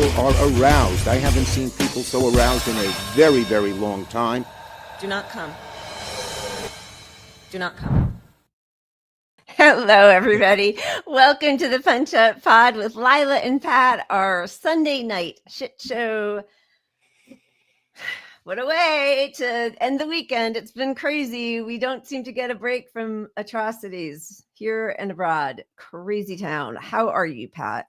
people are aroused. I haven't seen people so aroused in a very, very long time. Do not come. Do not come. Hello, everybody. Welcome to the Punch Up Pod with Lila and Pat, our Sunday night shit show. What a way to end the weekend. It's been crazy. We don't seem to get a break from atrocities here and abroad. Crazy town. How are you, Pat?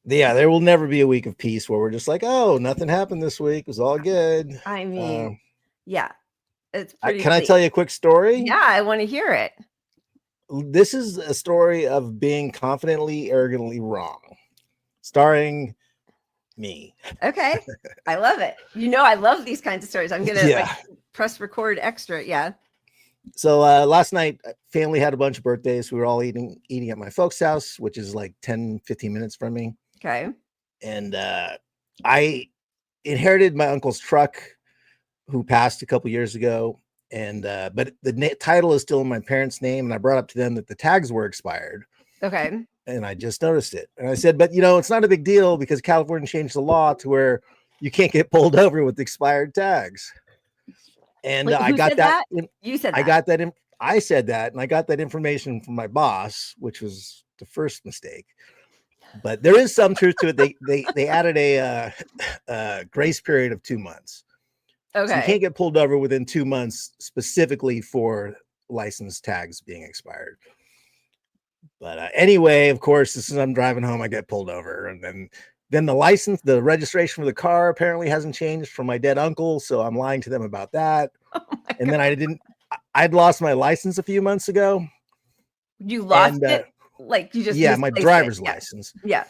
There will never be a week of peace where we're just like, oh, nothing happened this week. It was all good. I mean, yeah. It's pretty Can I tell you a quick story? Yeah, I want to hear it. This is a story of being confidently, arrogantly wrong, starring me. Okay. I love it. You know, I love these kinds of stories. I'm going to press record extra. Yeah. So last night, family had a bunch of birthdays. We were all eating at my folks' house, which is like 10, 15 minutes from me. Okay. And I inherited my uncle's truck, who passed a couple years ago. And but the title is still in my parents' name. And I brought up to them that the tags were expired. Okay. And I just noticed it. And I said, but it's not a big deal because California changed the law to where you can't get pulled over with expired tags. And Wait, I got that. You said that. I said that, and I got that information from my boss, which was the first mistake. But there is some truth to it. They added a grace period of 2 months. Okay. So you can't get pulled over within 2 months specifically for license tags being expired. But anyway, of course, as soon as I'm driving home, I get pulled over, and then the registration for the car apparently hasn't changed from my dead uncle. So I'm lying to them about that. Oh and then I'd lost my license a few months ago. You lost it? Like you just, my driver's license. Yeah.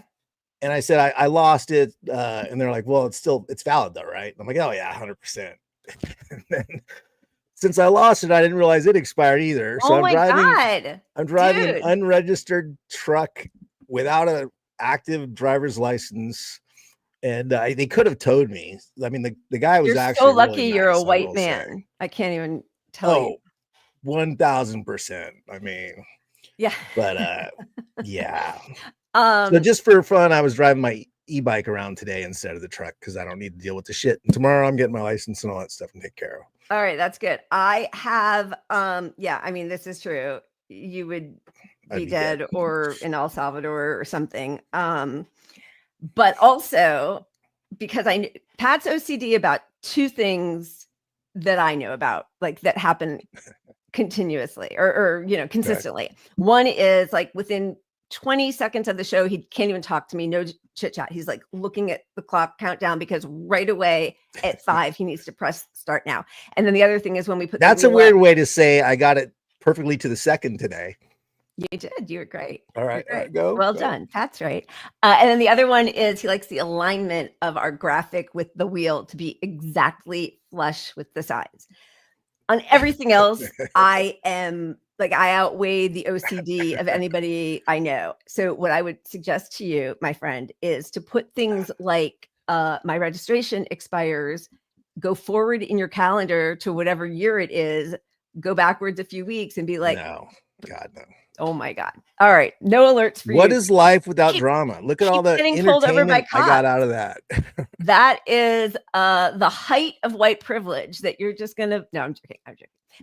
And I said, I lost it. And they're like, well, it's valid though. Right. And I'm like, oh yeah, 100%. And then, since I lost it, I didn't realize it expired either. So I'm driving an unregistered truck without an active driver's license, and they could have towed me. I mean, the guy was actually so lucky. Really you're nice, a white man. I can't even tell you. 1000%. I mean, yeah, but yeah. So just for fun, I was driving my e-bike around today instead of the truck because I don't need to deal with the shit. And tomorrow I'm getting my license and all that stuff and take care of. All right, that's good. I have I mean, this is true. You would be dead or in El Salvador or something. But also because Pat's OCD about two things that I know about, like that happen continuously or consistently. Okay. One is like within 20 seconds of the show, he can't even talk to me. No chit chat. He's like looking at the clock countdown because right away at 5, he needs to press start now. And then the other thing is when we put that's a weird way to say I got it perfectly to the second today. You did. You were great. All right. Go. Well done. That's right. And then the other one is he likes the alignment of our graphic with the wheel to be exactly flush with the sides. On everything else, I outweigh the OCD of anybody I know. So what I would suggest to you, my friend, is to put things like my registration expires, go forward in your calendar to whatever year it is, go backwards a few weeks and be like, no, God, no. Oh my God. All right. No alerts for you. What is life without drama? Look at all the entertainment I got out of that. That is the height of white privilege that you're just going to, no, I'm joking.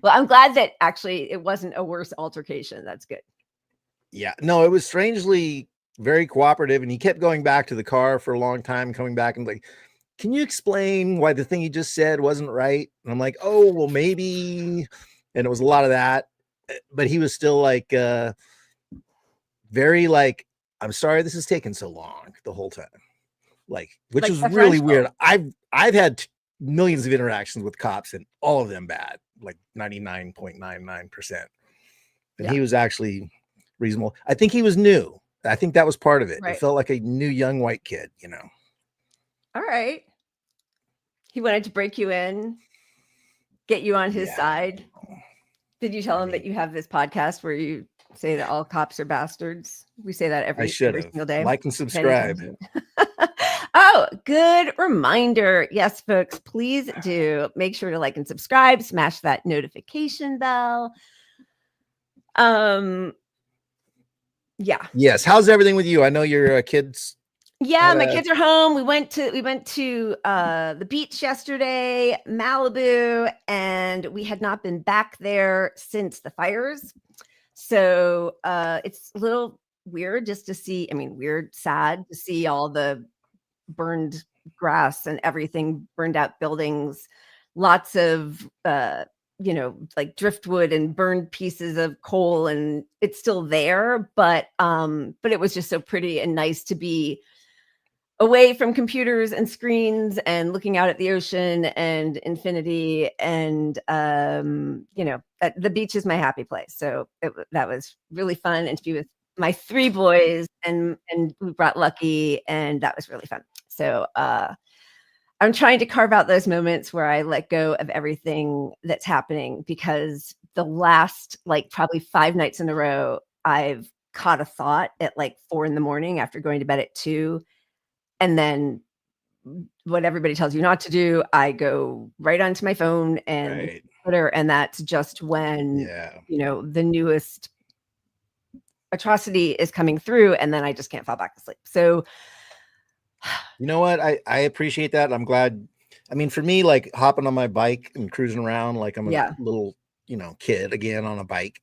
Well, I'm glad that actually it wasn't a worse altercation. That's good. Yeah, no, it was strangely very cooperative. And he kept going back to the car for a long time, coming back and like, can you explain why the thing you just said wasn't right? And I'm like, oh, well, maybe. And it was a lot of that. But he was still like, very like, I'm sorry this is taking so long the whole time. Like, which is really weird. I've had millions of interactions with cops and all of them bad, like 99.99%. And he was actually reasonable. I think he was new. I think that was part of it. Right. It felt like a new young white kid, All right. He wanted to break you in, get you on his side. Did you tell him that you have this podcast where you say that all cops are bastards? We say that every single day. Like and subscribe. Oh, good reminder. Yes, folks, please do make sure to like and subscribe, smash that notification bell. Yeah. Yes. How's everything with you? I know your kids Yeah, my kids are home. We went to the beach yesterday, Malibu, and we had not been back there since the fires. So it's a little weird just to see, sad to see all the burned grass and everything, burned out buildings, lots of like driftwood and burned pieces of coal, and it's still there, but it was just so pretty and nice to be away from computers and screens and looking out at the ocean and infinity. And the beach is my happy place, so that was really fun, and to be with my 3 boys, and we brought Lucky, and that was really fun. So I'm trying to carve out those moments where I let go of everything that's happening, because the last probably 5 nights in a row I've caught a thought at 4 a.m. after going to bed at 2. And then what everybody tells you not to do, I go right onto my phone and Twitter, and that's just when the newest atrocity is coming through, and then I just can't fall back to sleep. So you know what? I appreciate that. I'm glad. I mean, for me, hopping on my bike and cruising around like I'm a little, kid again on a bike.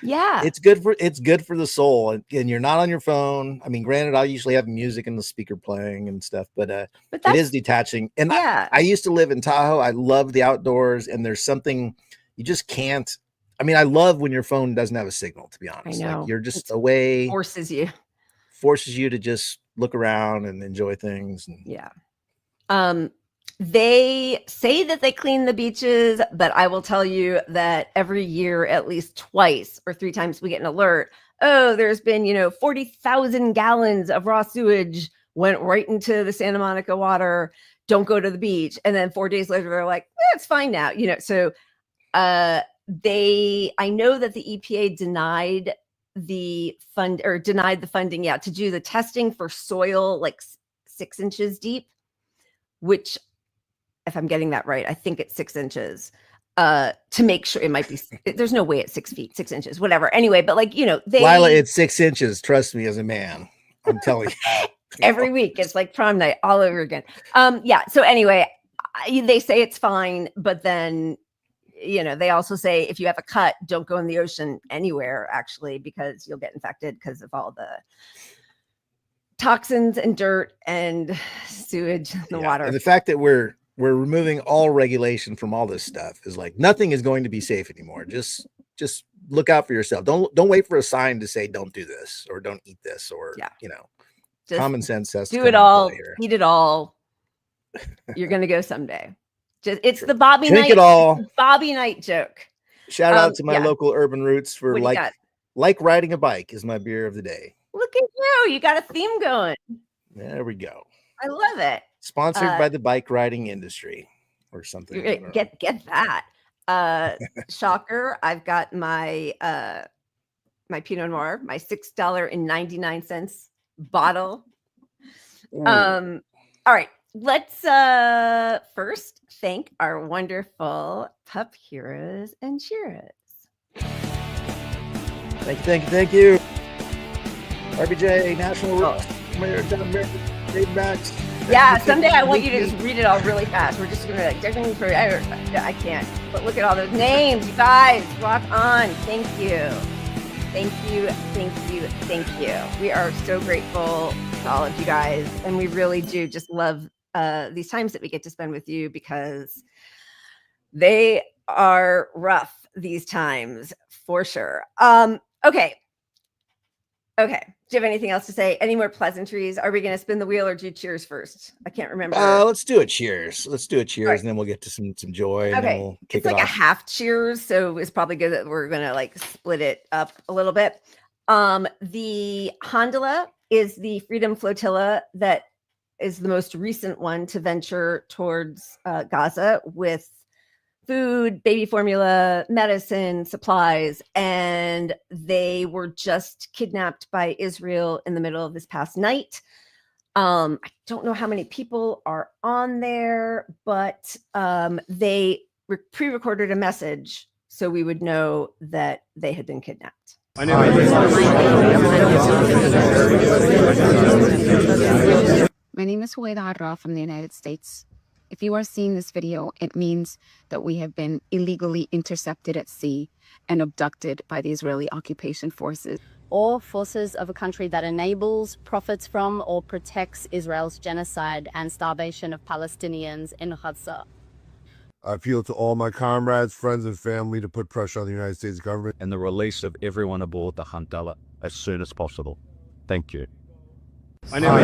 Yeah, it's good for the soul, and you're not on your phone. I mean, granted, I usually have music in the speaker playing and stuff, but it is detaching. And I used to live in Tahoe. I love the outdoors, and there's something you just can't. I mean, I love when your phone doesn't have a signal, to be honest. I know. You're just away, forces you to just look around and enjoy things. And they say that they clean the beaches, but I will tell you that every year, at least twice or 3 times, we get an alert. Oh, there's been, 40,000 gallons of raw sewage went right into the Santa Monica water. Don't go to the beach. And then 4 days later, they're like, it's fine now. So I know that the EPA denied the funding, to do the testing for soil 6 inches deep, which, if I'm getting that right, I think it's 6 inches, to make sure. It might be, there's no way it's 6 feet, 6 inches, whatever. Anyway, but Lila, it's 6 inches. Trust me, as a man, I'm telling you. Every week it's like prom night all over again. So anyway, they say it's fine, but then, they also say if you have a cut, don't go in the ocean anywhere, actually, because you'll get infected because of all the toxins and dirt and sewage in the water. And the fact that we're removing all regulation from all this stuff is nothing is going to be safe anymore. Just look out for yourself. Don't wait for a sign to say don't do this or don't eat this, or just common sense says do it all, eat it all. You're gonna go someday. It's the Bobby Drink Knight. It all. Bobby Knight joke. Shout out to my local Urban Roots for like riding a bike is my beer of the day. Look at you. You got a theme going. There we go. I love it. Sponsored by the bike riding industry or something. Get that. Shocker. I've got my my Pinot Noir, my $6.99 bottle. All right. Let's first thank our wonderful pup heroes and cheers. Thank you. RBJ, National Max. Yeah, someday I want you to just read it all really fast. We're just gonna I can't. But look at all those names, you guys. Rock on. Thank you. Thank you. Thank you. Thank you. We are so grateful to all of you guys, and we really do just love these times that we get to spend with you, because they are rough, these times, for sure. Okay. Do you have anything else to say? Any more pleasantries? Are we going to spin the wheel or do cheers first? I can't remember. Let's do a cheers. Right. And then we'll get to some joy. And then we'll kick it off. A half cheers, so it's probably good that we're going to split it up a little bit. The Hondola is the Freedom Flotilla that is the most recent one to venture towards Gaza with food, baby formula, medicine, supplies, and they were just kidnapped by Israel in the middle of this past night. I don't know how many people are on there, but they pre-recorded a message so we would know that they had been kidnapped. My name is Hueda Harra from the United States. If you are seeing this video, it means that we have been illegally intercepted at sea and abducted by the Israeli occupation forces. Or forces of a country that enables, profits from, or protects Israel's genocide and starvation of Palestinians in Gaza. I appeal to all my comrades, friends, and family to put pressure on the United States government and the release of everyone aboard the Handala as soon as possible. Thank you. I know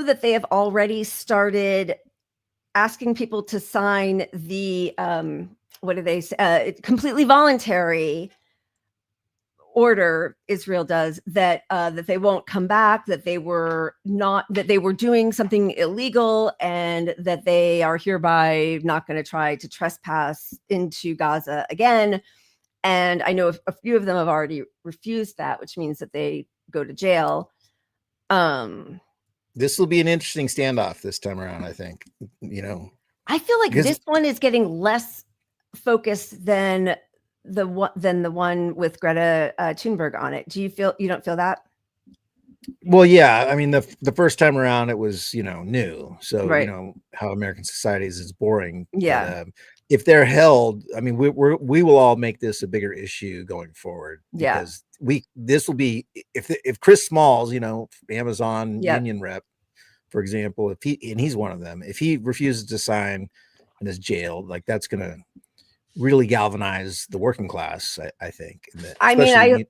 that they have already started asking people to sign the what do they say? Completely voluntary order. Israel does that that they won't come back, that they were doing something illegal, and that they are hereby not going to try to trespass into Gaza again. And I know a few of them have already refused that, which means that they go to jail. This will be an interesting standoff this time around, I think. You know, I feel like this one is getting less focus than the one with Greta Thunberg on it. You don't feel that? Well, yeah. I mean, the first time around it was, new. So, right. You know, how American society is boring. Yeah. But, if they're held, I mean, we will all make this a bigger issue going forward. Yeah. Because this will be, if Chris Smalls, Amazon union rep, for example, he's one of them, if he refuses to sign and is jailed, like that's going to really galvanize the working class, I think.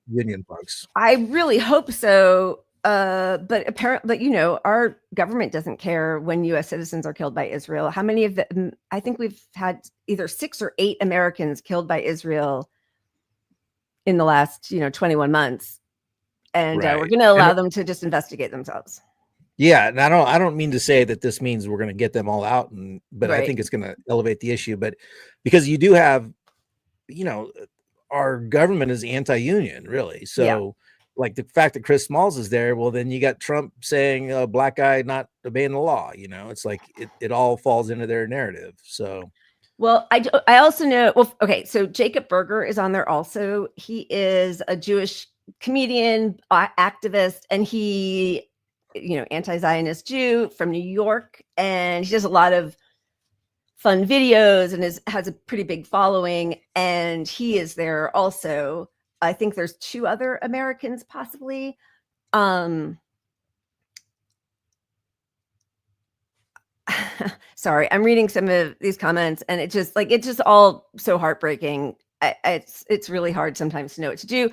Union folks. I really hope so. But apparently, our government doesn't care when U.S. citizens are killed by Israel. How many of them? I think we've had either 6 or 8 Americans killed by Israel in the last, 21 months, and right. We're going to allow them to just investigate themselves. Yeah, and I don't mean to say that this means we're going to get them all out, but right. I think it's going to elevate the issue. But because you do have, our government is anti-union, really. So, yeah. Like the fact that Chris Smalls is there, well, then you got Trump saying black guy not obeying the law. It's like it all falls into their narrative. So, well, I also know. Well, okay, so Jacob Berger is on there also. He is a Jewish comedian, activist, and he, anti-Zionist Jew from New York, and he does a lot of fun videos and has a pretty big following. And he is there also. I think there's 2 other Americans possibly. Sorry, I'm reading some of these comments, and it's just all so heartbreaking. It's really hard sometimes to know what to do.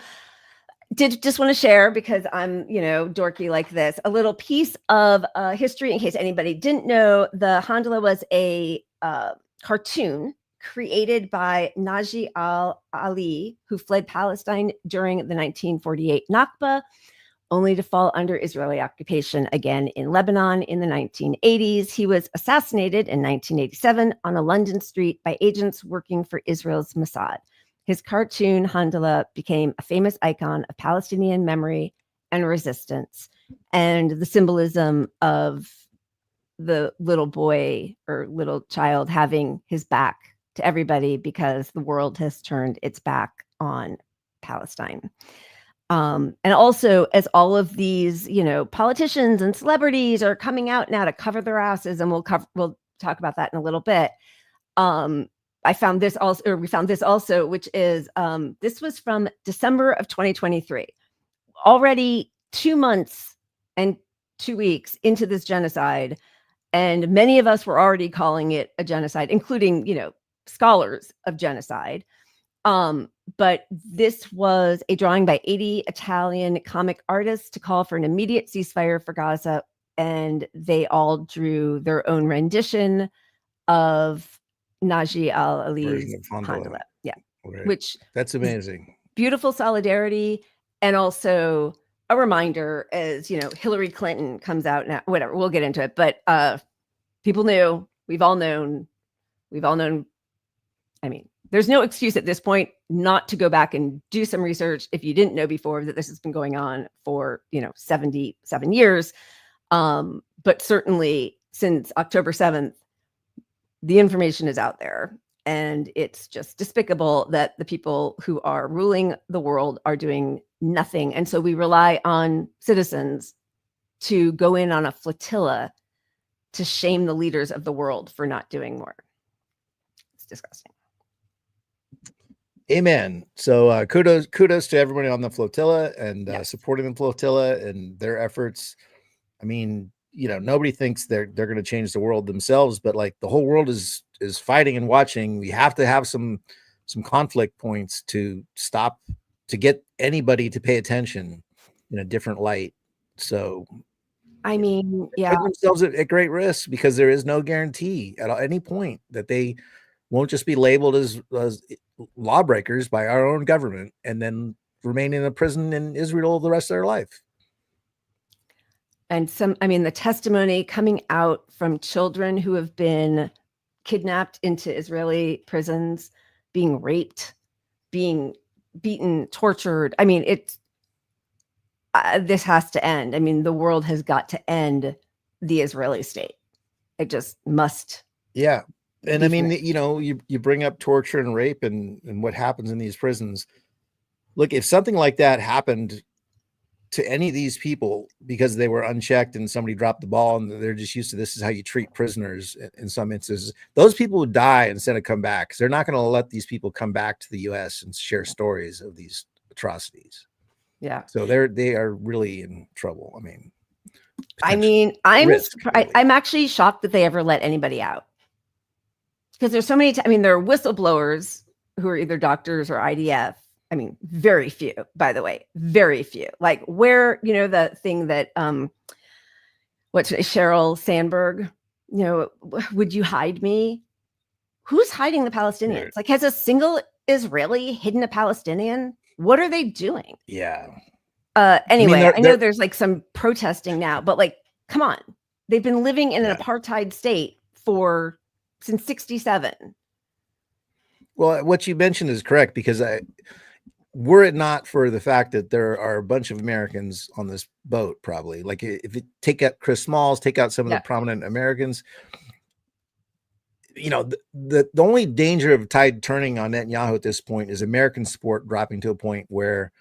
Did just want to share, because I'm, dorky like this, a little piece of history in case anybody didn't know. The Handala was a cartoon created by Naji al-Ali, who fled Palestine during the 1948 Nakba, only to fall under Israeli occupation again in Lebanon in the 1980s. He was assassinated in 1987 on a London street by agents working for Israel's Mossad. His cartoon, Handala, became a famous icon of Palestinian memory and resistance, and the symbolism of the little boy or little child having his back to everybody because the world has turned its back on Palestine. And also, as all of these, politicians and celebrities are coming out now to cover their asses, and we'll talk about that in a little bit. We found this also, which is this was from December of 2023, already 2 months and 2 weeks into this genocide, and many of us were already calling it a genocide, including scholars of genocide. But this was a drawing by 80 Italian comic artists to call for an immediate ceasefire for Gaza, and they all drew their own rendition of Naji al-Ali's Handala. Yeah, right. Which that's amazing. Beautiful solidarity, and also a reminder, as Hillary Clinton comes out now. Whatever, we'll get into it. But people knew. We've all known. I mean, There's no excuse at this point not to go back and do some research if you didn't know before that this has been going on for, 77 years. But certainly since October 7th, the information is out there, and it's just despicable that the people who are ruling the world are doing nothing. And so we rely on citizens to go in on a flotilla to shame the leaders of the world for not doing more. It's disgusting. Amen. So kudos to everybody on the flotilla and supporting the flotilla and their efforts. I mean, nobody thinks they're going to change the world themselves, but like the whole world is fighting and watching. We have to have some conflict points to stop, to get anybody to pay attention in a different light. So I mean, put themselves at great risk, because there is no guarantee at any point that they won't just be labeled as lawbreakers by our own government and then remain in a prison in Israel the rest of their life. And the testimony coming out from children who have been kidnapped into Israeli prisons, being raped, being beaten, tortured. I mean, this has to end. I mean, the world has got to end the Israeli state. It just must. Yeah. And I mean, you bring up torture and rape and what happens in these prisons. Look, if something like that happened to any of these people because they were unchecked and somebody dropped the ball and they're just used to this is how you treat prisoners in some instances, those people would die instead of come back, because they're not going to let these people come back to the US and share stories of these atrocities. Yeah. So they are really in trouble. I'm actually shocked that they ever let anybody out, because there's so many there are whistleblowers who are either doctors or IDF. I mean, very few, by the way, very few. Like where, the thing that, Sheryl Sandberg, would you hide me? Who's hiding the Palestinians? Right. Like, has a single Israeli hidden a Palestinian? What are they doing? Yeah. Anyway, I know there's like some protesting now, but like, come on. They've been living in an apartheid state since 1967. Well, what you mentioned is correct, because were it not for the fact that there are a bunch of Americans on this boat, probably, like if you take out Chris Smalls, take out some of the prominent Americans, the only danger of tide turning on Netanyahu at this point is American support dropping to a point where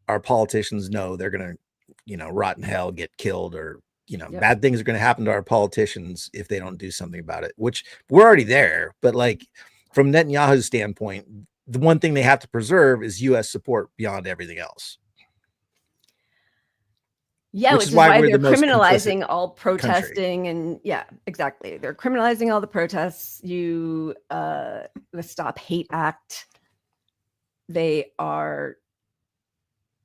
our politicians know they're going to, rot in hell, get killed, or, bad things are going to happen to our politicians if they don't do something about it, which we're already there. But like from Netanyahu's standpoint, the one thing they have to preserve is U.S. support beyond everything else. Yeah, which is why they're criminalizing all protesting country. And exactly. They're criminalizing all the protests. The Stop Hate Act. They are,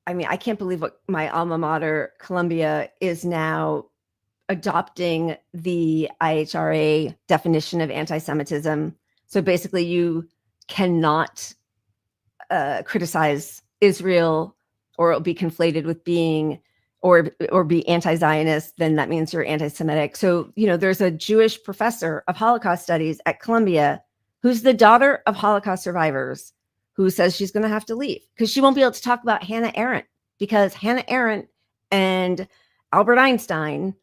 I can't believe what my alma mater, Columbia, is now adopting the IHRA definition of anti-Semitism. So basically you cannot criticize Israel, or it'll be conflated with being or be anti-Zionist, then that means you're anti-Semitic. So, there's a Jewish professor of Holocaust studies at Columbia who's the daughter of Holocaust survivors, who says she's going to have to leave because she won't be able to talk about Hannah Arendt, because Hannah Arendt and Albert Einstein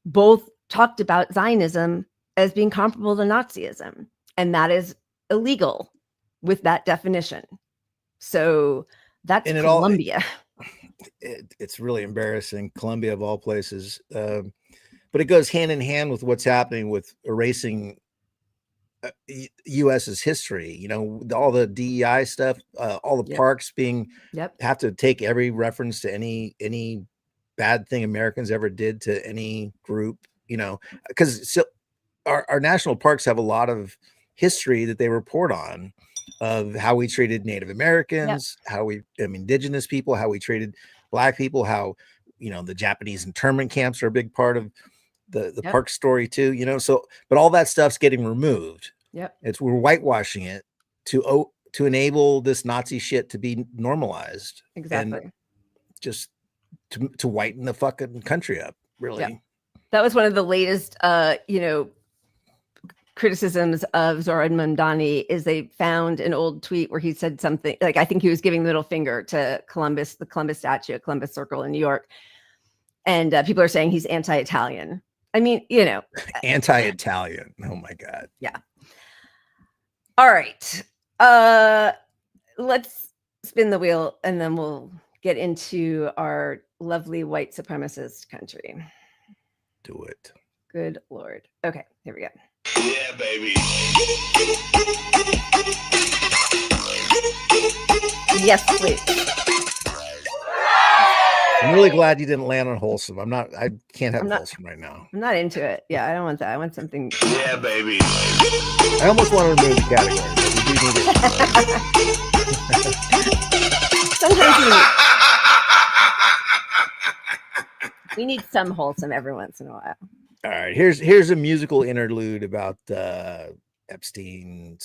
both talked about Zionism as being comparable to Nazism, and that is illegal with that definition. So that's Columbia. It's really embarrassing, Columbia of all places. But it goes hand in hand with what's happening with erasing US's history. All the DEI stuff, all the parks have to take every reference to any bad thing Americans ever did to any group, because our national parks have a lot of history that they report on, of how we treated Native Americans, how indigenous people, how we treated Black people, how, the Japanese internment camps are a big part of the park story too, so, but all that stuff's getting removed. We're whitewashing it to enable this Nazi shit to be normalized. Exactly. And just to whiten the fucking country up, really. That was one of the latest, criticisms of Zohran Mamdani is they found an old tweet where he said something like, I think he was giving the middle finger to Columbus, the Columbus statue at Columbus Circle in New York. And people are saying he's anti-Italian. I mean, you know, anti-Italian. Oh my God. Yeah. All right. Let's spin the wheel and then we'll get into our lovely white supremacist country. Do it. Good Lord. Okay, here we go. Yeah, baby. Yes, please. I'm really glad you didn't land on wholesome. I can't have wholesome right now. I'm not into it. Yeah, I don't want that. I want something. Yeah, baby. I almost want to remove the category, but we do need it. Sometimes we need some wholesome every once in a while. All right, here's a musical interlude about Epstein /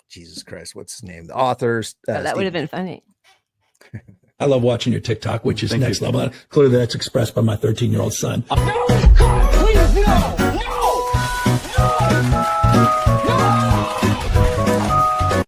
Jesus Christ, what's his name? The authors. That would have been funny. I love watching your TikTok, which is next level. Clearly, that's expressed by my 13-year-old son. No, God, please, no, no.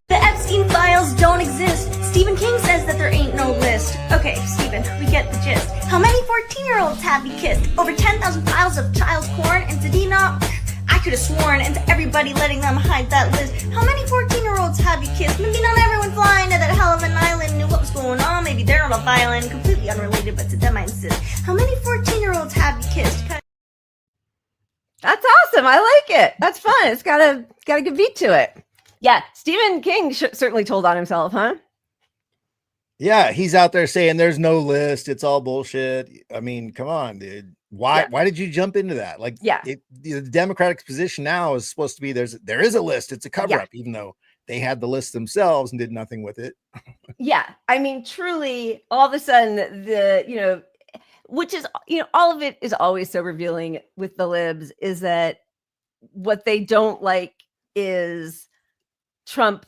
The Epstein files don't exist. Stephen King says that there ain't no list. Okay, Stephen, we get the gist. How many 14-year-olds have you kissed? Over 10,000 files of child porn, and did he not? I could have sworn, and to everybody letting them hide that list. How many 14-year-olds have you kissed? Maybe not everyone flying to that hell of an island knew what was going on. Maybe they're on a violin, completely unrelated, but to them I insist. How many 14-year-olds have you kissed? That's awesome. I like it. That's fun. It's got a good beat to it. Yeah, Stephen King certainly told on himself, huh? Yeah, he's out there saying there's no list. It's all bullshit. I mean, come on, dude. Why did you jump into that? Like, the Democratic position now is supposed to be there is a list. It's a cover up, even though they had the list themselves and did nothing with it. Yeah, I mean, truly, all of a sudden, which is, all of it is always so revealing with the libs, is that what they don't like is Trump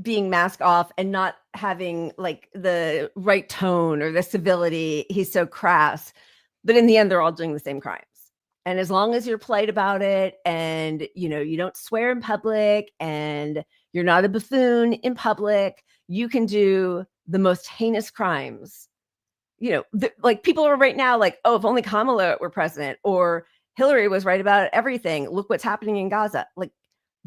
being masked off and not having like the right tone or the civility. He's so crass, but in the end, they're all doing the same crimes. And as long as you're polite about it and, you don't swear in public and you're not a buffoon in public, you can do the most heinous crimes. Like people are right now like, oh, if only Kamala were president, or Hillary was right about everything. Look what's happening in Gaza. Like,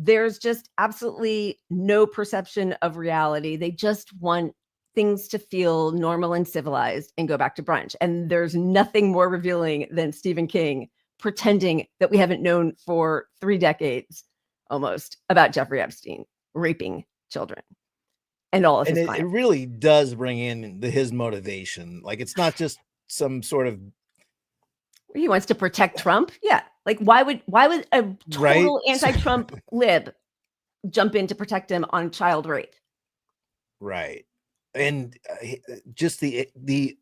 there's just absolutely no perception of reality. They just want things to feel normal and civilized and go back to brunch. And there's nothing more revealing than Stephen King pretending that we haven't known for 3 decades almost about Jeffrey Epstein raping children and all of his clients. It really does bring in his motivation. Like, it's not just some sort of, he wants to protect Trump. Yeah. Like, why would a total anti-Trump lib jump in to protect him on child rape? Right. And just the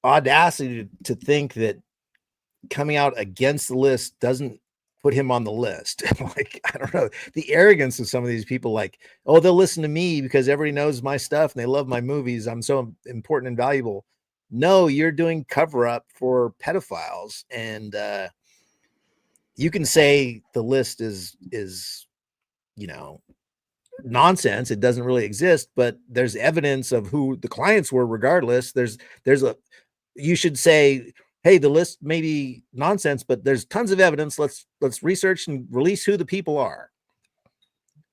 audacity to think that coming out against the list doesn't put him on the list. Like, I don't know, the arrogance of some of these people, like, oh, they'll listen to me because everybody knows my stuff and they love my movies. I'm so important and valuable. No, you're doing cover up for pedophiles. And you can say the list is nonsense. It doesn't really exist, but there's evidence of who the clients were regardless. You should say, hey, the list may be nonsense, but there's tons of evidence. Let's research and release who the people are.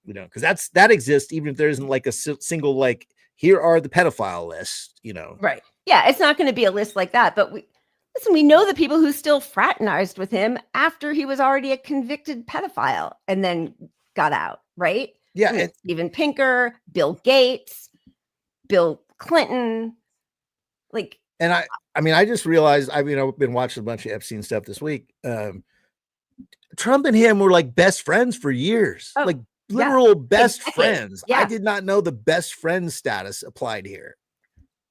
Because that exists even if there isn't like a single, like, here are the pedophile lists, Right. Yeah, it's not going to be a list like that, but we know the people who still fraternized with him after he was already a convicted pedophile and then got out, right? Yeah. I mean, Steven Pinker, Bill Gates, Bill Clinton, like. And I just realized, I've been watching a bunch of Epstein stuff this week. Trump and him were like best friends for years, like literal best friends. Yeah. I did not know the best friend status applied here.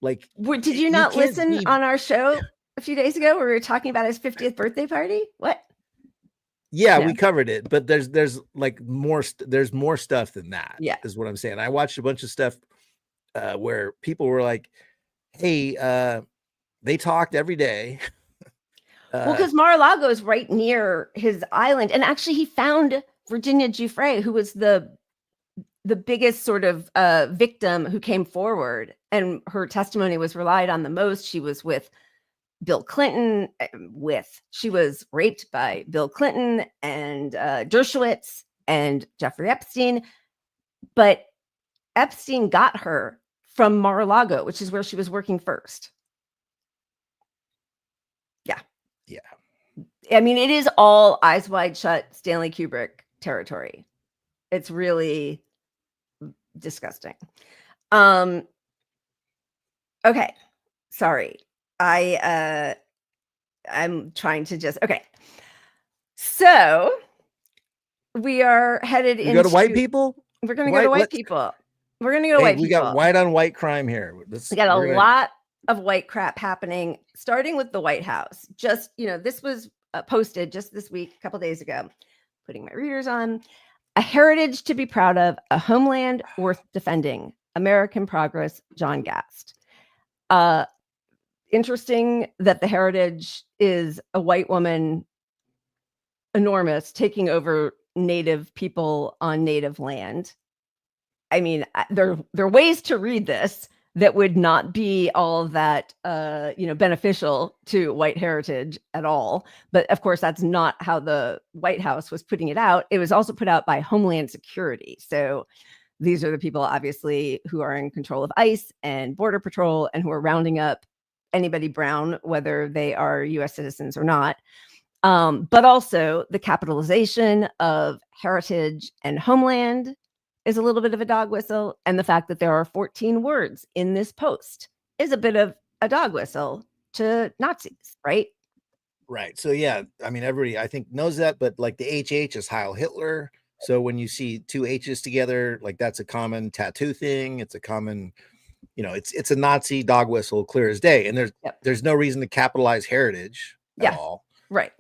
Like, did you not listen on our show a few days ago where we were talking about his 50th birthday party? What? Yeah, we covered it, but there's like more. There's more stuff than that. Yeah, is what I'm saying. I watched a bunch of stuff where people were like, "Hey, they talked every day." Well, because Mar-a-Lago is right near his island, and actually, he found Virginia Giuffre, who was the biggest sort of victim who came forward, and her testimony was relied on the most. She was with Bill Clinton, she was raped by Bill Clinton and Dershowitz and Jeffrey Epstein, but Epstein got her from Mar-a-Lago, which is where she was working first. Yeah. I mean, it is all Eyes Wide Shut Stanley Kubrick territory. It's really disgusting. Okay. Sorry. I'm trying to just okay. So we are headed into go to white people. We're gonna go to white people. We're gonna go to white people. We got white on white crime here. We got a lot of white crap happening, starting with the White House. Just, this was posted just this week, a couple days ago. Putting my readers on. A heritage to be proud of, a homeland worth defending. American Progress, John Gast. Interesting that the heritage is a white woman, enormous, taking over Native people on Native land. I mean, there are ways to read this that would not be all that beneficial to white heritage at all. But of course, that's not how the White House was putting it out. It was also put out by Homeland Security. So these are the people, obviously, who are in control of ICE and Border Patrol and who are rounding up anybody brown, whether they are U.S. citizens or not. But also the capitalization of heritage and homeland is a little bit of a dog whistle. And the fact that there are 14 words in this post is a bit of a dog whistle to Nazis, right? Right. So, yeah, I mean, everybody, I think, knows that. But like the HH is Heil Hitler. So when you see two H's together, like that's a common tattoo thing. It's a common, it's a Nazi dog whistle, clear as day. And there's no reason to capitalize heritage at all. Right.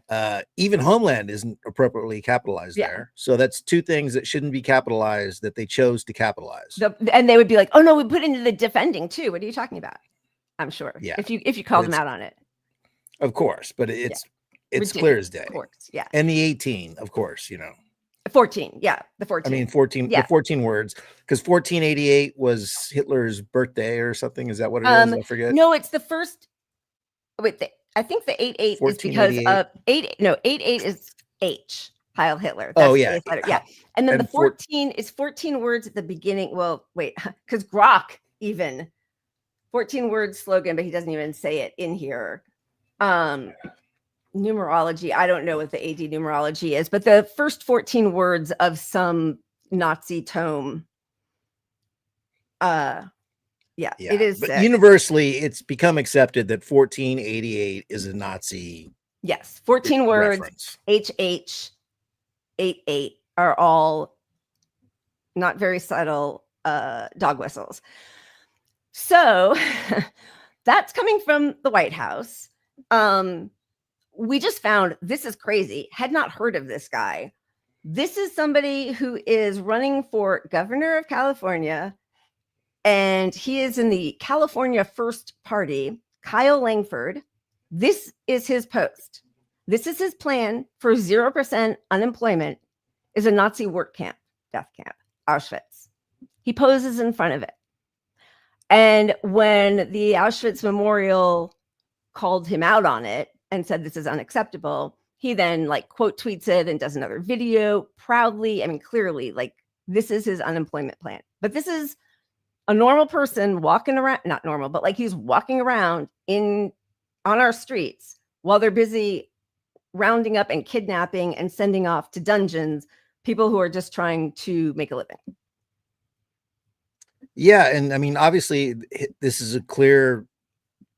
Even Homeland isn't appropriately capitalized there. So that's two things that shouldn't be capitalized that they chose to capitalize. And they would be like, oh, no, we put into the defending, too. What are you talking about? I'm sure. Yeah. If you call them out on it. Of course. But it's clear as day. Of course. Yeah. And the 18, of course, 14. Yeah. The 14. I mean, 14, the 14 words, because 1488 was Hitler's birthday or something. Is that what it is? I forget. No, it's the first. Wait, I think the 88 is because of 88 is H, Heil Hitler. That's the letter. Yeah. And then the 14 is 14 words at the beginning. Well, wait, because Grok even 14 words slogan, but he doesn't even say it in here. Numerology. I don't know what the AD numerology is, but the first 14 words of some Nazi tome. Yeah, it is. But universally, it's become accepted that 1488 is a Nazi. Yes, 14 words. Reference. HH 88 are all not very subtle dog whistles. So that's coming from the White House. We just found, this is crazy. Had not heard of this guy. This is somebody who is running for governor of California. And he is in the California First Party, Kyle Langford. This is his post. This is his plan for 0% unemployment is a Nazi work camp, death camp, Auschwitz. He poses in front of it. And when the Auschwitz Memorial called him out on it and said this is unacceptable, he then quote tweets it and does another video proudly. I mean, clearly, this is his unemployment plan. But this is a normal person walking around, not normal, but he's walking around on our streets while they're busy rounding up and kidnapping and sending off to dungeons people who are just trying to make a living. Yeah. And I mean, obviously, this is a clear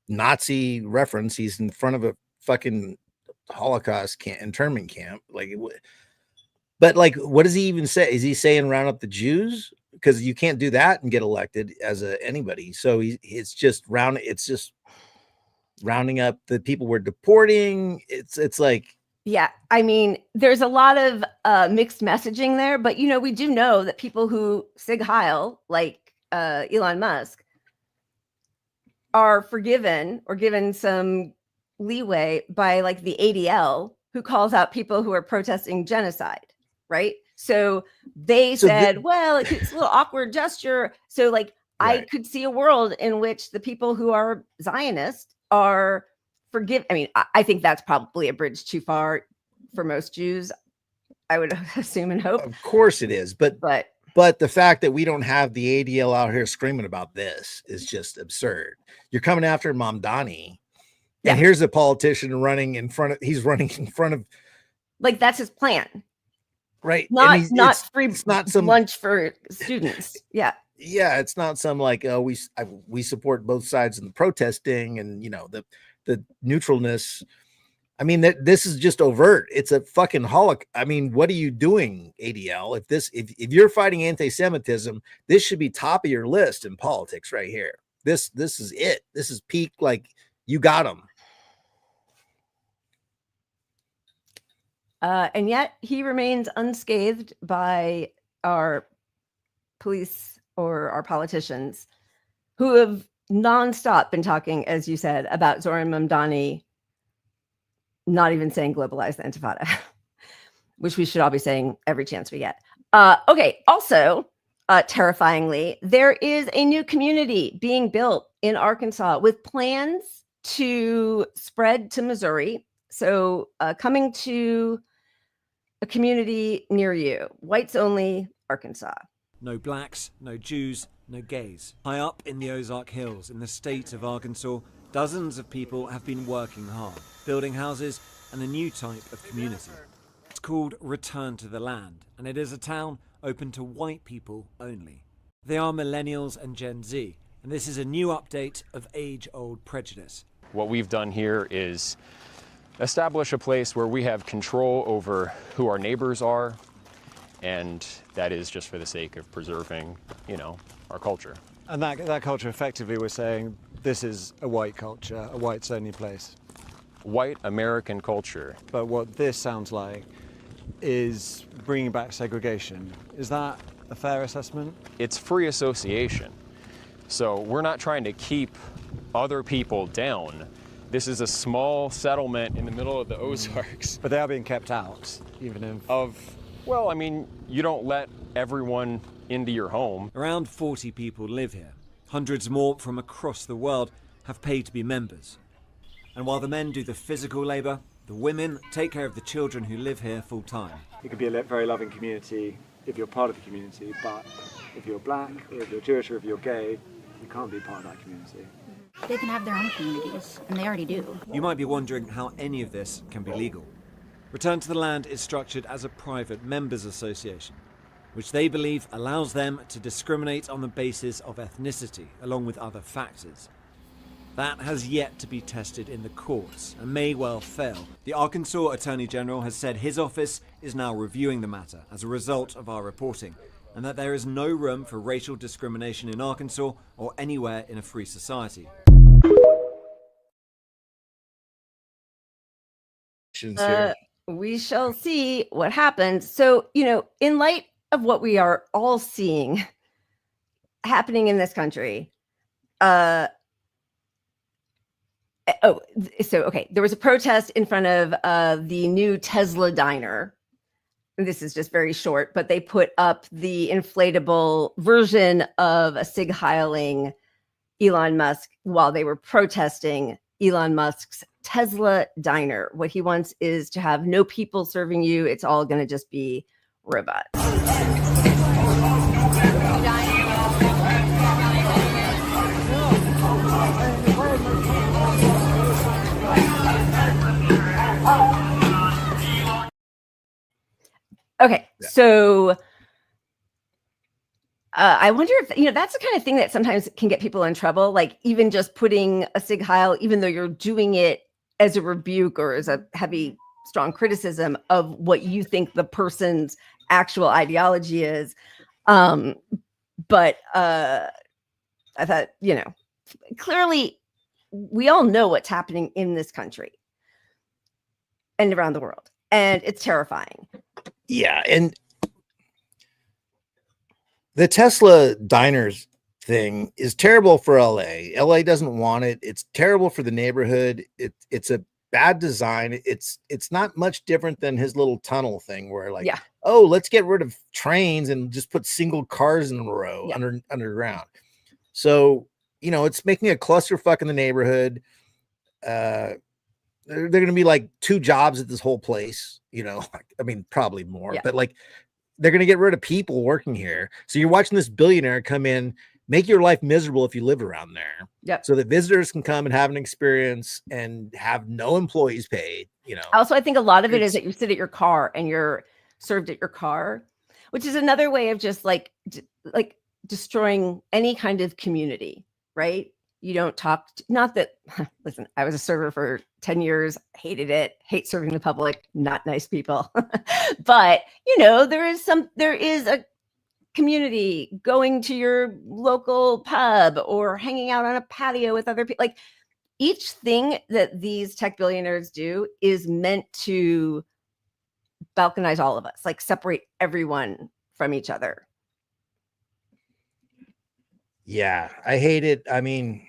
Nazi reference. He's in front of a fucking Holocaust internment camp. But what does he even say? Is he saying round up the Jews? Because you can't do that and get elected as anybody. So it's just rounding up the people we're deporting. It's like, yeah, I mean, there's a lot of mixed messaging there, but we do know that people who Sig Heil, like Elon Musk, are forgiven or given some leeway by like the ADL, who calls out people who are protesting genocide, right? So they said, well, it's a little awkward gesture. So like I could see a world in which the people who are Zionist are forgive. I mean, I think that's probably a bridge too far for most Jews, I would assume and hope. Of course it is, but the fact that we don't have the ADL out here screaming about this is just absurd. You're coming after Mamdani, and here's a politician running in front of, like, that's his plan, right? Not free. It's not some lunch for students. Yeah, it's not some like, oh, we support both sides in the protesting and, you know, the neutralness. I mean, this is just overt. It's a fucking holocaust. I mean, what are you doing, ADL? If you're fighting anti-Semitism, this should be top of your list in politics right here. This is it. This is peak. Like, you got them. And yet he remains unscathed by our police or our politicians, who have nonstop been talking, as you said, about Zoran Mamdani not even saying globalize the Intifada, which we should all be saying every chance we get. Okay. Also, terrifyingly, there is a new community being built in Arkansas with plans to spread to Missouri. So coming to a community near you, whites only, Arkansas. No blacks, no Jews, no gays. High up in the Ozark Hills in the state of Arkansas, dozens of people have been working hard, building houses and a new type of community. It's called Return to the Land, and it is a town open to white people only. They are millennials and Gen Z, and this is a new update of age-old prejudice. What we've done here is establish a place where we have control over who our neighbors are, and that is just for the sake of preserving, you know, our culture. And that culture, effectively, we're saying this is a white culture, a whites-only place. White American culture. But what this sounds like is bringing back segregation. Is that a fair assessment? It's free association. So we're not trying to keep other people down. This is a small settlement in the middle of the Ozarks. But they are being kept out, even if... Well, I mean, you don't let everyone into your home. Around 40 people live here. Hundreds more from across the world have paid to be members. And while the men do the physical labour, the women take care of the children who live here full time. It can be a very loving community if you're part of the community, but if you're black, or if you're Jewish, or if you're gay, you can't be part of that community. They can have their own communities, and they already do. You might be wondering how any of this can be legal. Return to the Land is structured as a private members association, which they believe allows them to discriminate on the basis of ethnicity, along with other factors. That has yet to be tested in the courts and may well fail. The Arkansas Attorney General has said his office is now reviewing the matter as a result of our reporting, and that there is no room for racial discrimination in Arkansas or anywhere in a free society. We shall see what happens. So, you know, in light of what we are all seeing happening in this country, there was a protest in front of the new Tesla diner. This is just very short, but they put up the inflatable version of a Sig Heiling Elon Musk while they were protesting Elon Musk's Tesla diner. What he wants is to have no people serving you. It's all going to just be robots. Okay, so I wonder if, you know, that's the kind of thing that sometimes can get people in trouble, like even just putting a Sig Heil, even though you're doing it as a rebuke or as a heavy, strong criticism of what you think the person's actual ideology is. But I thought, you know, clearly we all know what's happening in this country and around the world, and it's terrifying. Yeah, and the Tesla diners thing is terrible for LA. LA doesn't want it. It's terrible for the neighborhood. It's a bad design. It's not much different than his little tunnel thing where like, Yeah. oh, let's get rid of trains and just put single cars in a row underground. So, you know, it's making a clusterfuck in the neighborhood. They're going to be like 2 jobs at this whole place, you know, I mean, probably more, but like they're going to get rid of people working here. So you're watching this billionaire come in, make your life miserable if you live around there. Yep. So that visitors can come and have an experience and have no employees paid, you know. Also, I think a lot of it is that you sit at your car and you're served at your car, which is another way of just like destroying any kind of community, right? You don't talk, not that, listen, I was a server for 10 years, hated it, hate serving the public, not nice people. But, you know, there is a community going to your local pub or hanging out on a patio with other people. Like each thing that these tech billionaires do is meant to balkanize all of us, like separate everyone from each other. Yeah, I hate it. I mean,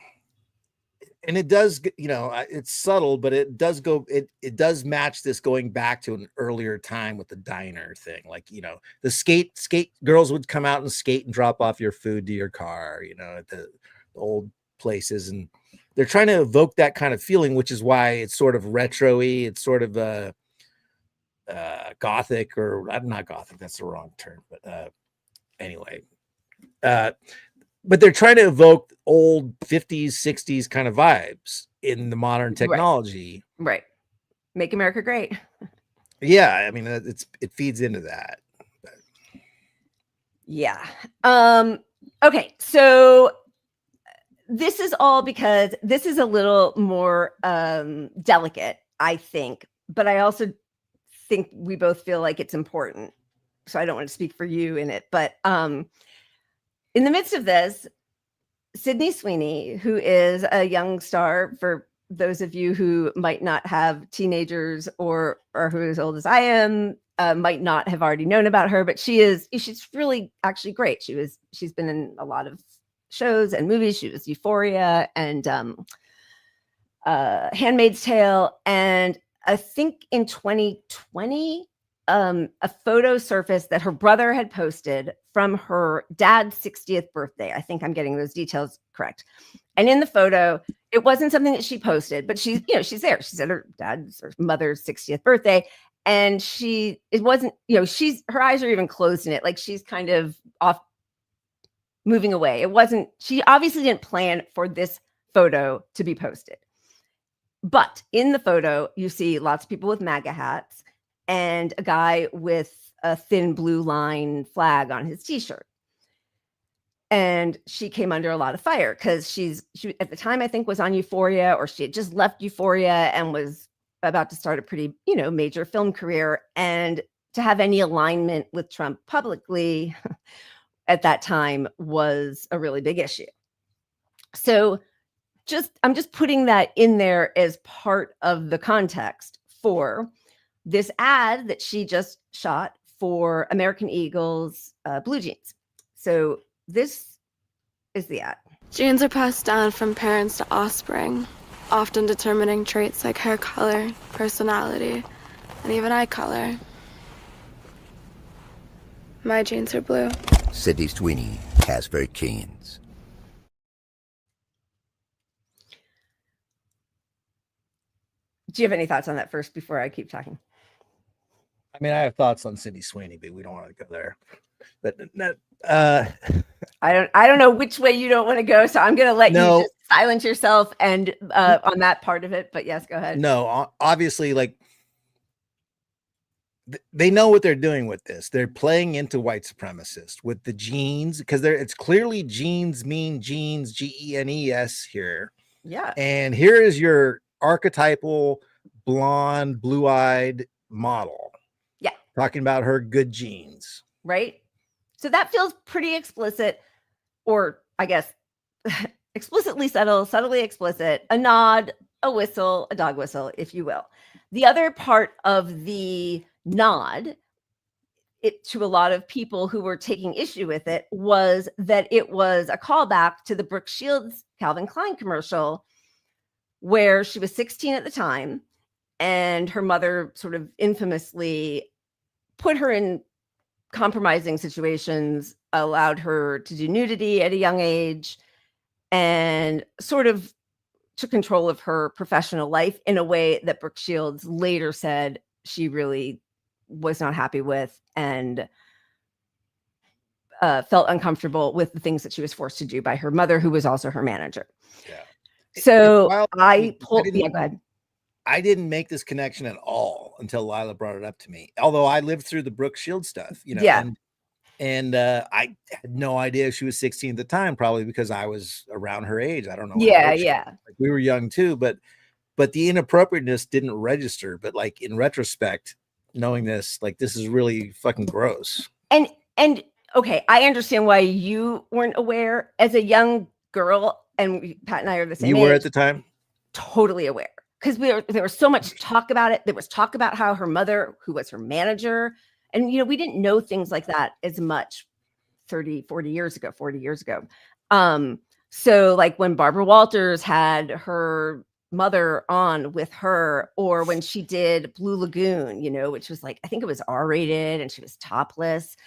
and it does, you know, it's subtle, but it does go, it does match this going back to an earlier time with the diner thing. Like, you know, the skate girls would come out and skate and drop off your food to your car, you know, at the old places. And they're trying to evoke that kind of feeling, which is why it's sort of retro-y. It's sort of gothic, or not gothic, that's the wrong term, but anyway. But they're trying to evoke old 50s, 60s kind of vibes in the modern technology. Right. Make America great. Yeah, I mean, it feeds into that. But. Yeah. Okay, so this is all because this is a little more delicate, I think, but I also think we both feel like it's important. So I don't want to speak for you in it, but in the midst of this, Sydney Sweeney, who is a young star, for those of you who might not have teenagers or who are as old as I am, might not have already known about her, but she's really actually great. She's been in a lot of shows and movies. She was Euphoria and Handmaid's Tale. And I think in 2020, a photo surfaced that her brother had posted from her dad's 60th birthday. I think I'm getting those details correct. And in the photo, it wasn't something that she posted, but she's there. She's at her dad's or mother's 60th birthday. And it wasn't, her eyes are even closed in it. Like she's kind of off, moving away. She obviously didn't plan for this photo to be posted. But in the photo, you see lots of people with MAGA hats and a guy with a thin blue line flag on his t-shirt. And she came under a lot of fire because she at the time, I think, was on Euphoria, or she had just left Euphoria and was about to start a pretty, major film career. And to have any alignment with Trump publicly at that time was a really big issue. So I'm just putting that in there as part of the context for this ad that she just shot for American Eagle's blue jeans. So this is the ad. Genes are passed down from parents to offspring, often determining traits like hair color, personality, and even eye color. My genes are blue. Sydney Sweeney has her genes. Do you have any thoughts on that first before I keep talking? I mean, I have thoughts on Sydney Sweeney, but we don't want to go there. But I don't know which way you don't want to go, so I'm going to let you just silence yourself and on that part of it. But yes, go ahead. No, obviously, like they know what they're doing with this. They're playing into white supremacists with the genes, because it's clearly genes mean genes, GENES here. Yeah. And here is your archetypal blonde, blue-eyed model. Yeah. Talking about her good genes. Right. So that feels pretty explicit, or I guess explicitly subtle, subtly explicit, a nod, a whistle, a dog whistle, if you will. The other part of the nod, to a lot of people who were taking issue with it, was that it was a callback to the Brooke Shields Calvin Klein commercial, where she was 16 at the time and her mother sort of infamously put her in compromising situations, allowed her to do nudity at a young age, and sort of took control of her professional life in a way that Brooke Shields later said she really was not happy with, and felt uncomfortable with the things that she was forced to do by her mother, who was also her manager. Yeah. So Go ahead. I didn't make this connection at all until Lila brought it up to me. Although I lived through the Brooke Shields stuff, you know, Yeah. and I had no idea she was 16 at the time, probably because I was around her age. I don't know. Yeah, yeah. Like, we were young too, but the inappropriateness didn't register. But like in retrospect, knowing this, like, this is really fucking gross. And okay, I understand why you weren't aware as a young girl, and Pat and I are the same You age. were at the time? Totally aware, because there was so much talk about it. There was talk about how her mother, who was her manager, and, you know, we didn't know things like that as much 40 years ago. So like when Barbara Walters had her mother on with her, or when she did Blue Lagoon, you know, which was like, I think it was R-rated and she was topless.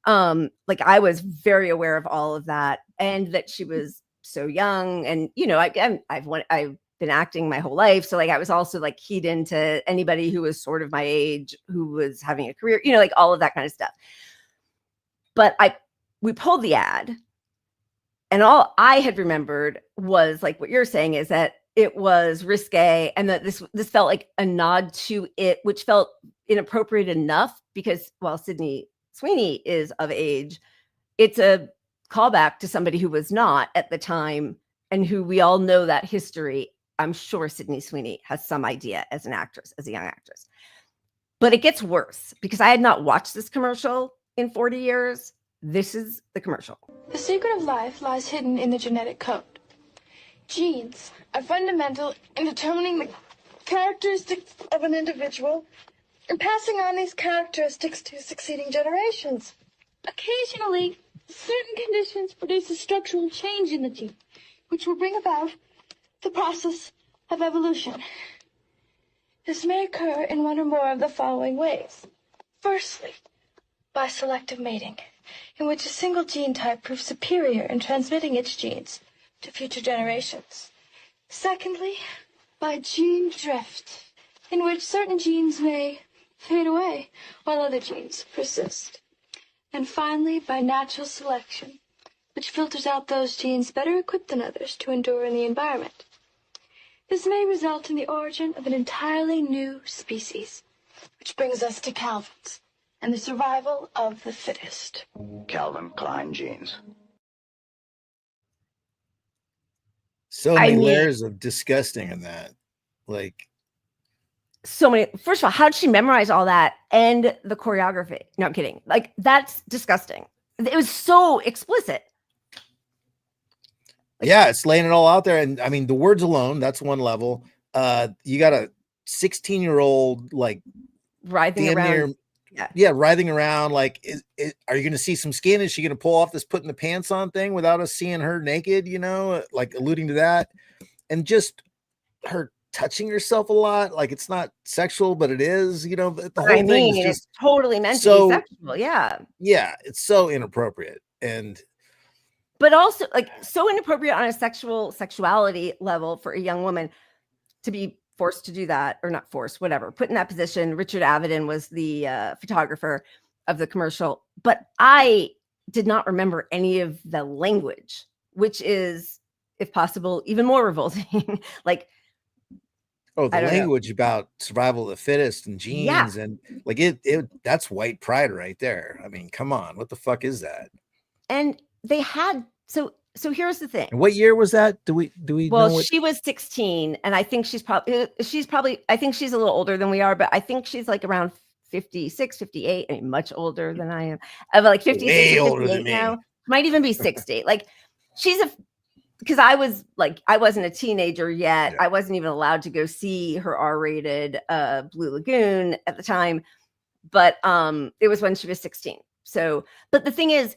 Like, I was very aware of all of that, and that she was so young, and, you know, I've been acting my whole life. So like, I was also like keyed into anybody who was sort of my age, who was having a career, you know, like all of that kind of stuff. But we pulled the ad, and all I had remembered was like what you're saying, is that it was risque, and that this felt like a nod to it, which felt inappropriate enough because while Sydney Sweeney is of age, it's a callback to somebody who was not at the time, and who we all know that history. I'm sure Sydney Sweeney has some idea as an actress, as a young actress. But it gets worse, because I had not watched this commercial in 40 years. This is the commercial. The secret of life lies hidden in the genetic code. Genes are fundamental in determining the characteristics of an individual and passing on these characteristics to succeeding generations. Occasionally, certain conditions produce a structural change in the gene, which will bring about the process of evolution. This may occur in one or more of the following ways. Firstly, by selective mating, in which a single gene type proves superior in transmitting its genes to future generations. Secondly, by gene drift, in which certain genes may fade away while other genes persist. And finally, by natural selection, which filters out those genes better equipped than others to endure in the environment. This may result in the origin of an entirely new species, which brings us to Calvin's and the survival of the fittest. Calvin Klein genes. So many layers of disgusting in that. Like, so many. First of all, how did she memorize all that and the choreography? No, I'm kidding. Like, that's disgusting. It was so explicit. Yeah, it's laying it all out there. And I mean, the words alone, that's one level. You got a 16-year-old like writhing around. Yeah, writhing around. Like, are you going to see some skin? Is she going to pull off this putting the pants on thing without us seeing her naked? You know, like alluding to that. And just her touching herself a lot. Like, it's not sexual, but it is, you know, the whole thing is just it's totally meant to be sexual. Yeah. Yeah, it's so inappropriate. But also like so inappropriate on a sexuality level for a young woman to be forced to do that, or not forced, whatever, put in that position. Richard Avedon was the photographer of the commercial, but I did not remember any of the language, which is, if possible, even more revolting. Like, the language about survival of the fittest and genes, and like it that's white pride right there. I mean, come on, what the fuck is that? And they had so here's the thing. And what year was that? Do we well, know she was 16, and I think she's probably I think she's a little older than we are, but I think she's like around 56, 58. I mean, much older than I am. Of like 56 or 58 now. Might even be 60. Like, she's because I wasn't a teenager yet. I wasn't even allowed to go see her R-rated Blue Lagoon at the time, but it was when she was 16. So, but the thing is,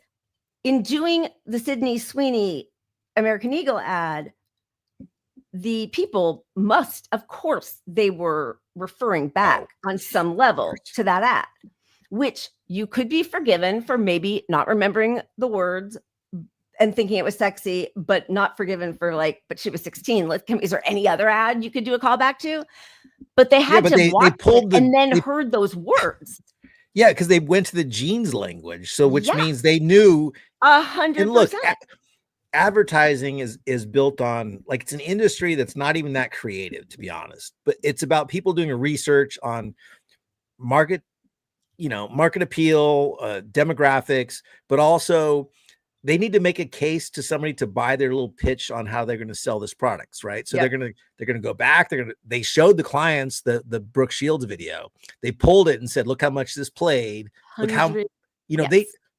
in doing the Sydney Sweeney American Eagle ad, the people must, of course, they were referring back on some level to that ad, which you could be forgiven for maybe not remembering the words and thinking it was sexy, but not forgiven for like, but she was 16. Is there any other ad you could do a callback to? But they had to watch it and then heard those words. Yeah, because they went to the jeans language, so which means they knew 100%. And look, advertising is built on, like, it's an industry that's not even that creative, to be honest, but it's about people doing a research on market appeal, demographics, but also they need to make a case to somebody to buy their little pitch on how they're going to sell this products, right? So they're going to go back. They showed the clients the Brooke Shields video. They pulled it and said, look how much this played. Look how,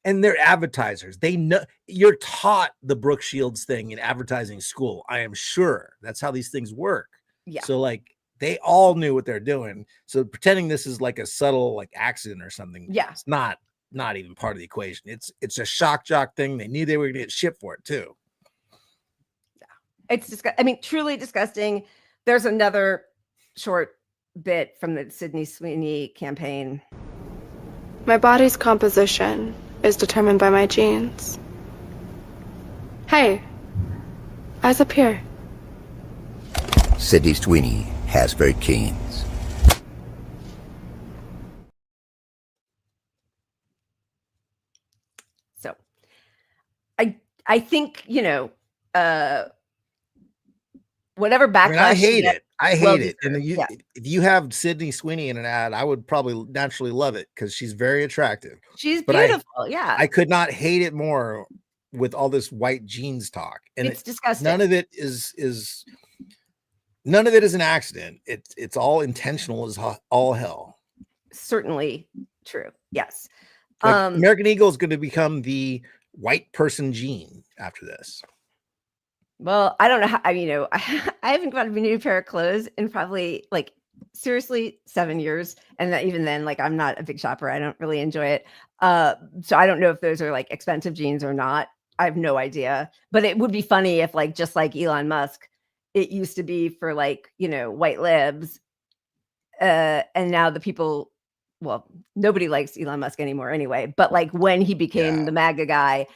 and they're advertisers. They know, you're taught the Brooke Shields thing in advertising school. I am sure that's how these things work. Yeah. So like they all knew what they're doing. So pretending this is like a subtle like accident or something. Yeah. It's not even part of the equation. It's a shock jock thing. They knew they were going to get shit for it too. Yeah. It's disgusting. I mean, truly disgusting. There's another short bit from the Sydney Sweeney campaign. My body's composition is determined by my genes. Hey, eyes up here. Sydney Sweeney has very keens. So I think, whatever backlash. I mean, I hate it. I hate it. And if you have Sydney Sweeney in an ad, I would probably naturally love it because she's very attractive. She's beautiful. I could not hate it more with all this white jeans talk. And it's disgusting. None of it is an accident. It's all intentional as all hell. Certainly true. Yes. Like American Eagle is going to become the white person jean after this. Well, I don't know how, I haven't got a new pair of clothes in probably like seriously 7 years. And that even then, like, I'm not a big shopper. I don't really enjoy it. So I don't know if those are like expensive jeans or not. I have no idea, but it would be funny if like, just like Elon Musk, it used to be for like, white libs. And now the people, well, nobody likes Elon Musk anymore anyway, but like when he became the MAGA guy,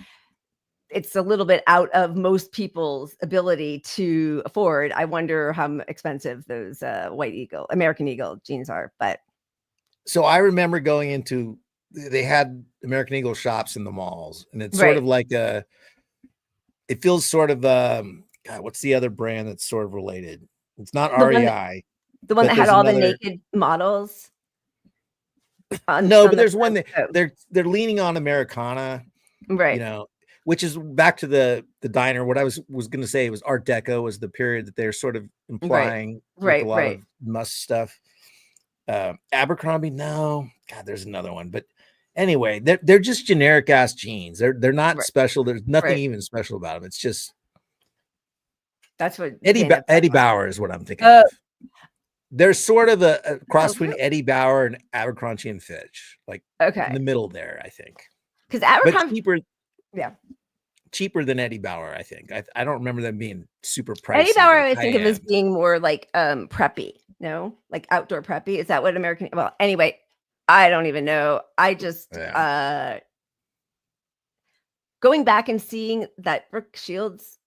it's a little bit out of most people's ability to afford. I wonder how expensive those American Eagle jeans are. But so I remember going into, they had American Eagle shops in the malls, and it's sort of like it feels sort of God, what's the other brand that's sort of related? It's not REI. The one that had all the naked models. No, but there's one that they're leaning on Americana, right? Which is back to the diner. What I was going to say was Art Deco was the period that they're sort of implying a lot of Musk stuff. Abercrombie, no, God, there's another one. But anyway, they're just generic ass jeans. They're not special. There's nothing even special about them. It's just that's what Eddie Bauer is what I'm thinking of. There's sort of a cross between Eddie Bauer and Abercrombie and Fitch, like in the middle there, I think. Because Abercrombie, cheaper, cheaper than Eddie Bauer, I think. I don't remember them being super pricey. Eddie Bauer, I think of as being more like preppy, like outdoor preppy. Is that what American? Well, anyway, I don't even know. I just going back and seeing that Brooke Shields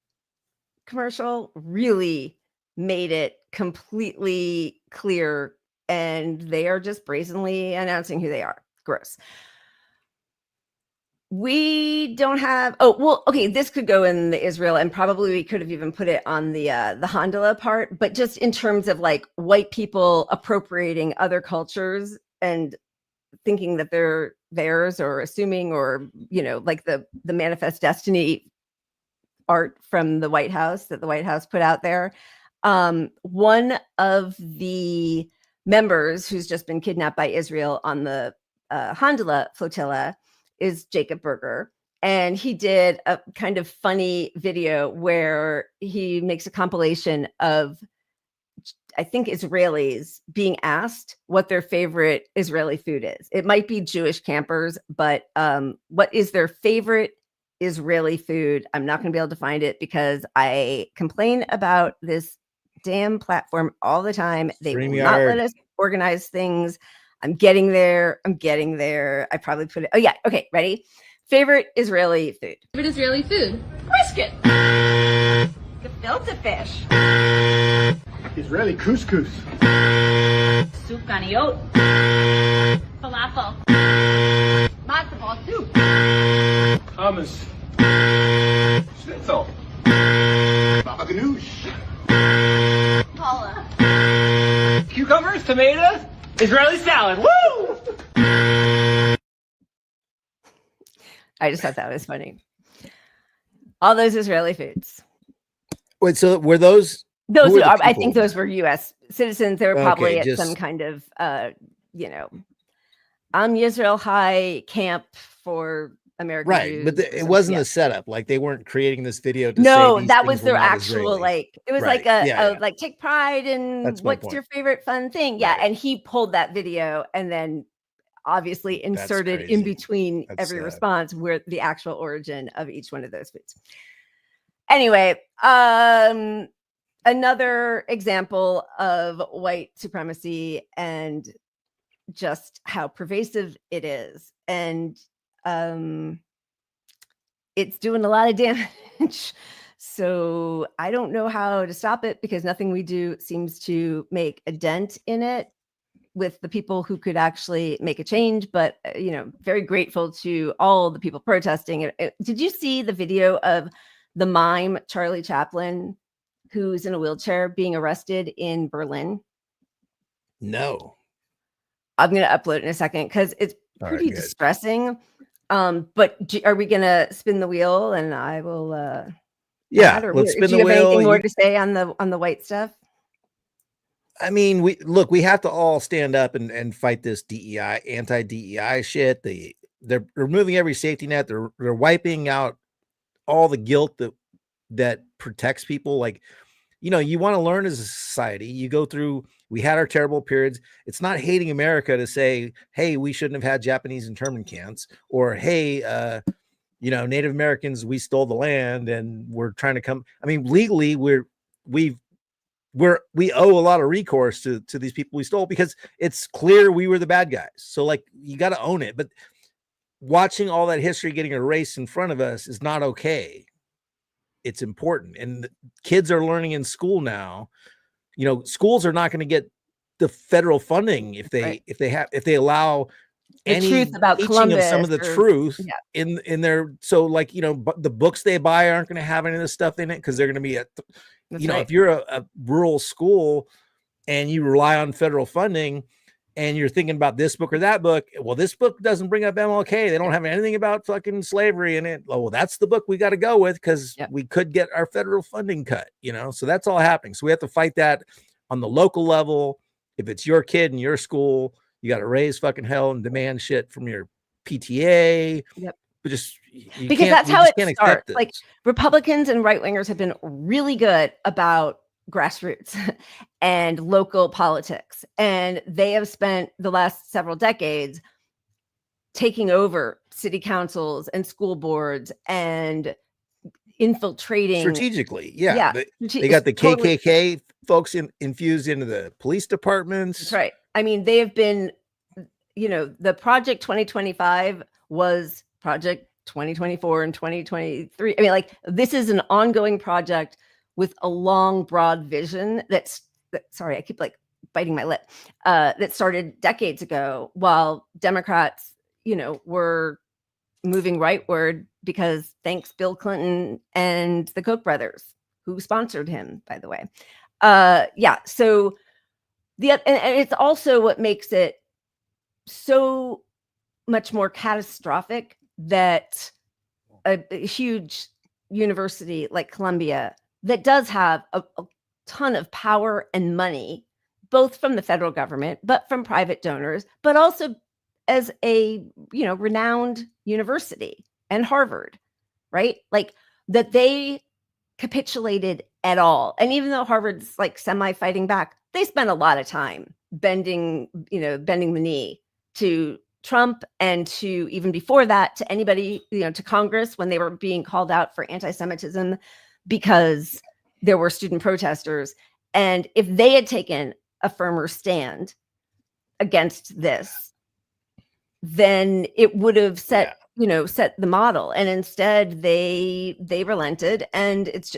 commercial really made it completely clear, and they are just brazenly announcing who they are. Gross. We don't have, this could go in the Israel, and probably we could have even put it on the Handala part, but just in terms of like white people appropriating other cultures and thinking that they're theirs, or assuming, or like the Manifest Destiny art from the White House that the White House put out there. One of the members who's just been kidnapped by Israel on the Handala flotilla is Jacob Berger. And he did a kind of funny video where he makes a compilation of, I think, Israelis being asked what their favorite Israeli food is. It might be Jewish campers, but what is their favorite Israeli food? I'm not going to be able to find it because I complain about this damn platform all the time. They will StreamYard. not let us organize things. I'm getting there. I probably put it. Oh yeah. Okay. Ready? Favorite Israeli food. Favorite Israeli food? Brisket. Gefilte fish. Israeli couscous. Sufganiyot. Falafel. Matzo ball soup. Hummus. Schnitzel. Baba ganoush. Paula. Cucumbers, tomatoes, Israeli salad. Woo! I just thought that was funny. All those Israeli foods. Wait, so were those? Those who were the are, I people? think those were U.S. citizens. They were probably at just- some kind of, Yisrael High camp for American Right, Jews but or it something. wasn't Yeah. a setup. Like they weren't creating this video to No, say these that things was were their not actual Israeli. it was Right. like Yeah. like take pride in That's my what's point. your favorite fun thing. Yeah, and he pulled that video and then obviously inserted in crazy. between That's every sad. response where the actual origin of each one of those foods. Anyway, another example of white supremacy and just how pervasive it is. And it's doing a lot of damage. So I don't know how to stop it because nothing we do seems to make a dent in it with the people who could actually make a change. But, very grateful to all the people protesting. Did you see the video of the mime Charlie Chaplin, who's in a wheelchair, being arrested in Berlin? No. I'm going to upload it in a second because it's All right, pretty good. distressing. But are we going to spin the wheel and I will Yeah, add, or let's spin do the you have wheel. anything more You- to say on the white stuff? I mean, we have to all stand up and fight this DEI, anti-DEI shit. They're removing every safety net. They're wiping out all the guilt that protects people. Like, you want to learn as a society. You go through, we had our terrible periods. It's not hating America to say, hey, we shouldn't have had Japanese internment camps, or hey, Native Americans, we stole the land and we're trying to come. I mean, legally, we owe a lot of recourse to these people we stole because it's clear we were the bad guys. So like, you got to own it. But watching all that history getting erased in front of us is not okay. It's important. And kids are learning in school now. Schools are not going to get the federal funding if they allow The any truth about teaching of some of the Columbus or- truth yeah. in their, so like, but the books they buy aren't going to have any of this stuff in it because they're going to be That's right. if you're a rural school and you rely on federal funding and you're thinking about this book or that book, well, this book doesn't bring up MLK. They don't have anything about fucking slavery in it. Oh, well, that's the book we got to go with because we could get our federal funding cut, so that's all happening. So we have to fight that on the local level. If it's your kid in your school, you got to raise fucking hell and demand shit from your PTA. Yep. But just Because that's how it starts. Like Republicans and right wingers have been really good about grassroots and local politics, and they have spent the last several decades taking over city councils and school boards and infiltrating strategically. They got the totally. KKK folks infused into the police departments. That's right. I mean, they have been, the Project 2025 was Project 2024 and 2023. I mean, like, this is an ongoing project with a long, broad vision sorry, I keep like biting my lip, that started decades ago while Democrats, were moving rightward because thanks Bill Clinton and the Koch brothers, who sponsored him, by the way. So and it's also what makes it so much more catastrophic that a huge university like Columbia that does have a ton of power and money, both from the federal government, but from private donors, but also as a, renowned university, and Harvard, right? Like, that they capitulated at all. And even though Harvard's like semi-fighting back, they spent a lot of time bending the knee to Trump, and to, even before that, to anybody, to Congress when they were being called out for anti-Semitism because there were student protesters. And if they had taken a firmer stand against this, then it would have set set the model. And instead they relented. And it's,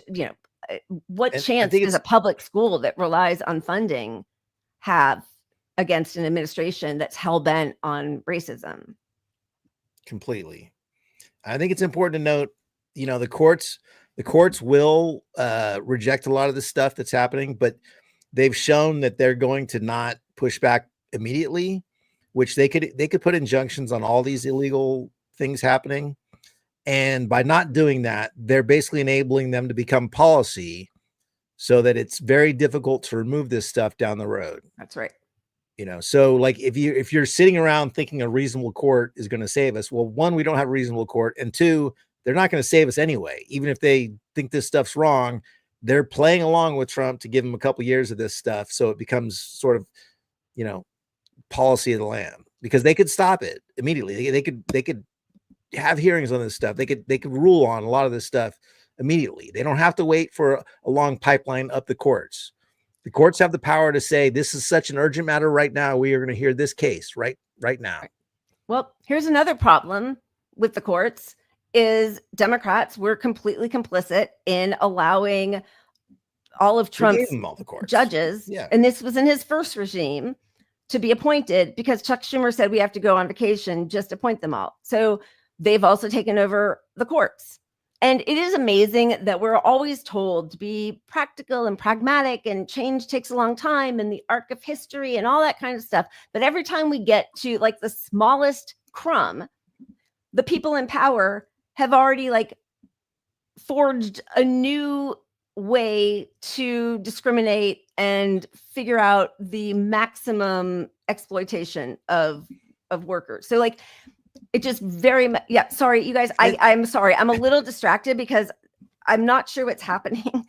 what chance does a public school that relies on funding have against an administration that's hell-bent on racism? Completely. I think it's important to note, the courts will reject a lot of the stuff that's happening, but they've shown that they're going to not push back immediately, which they could put injunctions on all these illegal things happening. And by not doing that, they're basically enabling them to become policy so that it's very difficult to remove this stuff down the road. That's right. So like if you're sitting around thinking a reasonable court is going to save us, well, one, we don't have a reasonable court, and two, they're not going to save us anyway. Even if they think this stuff's wrong, they're playing along with Trump to give him a couple years of this stuff, so it becomes sort of, policy of the land, because they could stop it immediately. They could have hearings on this stuff. They could rule on a lot of this stuff immediately. They don't have to wait for a long pipeline up the courts. The courts have the power to say, this is such an urgent matter right now. We are going to hear this case right now. Well, here's another problem with the courts is Democrats were completely complicit in allowing all of Trump's judges, and this was in his first regime, to be appointed because Chuck Schumer said we have to go on vacation, just appoint them all. So they've also taken over the courts. And it is amazing that we're always told to be practical and pragmatic, and change takes a long time, and the arc of history and all that kind of stuff. But every time we get to like the smallest crumb, the people in power have already like forged a new way to discriminate and figure out the maximum exploitation of workers. So like, it just very much, sorry, you guys, I'm sorry. I'm a little distracted because I'm not sure what's happening.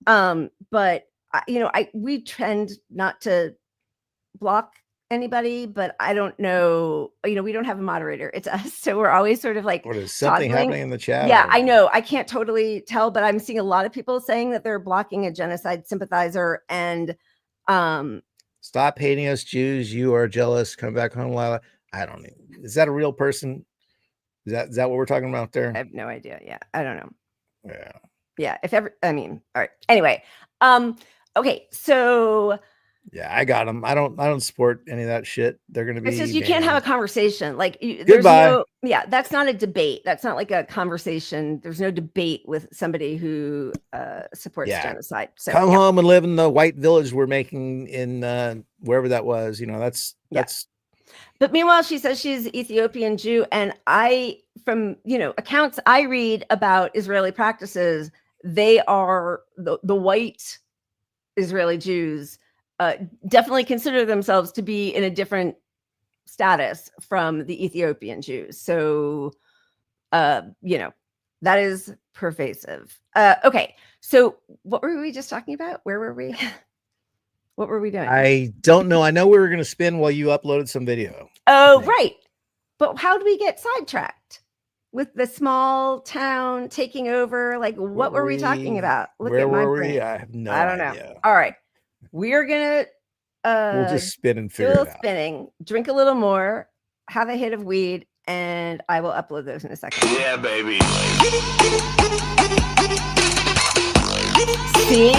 But we tend not to block anybody, but I don't know, we don't have a moderator. It's us. So we're always sort of like, what is something happening in the chat? Yeah, I know. I can't totally tell, but I'm seeing a lot of people saying that they're blocking a genocide sympathizer. And stop hating us Jews. You are jealous. Come back home, Lila. I don't know. Is that a real person? Is that what we're talking about there? I have no idea. Yeah. I don't know. Yeah. Yeah. All right. Anyway. Okay. So yeah, I got them. I don't support any of that shit. They're going to be. It's just, you can't have a conversation. Like there's goodbye. That's not a debate. That's not like a conversation. There's no debate with somebody who supports genocide. So come home and live in the white village we're making in wherever that was. That's. But meanwhile, she says she's Ethiopian Jew. And from accounts I read about Israeli practices, they are the white Israeli Jews definitely consider themselves to be in a different status from the Ethiopian Jews. So, that is pervasive. Okay. So what were we just talking about? Where were we? What were we doing? I don't know. I know we were going to spin while you uploaded some video. Oh, right. But how do we get sidetracked with the small town taking over? Like, what were we talking about? Where were we? I have no idea. I don't know. All right. We're going to we'll just spin and figure do a little it out. Spinning, drink a little more, have a hit of weed, and I will upload those in a second. Yeah, baby. See?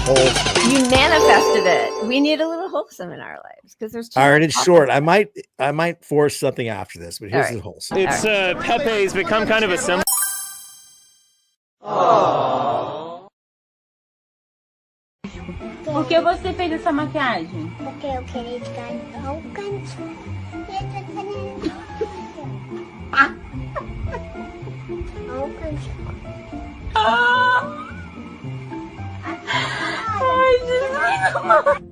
You manifested it. We need a little wholesome in our lives because there's all right, it's short. I might force something after this, but here's the wholesome. It's Pepe's become kind of a symbol. Por que você fez essa maquiagem? Porque eu queria ficar igual o cantinho. Olha o cantinho. Ai, Jesus.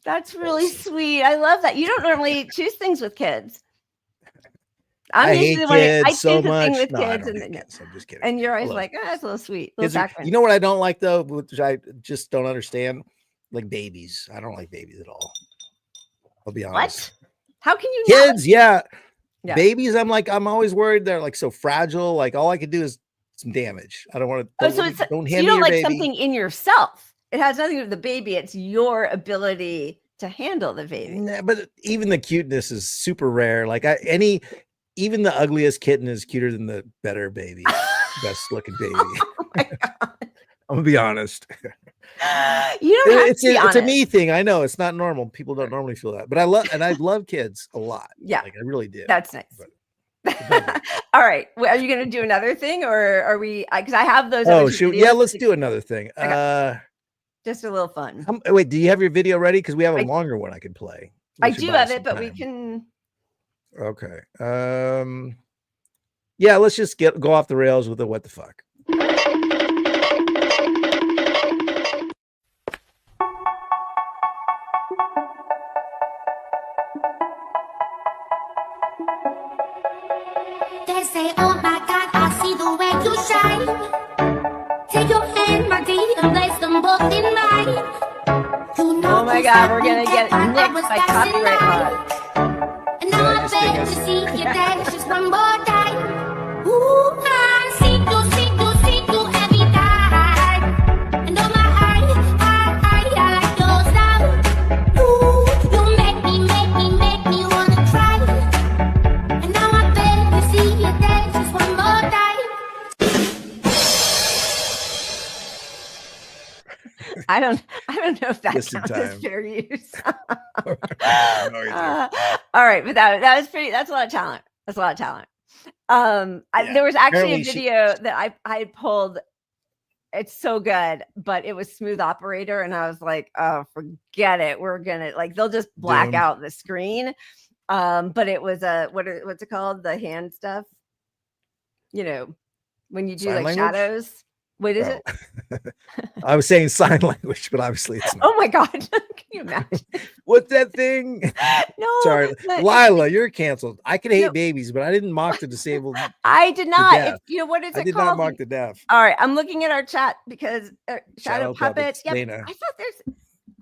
That's really sweet. I love that. You don't normally choose things with kids. I hate kids so much. With no, kids I don't hate kids. I'm just kidding. And you're always like, that's a little sweet. You know what I don't like though, which I just don't understand? Like babies. I don't like babies at all. I'll be honest. What? How can you kids? not? Yeah. Yeah. Babies, I'm always worried they're like so fragile. Like all I could do is some damage. I don't want to. Oh, so it's don't so hand you me don't your like baby. something in yourself. It has nothing to do with the baby. It's your ability to handle the baby. Nah, but even the cuteness is super rare. Like even the ugliest kitten is cuter than the better baby, best looking baby. Oh my God. I'm gonna be honest. You don't have to be it's honest. a me thing. I know it's not normal. People don't normally feel that, but I love kids a lot. Yeah, like I really do. That's nice. All right. Well, are you going to do another thing, or are we? Because I have those. Oh, shoot. Yeah, let's do another thing. Just a little fun. Wait, do you have your video ready? Because we have a longer one I could play. I do have it, but we can. Okay. Yeah, let's just go off the rails with the what the fuck. They say, oh my God, I see the way you shine. Take your hand, my dear, and place them both in mine. You know Oh my God, we're gonna get nicked by copyright laws. and now I beg to see you dance just one more time. Ooh, I see you every time. And oh my, I like your style. Ooh, you make me wanna try. And now I beg to see you dance just one more time. I don't know if that Just in counts as time. fair use. No, All right, but that was pretty. That's a lot of talent. That's a lot of talent. There was actually a Apparently video that I had pulled. It's so good, but it was Smooth Operator, and I was like, oh, forget it. We're gonna they'll just black Doomed. out the screen. But it was what's it called? The hand stuff. You know, when you do Sign like language? shadows. What is it? I was saying sign language, but obviously it's not. Oh my God. Can you imagine? What's that thing? No. Sorry, but- Lila, you're canceled. I can hate No. babies, but I didn't mock the disabled. I did not. deaf. It's, you know what is I it did called? not mock the deaf. All right, I'm looking at our chat because Shadow Shadow Puppets, Puppets. Yep. Lena. I thought is that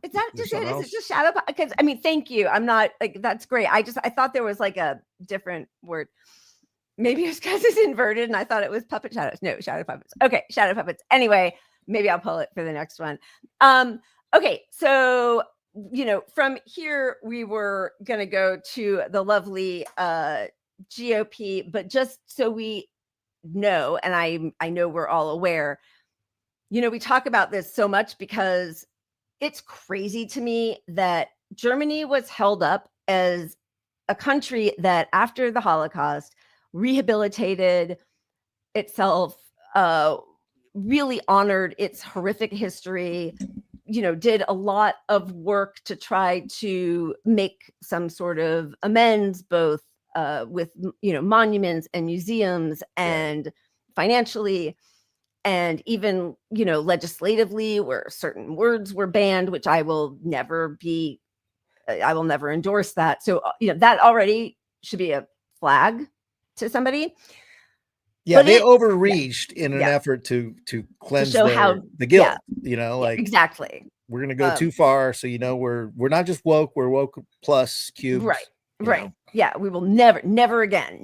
Is there just it? something Is else? it just Shadow? Because I mean, thank you. I'm not like that's great. I thought there was like a different word. Maybe it's because it's inverted, and I thought it was puppet shadows. No, Shadow Puppets. Okay, Shadow Puppets. Anyway, maybe I'll pull it for the next one. Okay, so from here we were gonna go to the lovely GOP, but just so we know, and I know we're all aware, we talk about this so much because it's crazy to me that Germany was held up as a country that after the Holocaust rehabilitated itself, really honored its horrific history, did a lot of work to try to make some sort of amends, both with monuments and museums and financially, and even legislatively, where certain words were banned, which I will never endorse that. So that already should be a flag to somebody. Yeah, But they it- overreached in an effort to cleanse show how- the guilt. yeah. Like Exactly. we're gonna go too far, so we're not just woke, we're woke plus cubed. Right. you Right. know. Yeah. We will never again.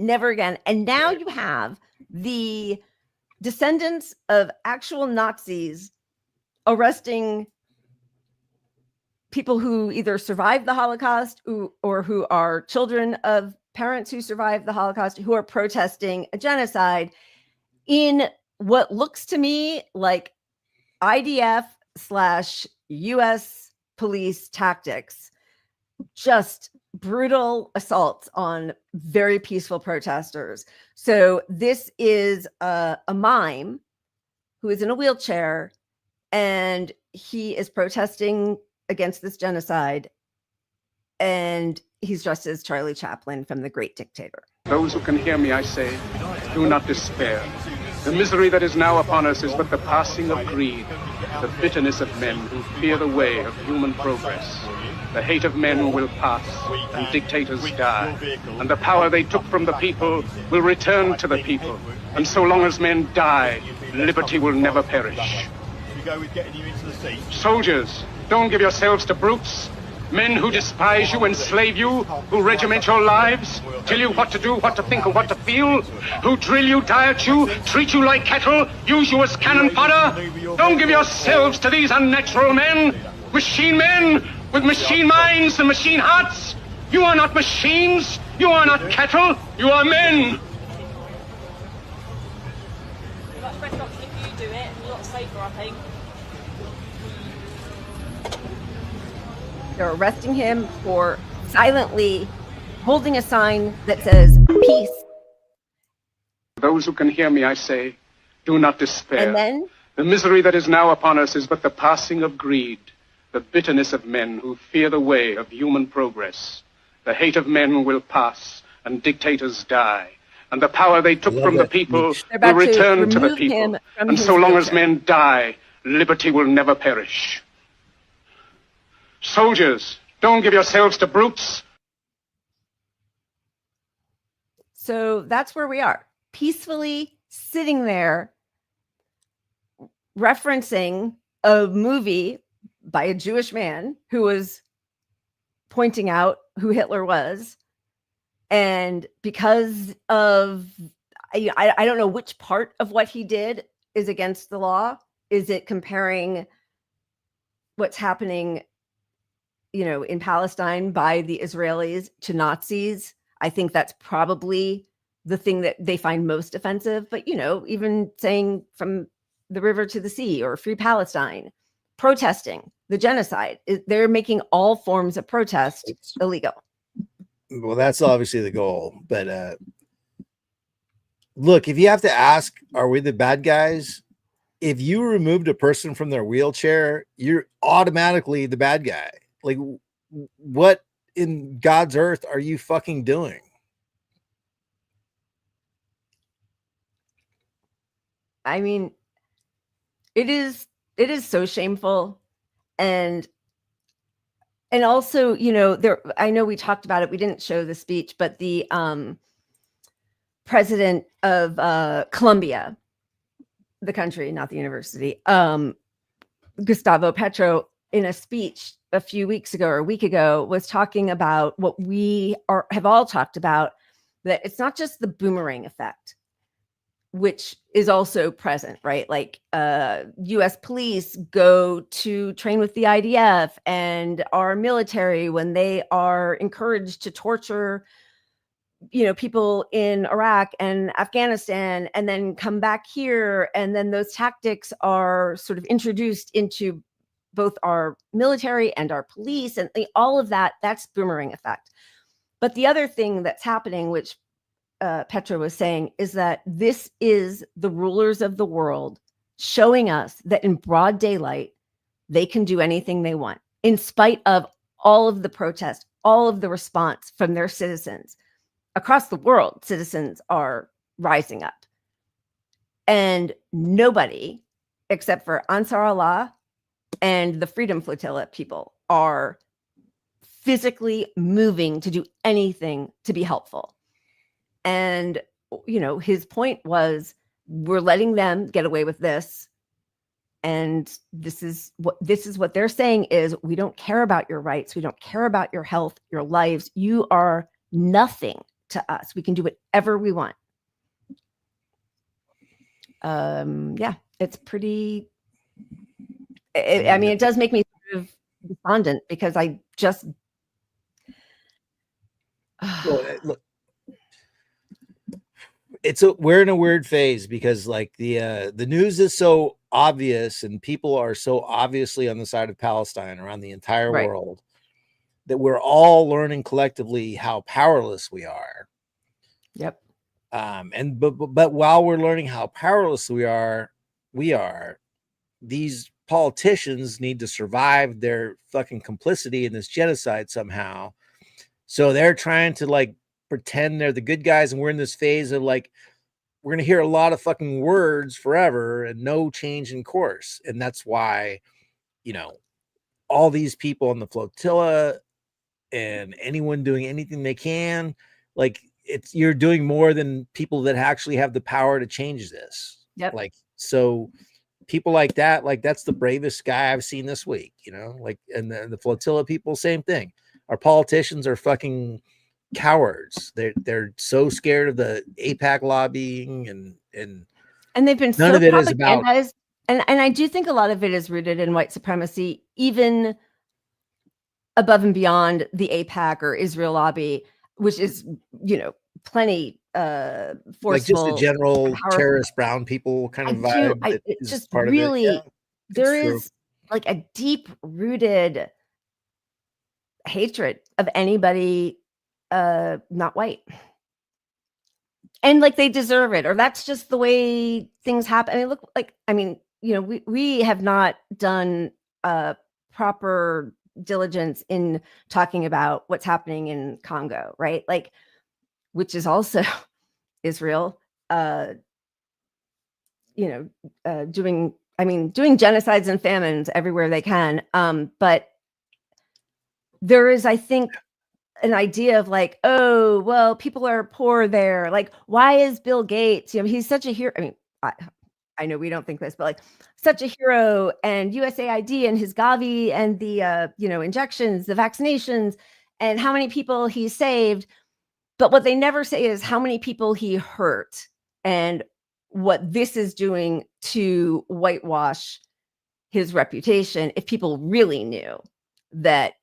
And now you have the descendants of actual Nazis arresting people who either survived the Holocaust or who are children of parents who survived the Holocaust, who are protesting a genocide in what looks to me like IDF/US police tactics, just brutal assaults on very peaceful protesters. So this is a mime who is in a wheelchair, and he is protesting against this genocide, and he's dressed as Charlie Chaplin from The Great Dictator. Those who can hear me, I say, do not despair. The misery that is now upon us is but the passing of greed, the bitterness of men who fear the way of human progress. The hate of men will pass, and dictators die, and the power they took from the people will return to the people. And so long as men die, liberty will never perish. Soldiers, don't give yourselves to brutes. Men who despise you, enslave you, who regiment your lives, tell you what to do, what to think, and what to feel, who drill you, diet you, treat you like cattle, use you as cannon fodder. Don't give yourselves to these unnatural men with machine minds and machine hearts. You are not machines. You are not cattle. You are men. Much better option if you do it, a lot safer, I think. They're arresting him for silently holding a sign that says peace. Those who can hear me, I say, do not despair. And then the misery that is now upon us is but the passing of greed, the bitterness of men who fear the way of human progress. The hate of men will pass, and dictators die, and the power they took from the people will return to the people. And so long as men die, liberty will never perish. Soldiers, don't give yourselves to brutes. So that's where we are, peacefully sitting there referencing a movie by a Jewish man who was pointing out who Hitler was. And because of, I don't know which part of what he did is against the law. Is it comparing what's happening, in Palestine by the Israelis to Nazis? I think that's probably the thing that they find most offensive. But, even saying from the river to the sea or free Palestine, protesting the genocide, they're making all forms of protest illegal. Well, that's obviously the goal. But look, if you have to ask, are we the bad guys? If you removed a person from their wheelchair, you're automatically the bad guy. Like, what in God's earth are you fucking doing? I mean, it is so shameful. And also, I know we talked about it. We didn't show the speech, but the president of Columbia, the country, not the university, Gustavo Petro, in a speech a few weeks ago or a week ago, was talking about what we have all talked about, that it's not just the boomerang effect, which is also present, right? Like US police go to train with the IDF and our military, when they are encouraged to torture, people in Iraq and Afghanistan, and then come back here. And then those tactics are sort of introduced into both our military and our police, and all of that, that's boomerang effect. But the other thing that's happening, which Petra was saying, is that this is the rulers of the world showing us that in broad daylight, they can do anything they want, in spite of all of the protest, all of the response from their citizens. Across the world, citizens are rising up. And nobody, except for Ansar Allah and the Freedom Flotilla people, are physically moving to do anything to be helpful. And, his point was, we're letting them get away with this. And this is what they're saying is, we don't care about your rights. We don't care about your health, your lives. You are nothing to us. We can do whatever we want. Yeah, it's pretty, it does make me sort of despondent, because I just, look, we're in a weird phase, because like the news is so obvious and people are so obviously on the side of Palestine around the entire world, that we're all learning collectively how powerless we are. Yep. But while we're learning how powerless we are, these politicians need to survive their fucking complicity in this genocide somehow. So they're trying to like pretend they're the good guys, and we're in this phase of like, we're going to hear a lot of fucking words forever and no change in course. And that's why, all these people on the flotilla and anyone doing anything they can, like, you're doing more than people that actually have the power to change this. Yep. Like, so people like that, like that's the bravest guy I've seen this week, you know, like, and the flotilla people, same thing. Our politicians are fucking cowards. They're so scared of the AIPAC lobbying and they've been none so of it is about. And I do think a lot of it is rooted in white supremacy, even above and beyond the AIPAC or Israel lobby, which is, you know, plenty forceful, like just a general terrorist brown people kind of vibe. It's just part really, of it. Yeah, there is like a deep rooted hatred of anybody not white. And like they deserve it, or that's just the way things happen. I mean, look, like, I mean, you know, we have not done proper diligence in talking about what's happening in Congo, right? Like, which is also Israel, you know, doing genocides and famines everywhere they can. But there is, I think, an idea of like, oh, well, people are poor there. Like, why is Bill Gates, you know, he's such a hero. I mean, I know we don't think this, but like such a hero, and USAID and his Gavi and the, you know, injections, the vaccinations, and how many people he saved. But what they never say is how many people he hurt and what this is doing to whitewash his reputation. If people really knew that,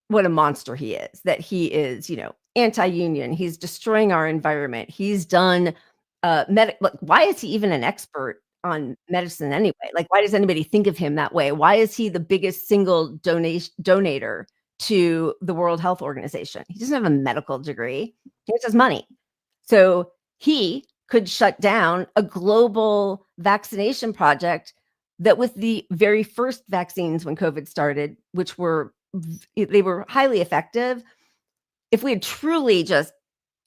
what a monster he is, that he is, you know, anti-union, he's destroying our environment. He's done look, why is he even an expert on medicine anyway? Like, why does anybody think of him that way? Why is he the biggest single donator to the World Health Organization? He doesn't have a medical degree. He just has money. So he could shut down a global vaccination project that with the very first vaccines when COVID started, which they were highly effective. If we had truly just,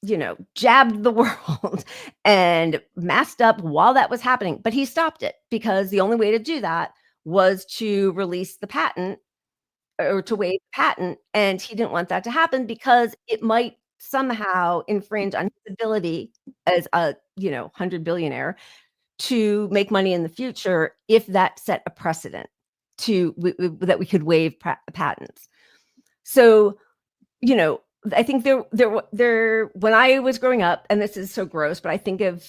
you know, jabbed the world and masked up while that was happening, but he stopped it because the only way to do that was to release the patent or to waive the patent. And he didn't want that to happen because it might somehow infringe on his ability as a, you know, 100 billionaire to make money in the future if that set a precedent that we could waive patents. So, you know, I think there when I was growing up, and this is so gross, but I think of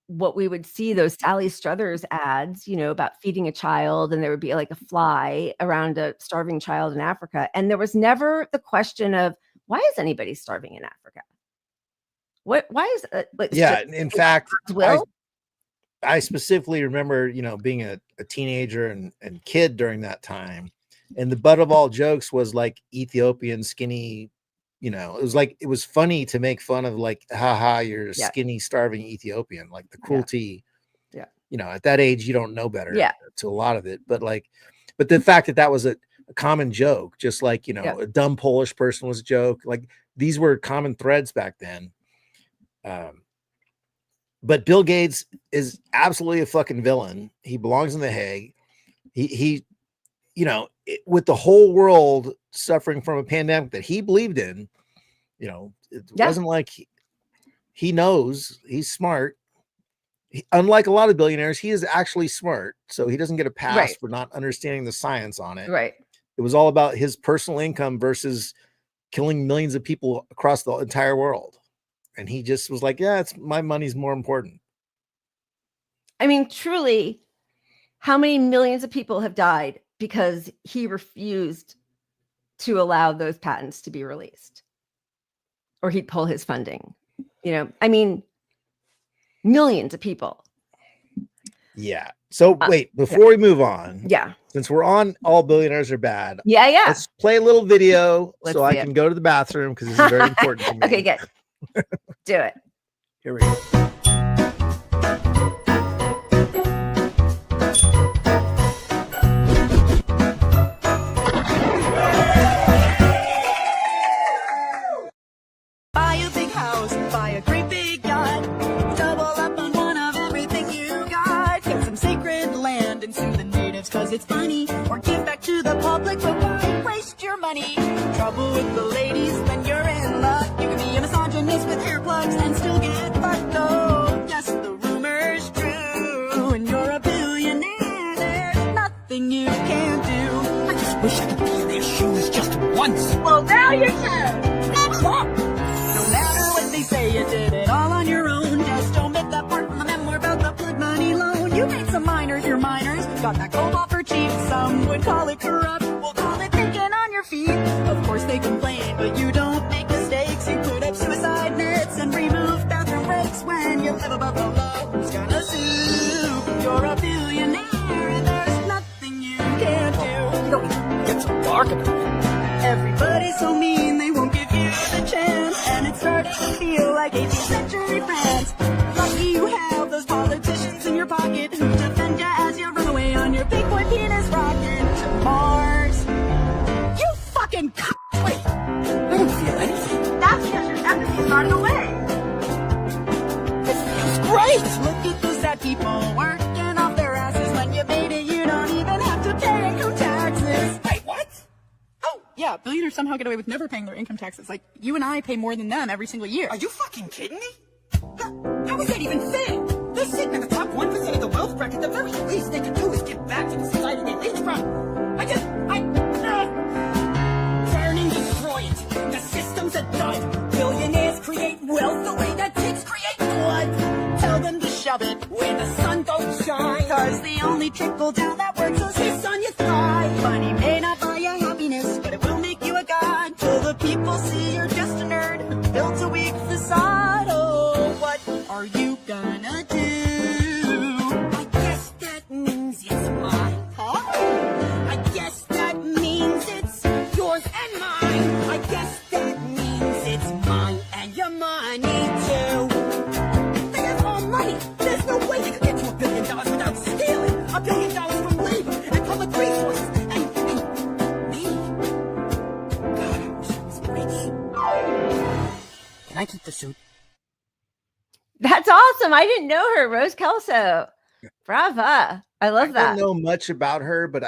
what we would see, those Sally Struthers ads, you know, about feeding a child, and there would be like a fly around a starving child in Africa. And there was never the question of, why is anybody starving in Africa? Why is like, yeah, in fact, I specifically remember, you know, being a teenager and kid during that time. And the butt of all jokes was like Ethiopian skinny, you know, it was funny to make fun of like, haha, you're a skinny, starving Ethiopian, like the cruelty. Yeah. You know, at that age, you don't know better to a lot of it. But the fact that was a common joke, just like, you know, a dumb Polish person was a joke. Like these were common threads back then. But Bill Gates is absolutely a fucking villain. He belongs in the Hague. He you know, with the whole world suffering from a pandemic that he believed in, you know, it wasn't like he knows, he's smart. Unlike a lot of billionaires, he is actually smart. So he doesn't get a pass for not understanding the science on it. Right. It was all about his personal income versus killing millions of people across the entire world. And he just was like, yeah, my money's more important. I mean, truly, how many millions of people have died because he refused to allow those patents to be released, or he'd pull his funding? You know, I mean, millions of people. Yeah. So wait, before we move on, since we're on all billionaires are bad, let's play a little video so I can go to the bathroom because this is very important to me. Okay, good. Do it. Here we go. Buy a big house, buy a great big yacht, double up on one of everything you got. Get some sacred land and sue the natives cause it's funny, or give back to the public, but why waste your money? Trouble with the ladies, then you're in luck. You can be a misogynist with hair plugs and still get fucked. Oh, yes, the rumor's true, and you're a billionaire. No matter what they say, you did it all on your own. Just omit that part from the memoir about the blood money loan. You made some minors, your minors got that gold off for cheap. Some would call it corrupt, we'll call it thinking on your feet. Of course they complain, but you don't make mistakes. You put up suicide nets and remove bathroom breaks. When you live above the law, who's gonna sue? You're a billionaire and there's nothing you can't do. You don't get so dark about it. Everybody's so mean, they won't give you the chance. And it's starting to feel like 18th century France. Lucky you have those politicians in your pocket who defend you as you run away on your big boy penis rocket to Mars. You fucking wait, I don't feel anything. That's because your empathy's running away. It feels great. Look at those sad people working off their asses. When you made it, you don't even have to pay income taxes. Wait, what? Oh, yeah, billionaires somehow get away with never paying their income taxes. Like, you and I pay more than them every single year. Are you fucking kidding me? How is that even fair? They're sitting in the top 1% of the wealth bracket. The very least they can do is give back to the society they leech from. Burn and destroy it. The system's a dud. Billionaires create wealth the way that pigs create blood. Tell them to shove it where the sun don't shine. Cause the only trickle down that works is piss on your thigh. Money may not buy you happiness, but it will make you a god. Till the people see you're just a nerd who built a weak facade. Oh, what are you gonna do? I guess that means it's mine. Huh? I guess that means it's yours and mine. I guess that means it's mine and your money too. They have all money. There's no way they could get to $1 billion without stealing $1 billion from labor and public resources. And me? God, I wish I was rich. Can I keep the suit? That's awesome. I didn't know her, Rose Kelso. Brava. I love that. I don't know much about her, but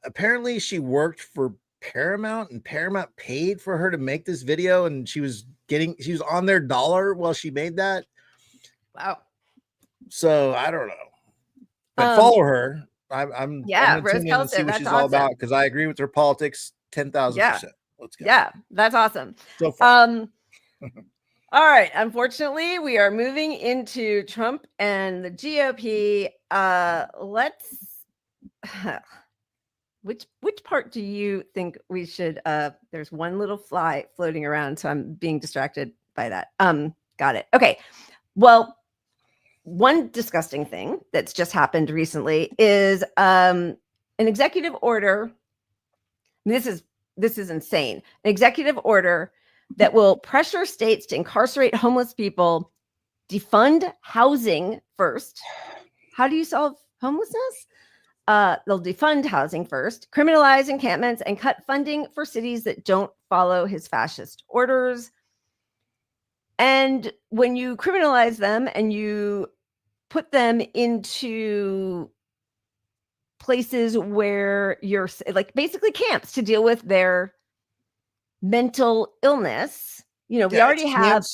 apparently she worked for Paramount and Paramount paid for her to make this video, and she was on their dollar while she made that. Wow. So I don't know. But follow her. I'm Rose Kelso. See what she's all about, because I agree with her politics 10,000%. Let's go. Yeah, that's awesome. So far. All right. Unfortunately, we are moving into Trump and the GOP. Which part do you think we should? There's one little fly floating around, so I'm being distracted by that. Got it. Okay. Well, one disgusting thing that's just happened recently is an executive order. This is insane. An executive order that will pressure states to incarcerate homeless people, defund housing first. How do you solve homelessness? They'll defund housing first, criminalize encampments, and cut funding for cities that don't follow his fascist orders. And when you criminalize them and you put them into places where you're like basically camps to deal with their mental illness, we already have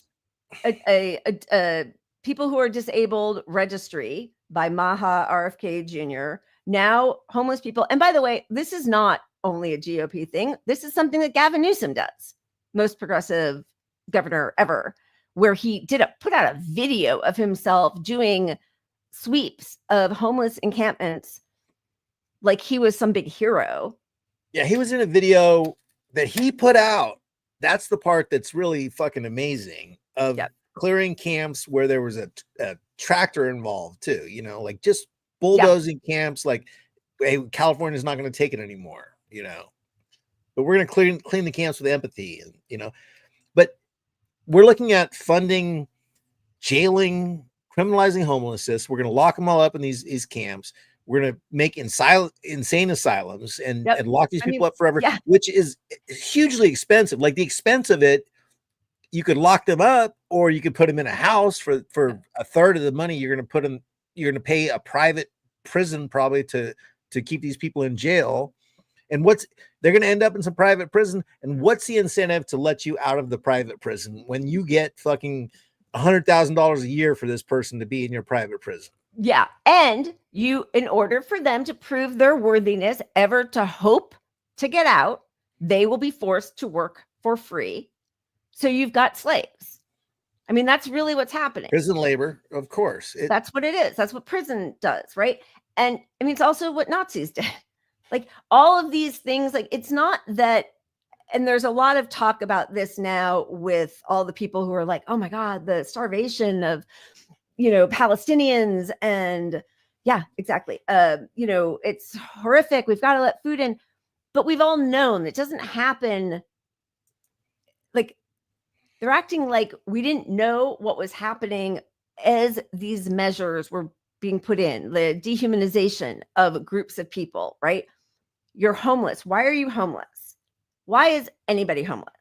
a people who are disabled registry by Maha RFK Jr. Now homeless people. And by the way, this is not only a GOP thing. This is something that Gavin Newsom does, most progressive governor ever, where he put out a video of himself doing sweeps of homeless encampments like he was some big hero. Yeah, he was in a video that he put out. That's the part that's really fucking amazing, of clearing camps where there was a tractor involved too, like just bulldozing camps, like, hey, California's not going to take it anymore, but we're going to clean the camps with empathy, and but we're looking at funding, jailing, criminalizing homelessness. We're going to lock them all up in these camps. We're going to make insane asylums and lock these people up forever, which is hugely expensive. Like, the expense of it, you could lock them up, or you could put them in a house for a third of the money you're going to put them. You're going to pay a private prison probably to keep these people in jail. And they're going to end up in some private prison. And what's the incentive to let you out of the private prison when you get fucking $100,000 a year for this person to be in your private prison? Yeah. And in order for them to prove their worthiness ever to hope to get out, they will be forced to work for free. So you've got slaves. I mean, that's really what's happening. Prison labor, of course. That's what it is. That's what prison does, right? And I mean, it's also what Nazis did. Like all of these things, like it's not that, and there's a lot of talk about this now with all the people who are like, oh my God, the starvation of, Palestinians. And yeah, exactly. It's horrific. We've got to let food in, but we've all known it doesn't happen. Like they're acting like we didn't know what was happening as these measures were being put in, the dehumanization of groups of people, right? You're homeless. Why are you homeless? Why is anybody homeless?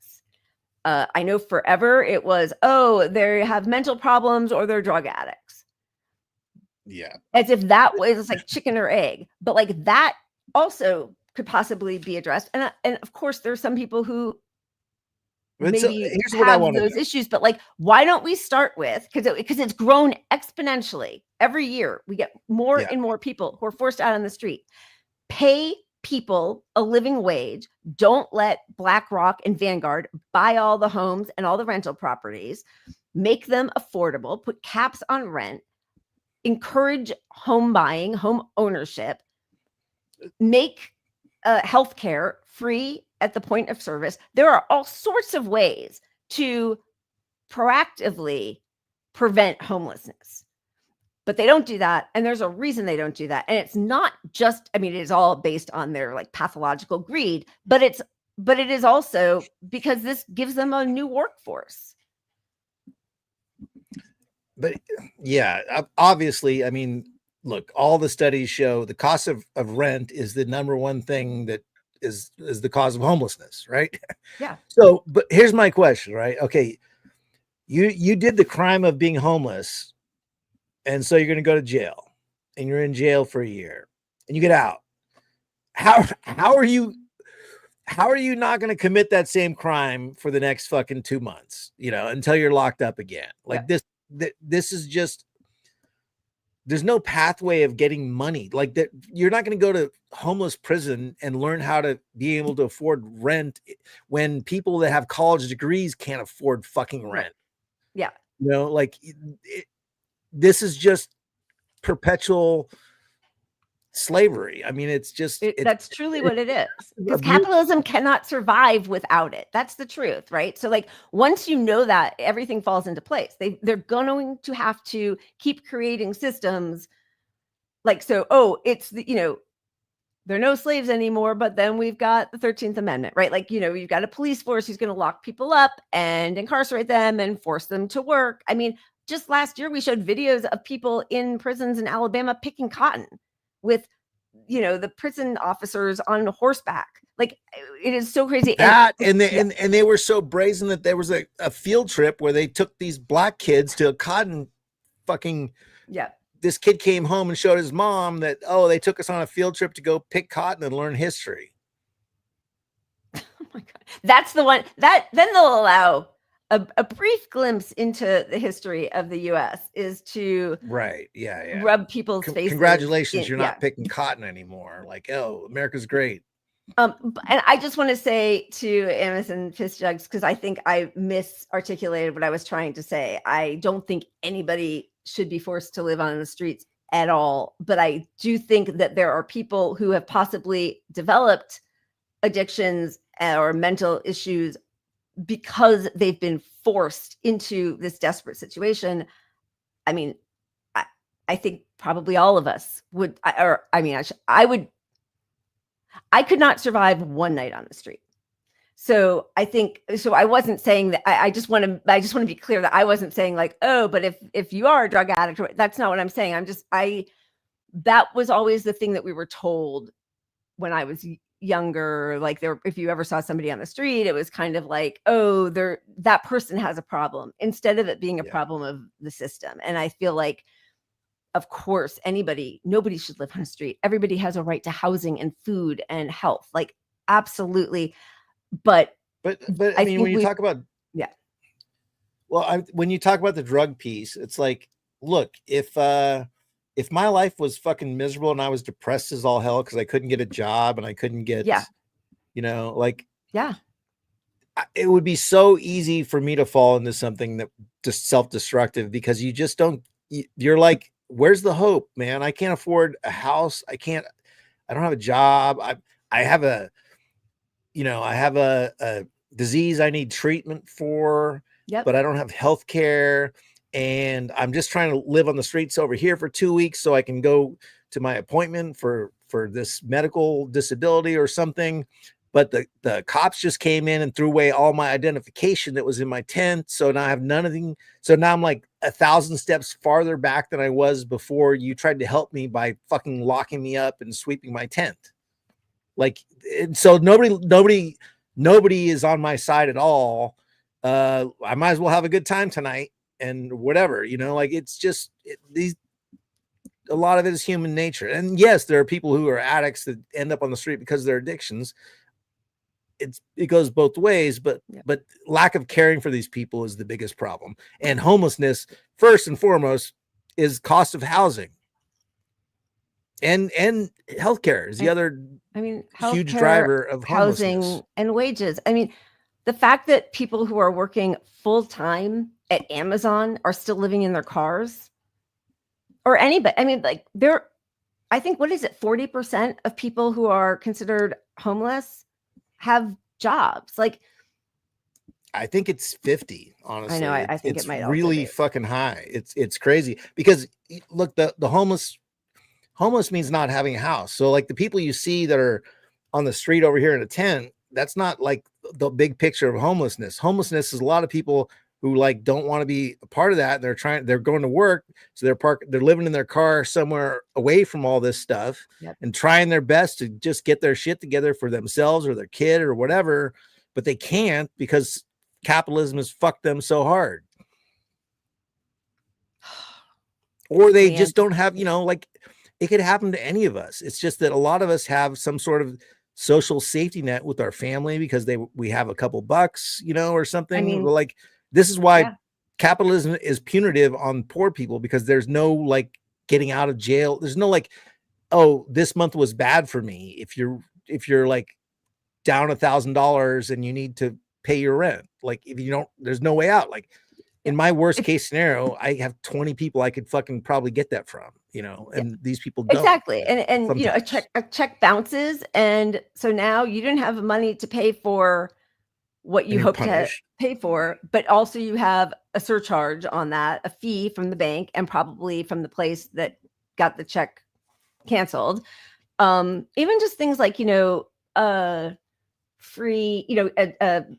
I know forever it was, they have mental problems or they're drug addicts. Yeah. As if that was like chicken or egg. But like that also could possibly be addressed. And of course, there's some people who maybe have those issues, but like, why don't we start with, because it's grown exponentially every year. We get more and more people who are forced out on the street. Pay people a living wage. Don't let BlackRock and Vanguard buy all the homes and all the rental properties. Make them affordable. Put caps on rent. Encourage home buying, home ownership. Make healthcare free at the point of service. There are all sorts of ways to proactively prevent homelessness. But they don't do that. And there's a reason they don't do that. And it's not just, I mean, it is all based on their like pathological greed, but it is also because this gives them a new workforce. But yeah, obviously, I mean, look, all the studies show the cost of rent is the number one thing that is the cause of homelessness, right? Yeah. So, but here's my question, right? Okay. You did the crime of being homeless. And so you're going to go to jail and you're in jail for a year and you get out. How are you not going to commit that same crime for the next fucking 2 months, until you're locked up again? Like this is just, there's no pathway of getting money like that. You're not going to go to homeless prison and learn how to be able to afford rent when people that have college degrees can't afford fucking rent. Yeah. This is just perpetual slavery. I mean, it's just that's truly what it is, because capitalism cannot survive without it. That's the truth, right? So like once you know that, everything falls into place. They're going to have to keep creating systems like, so it's the, there are no slaves anymore, but then we've got the 13th Amendment, right? Like, you've got a police force who's going to lock people up and incarcerate them and force them to work. I mean, just last year, we showed videos of people in prisons in Alabama picking cotton with, the prison officers on horseback. Like, it is so crazy. And they were so brazen that there was a field trip where they took these black kids to a cotton fucking. Yeah. This kid came home and showed his mom that, they took us on a field trip to go pick cotton and learn history. Oh my God. That's the one that then they'll allow a brief glimpse into the history of the U.S. is to rub people's faces. Congratulations, you're not picking cotton anymore. Like, America's great. And I just want to say to Amazon Fist Jugs, because I think I misarticulated what I was trying to say. I don't think anybody should be forced to live on the streets at all. But I do think that there are people who have possibly developed addictions or mental issues because they've been forced into this desperate situation. I mean, I think probably all of us would, I could not survive one night on the street. So I think, I wasn't saying that. I just want to be clear that I wasn't saying like, but if you are a drug addict, that's not what I'm saying. That was always the thing that we were told when I was younger. Like if you ever saw somebody on the street, it was kind of like, that person has a problem, instead of it being a problem of the system. And I feel like, of course, nobody should live on the street. Everybody has a right to housing and food and health. Like, absolutely. But I mean, when you talk about, when you talk about the drug piece, it's like, look, if my life was fucking miserable and I was depressed as all hell because I couldn't get a job and I couldn't get, Yeah. It would be so easy for me to fall into something that just self-destructive because you just don't, you're like, where's the hope, man? I can't afford a house. I don't have a job. I have a, I have a disease I need treatment for, but I don't have health care. And I'm just trying to live on the streets over here for 2 weeks so I can go to my appointment for this medical disability or something. But the cops just came in and threw away all my identification that was in my tent. So now I have none of them. So now I'm like 1,000 steps farther back than I was before you tried to help me by fucking locking me up and sweeping my tent. Like, and so nobody is on my side at all. I might as well have a good time tonight and whatever, like it's just a lot of it is human nature. And yes, there are people who are addicts that end up on the street because of their addictions. It goes both ways, but lack of caring for these people is the biggest problem. And homelessness, first and foremost, is cost of housing. And healthcare is the other huge driver of housing and wages. I mean, the fact that people who are working full time at Amazon are still living in their cars, or anybody. I mean, like I think, what is it? 40% of people who are considered homeless have jobs. Like, I think it's 50. Honestly, I know. I think it's it might really be fucking high. It's crazy because look, the homeless means not having a house. So like the people you see that are on the street over here in a tent, that's not like the big picture of homelessness. Homelessness is a lot of people who like don't want to be a part of that. And they're going to work. So they're living in their car somewhere away from all this stuff and trying their best to just get their shit together for themselves or their kid or whatever, but they can't because capitalism has fucked them so hard. Or they just don't have, like it could happen to any of us. It's just that a lot of us have some sort of social safety net with our family because we have a couple bucks, or something. I mean, like this is why capitalism is punitive on poor people, because there's no like getting out of jail. There's no like, oh, this month was bad for me. If you're like down $1,000 and you need to pay your rent, like if you don't, there's no way out. Like in my worst case scenario, I have 20 people I could fucking probably get that from, and these people don't. Exactly. And a check bounces. And so now you didn't have money to pay for what you hope to pay for, but also you have a surcharge on that, a fee from the bank and probably from the place that got the check canceled. Even just things like, free,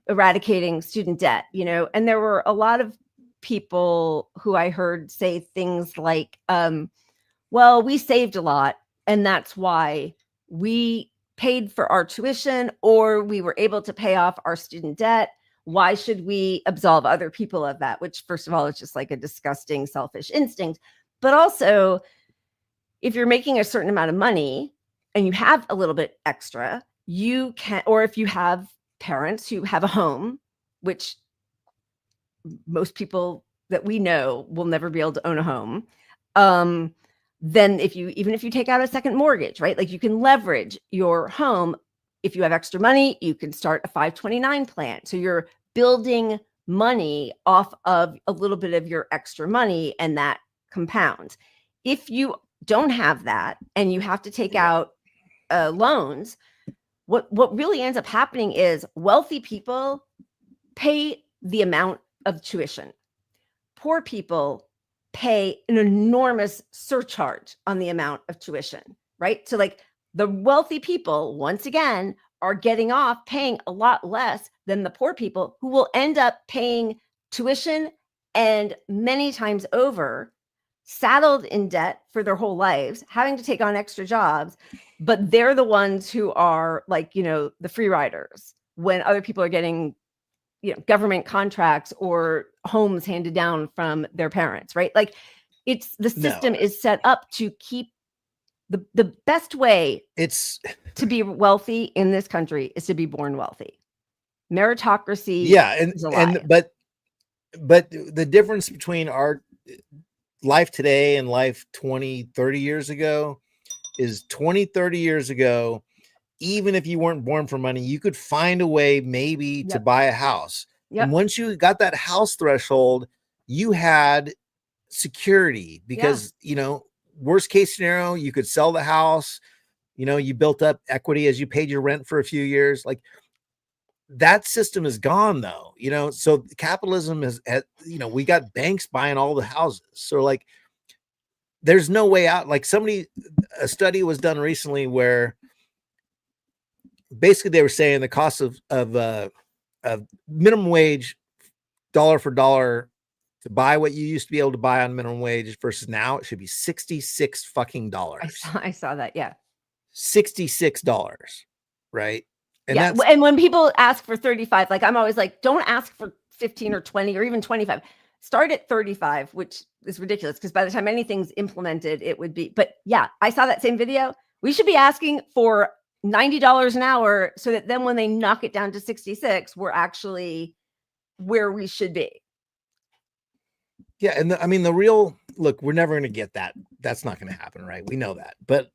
eradicating student debt, and there were a lot of people who I heard say things like, well, we saved a lot and that's why we paid for our tuition, or we were able to pay off our student debt. Why should we absolve other people of that? Which, first of all, is just like a disgusting, selfish instinct. But also, if you're making a certain amount of money and you have a little bit extra, you can, or if you have parents who have a home, which most people that we know will never be able to own a home. Then even if you take out a second mortgage, right? Like you can leverage your home. If you have extra money, you can start a 529 plan. So you're building money off of a little bit of your extra money, and that compounds. If you don't have that and you have to take out loans, what really ends up happening is wealthy people pay the amount of tuition. Poor people pay an enormous surcharge on the amount of tuition, right? So like the wealthy people, once again, are getting off paying a lot less than the poor people, who will end up paying tuition and many times over, saddled in debt for their whole lives, having to take on extra jobs, but they're the ones who are like, the free riders when other people are getting government contracts or homes handed down from their parents, right? Like it's the system is set up to keep the best way to be wealthy in this country is to be born wealthy. Meritocracy. Yeah. But the difference between our life today and life 20, 30 years ago is 20, 30 years ago, even if you weren't born for money, you could find a way maybe to buy a house. And once you got that house threshold, you had security because, you know, worst case scenario, you could sell the house, you know, you built up equity as you paid your rent for a few years. Like that system is gone though, you know, so capitalism has, you know, we got banks buying all the houses. So like, there's no way out. Like a study was done recently where basically they were saying the cost of minimum wage dollar for dollar to buy what you used to be able to buy on minimum wage versus now, it should be $66 fucking dollars. I saw that. Yeah. $66, right? And yeah. And when people ask for 35, like I'm always like, don't ask for 15 or 20 or even 25. Start at 35, which is ridiculous because by the time anything's implemented, it would be. But yeah, I saw that same video. We should be asking for $90 an hour so that then when they knock it down to 66, we're actually where we should be. Yeah. And I mean, the real look, we're never going to get that. That's not going to happen, right? We know that. But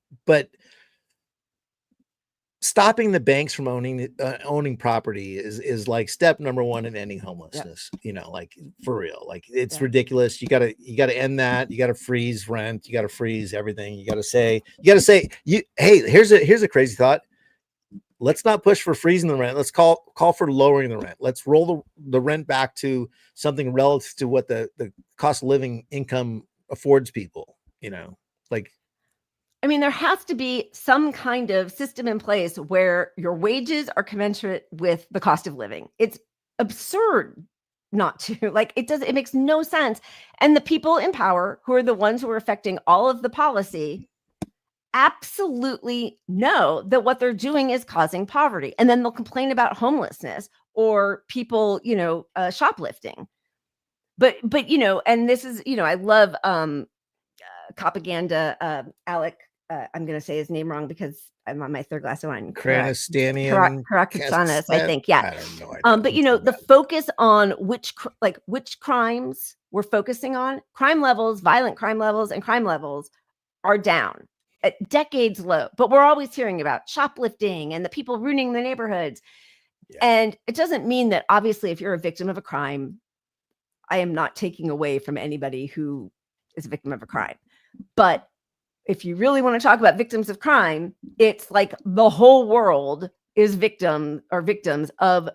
stopping the banks from owning property is like step number one in ending homelessness. You know, like for real, like it's ridiculous. You gotta end that. You gotta freeze rent. You gotta freeze everything. You gotta say, hey, here's a crazy thought. Let's not push for freezing the rent. Let's call for lowering the rent. Let's roll the rent back to something relative to what the cost of living income affords people, you know, like. I mean, there has to be some kind of system in place where your wages are commensurate with the cost of living. It's absurd not to. Like, it makes no sense. And the people in power, who are the ones who are affecting all of the policy, absolutely know that what they're doing is causing poverty. And then they'll complain about homelessness or people, you know, shoplifting. But, you know, and this is, you know, I love propaganda, Alec. I'm going to say his name wrong because I'm on my third glass of wine. Karakatsanis, I think. Yeah. I have no idea. But you know, the focus on which crimes we're focusing on, crime levels, violent crime levels, and crime levels are down at decades low. But we're always hearing about shoplifting and the people ruining the neighborhoods. Yeah. And it doesn't mean that obviously if you're a victim of a crime, I am not taking away from anybody who is a victim of a crime. But if you really want to talk about victims of crime, it's like the whole world is victims of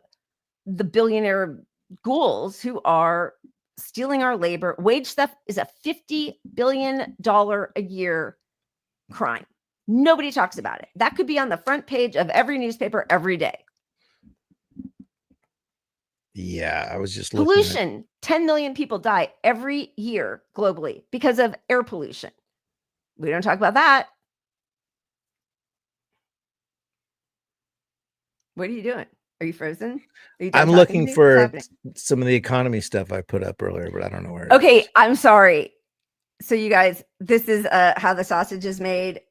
the billionaire ghouls who are stealing our labor. Wage theft is a $50 billion a year crime. Nobody talks about it. That could be on the front page of every newspaper every day. Yeah, I was just pollution. 10 million people die every year globally because of air pollution. We don't talk about that. What are you doing? Are you frozen? I'm looking for some of the economy stuff I put up earlier, but I don't know where. Okay, I'm sorry. So you guys, this is how the sausage is made.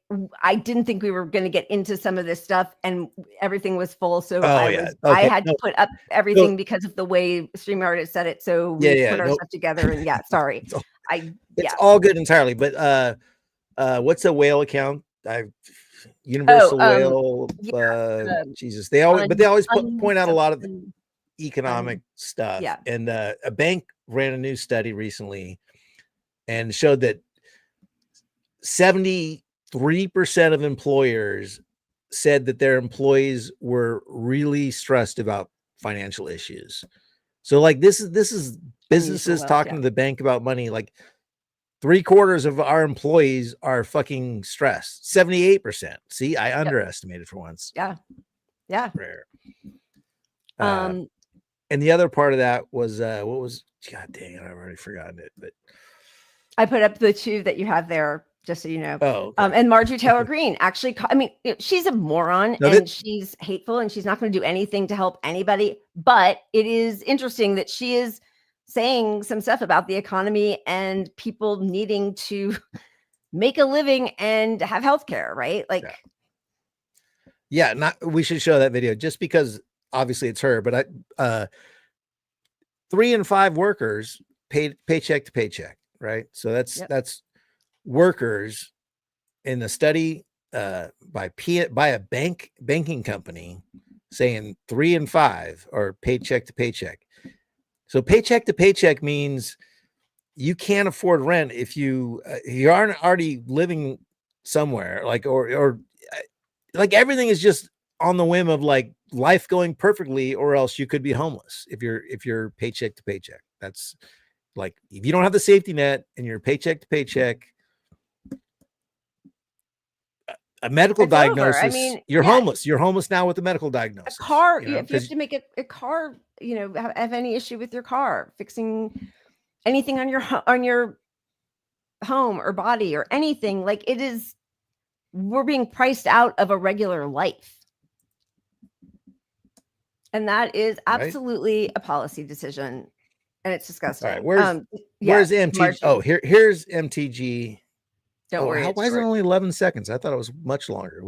I didn't think we were going to get into some of this stuff, and everything was full. So I had to put up everything because of the way StreamYard has set it. So we put our stuff together. And sorry. It's all good entirely. But what's a whale account? Universal Whale. Jesus, they always point out a lot of the economic stuff. Yeah. And a bank ran a new study recently and showed that 73% of employers said that their employees were really stressed about financial issues. So like this is businesses talking to the bank about money. Like 3/4 of our employees are fucking stressed. 78%. See, I underestimated for once. Yeah. Yeah. Rare. And the other part of that was what was, God dang it, I've already forgotten it, but I put up the two that you have there, just so you know. Oh, okay. And Marjorie Taylor Greene actually, I mean, she's a moron and she's hateful and she's not going to do anything to help anybody. But it is interesting that she is saying some stuff about the economy and people needing to make a living and have healthcare, right? Like, we should show that video just because obviously it's her, but 3 in 5 workers paid paycheck to paycheck. Right. So that's workers in the study by a banking company saying 3 and 5 are paycheck to paycheck. So paycheck to paycheck means you can't afford rent if you aren't already living somewhere, like or like everything is just on the whim of like life going perfectly, or else you could be homeless if you're paycheck to paycheck. That's like if you don't have the safety net and you're paycheck to paycheck, a medical It's diagnosis, over. I mean, you're yeah. homeless. You're homeless now with a medical diagnosis. A car, you know, if you have to make a car, you know, have any issue with your car, fixing anything on your home or body or anything, like it is, we're being priced out of a regular life. And that is absolutely a policy decision. And it's disgusting. All right, where's MTG? Marshall. Oh, here's MTG. Don't worry. Why is it only 11 seconds? I thought it was much longer.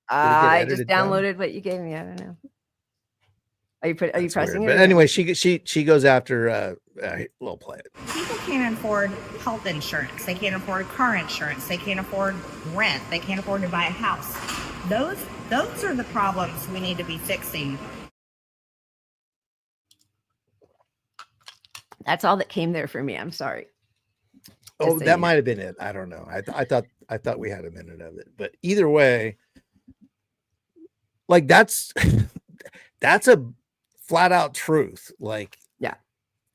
I just downloaded what you gave me. I don't know. Are you pressing weird. it? But anyway, she goes after we'll play it. People can't afford health insurance. They can't afford car insurance. They can't afford rent. They can't afford to buy a house. Those are the problems we need to be fixing. That's all that came there for me. I'm sorry. Oh, that might have been it. I don't know. I thought we had a minute of it, but either way, like that's a flat out truth. Like, yeah,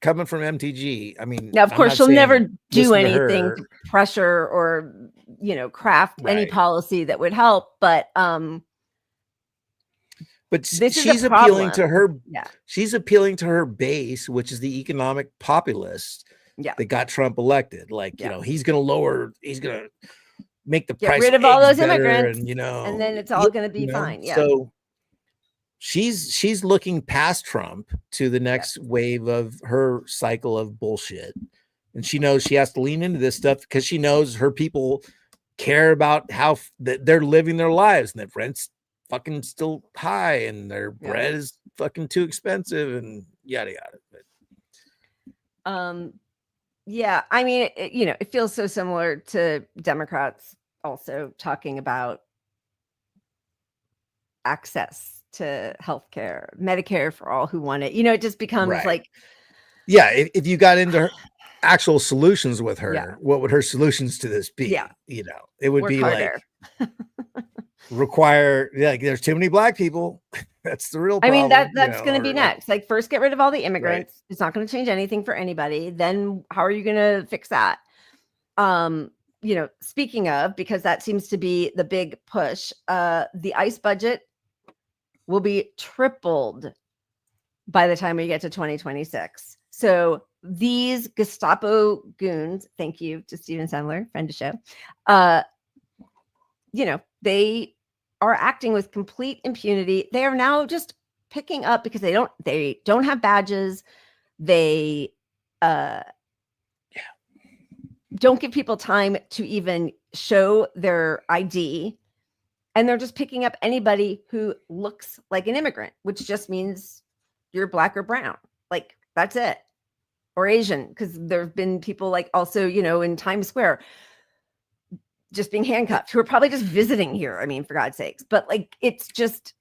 coming from MTG. I mean, now of course she'll never do anything to pressure or craft any policy that would help, but she's appealing to her. Yeah, she's appealing to her base, which is the economic populist. Yeah, that got Trump elected. Like, he's going to make the price get rid of all those better, immigrants, and then it's all going to be fine. Yeah. So she's looking past Trump to the next wave of her cycle of bullshit, and she knows she has to lean into this stuff because she knows her people care about how they're living their lives, and that rent's fucking still high, and their bread is fucking too expensive, and yada yada. Yeah, I mean, it feels so similar to Democrats also talking about access to healthcare, Medicare for all who want it. It just becomes like, if you got into her actual solutions with her, what would her solutions to this be? Yeah, it would be harder. Like require there's too many black people. That's the real problem. I mean, that's going to be next. Like, first get rid of all the immigrants. Right. It's not going to change anything for anybody. Then how are you going to fix that? Speaking of, because that seems to be the big push, the ICE budget will be tripled by the time we get to 2026. So these Gestapo goons, thank you to Steven Sandler, friend of the show, they are acting with complete impunity. They are now just picking up because they don't have badges. They don't give people time to even show their ID. And they're just picking up anybody who looks like an immigrant, which just means you're black or brown. Like, that's it. Or Asian, because there have been people like also, in Times Square just being handcuffed who are probably just visiting here. I mean, for God's sakes, but like, it's just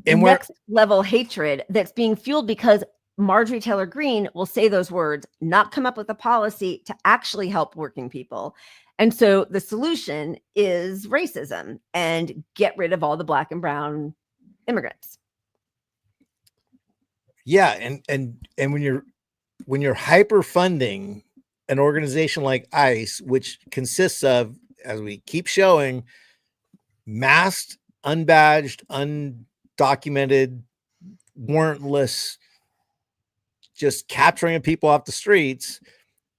next level hatred that's being fueled because Marjorie Taylor Greene will say those words, not come up with a policy to actually help working people. And so the solution is racism and get rid of all the black and brown immigrants. Yeah. And when you're hyper funding an organization like ICE, which consists of, as we keep showing, masked, unbadged, undocumented, warrantless, just capturing people off the streets,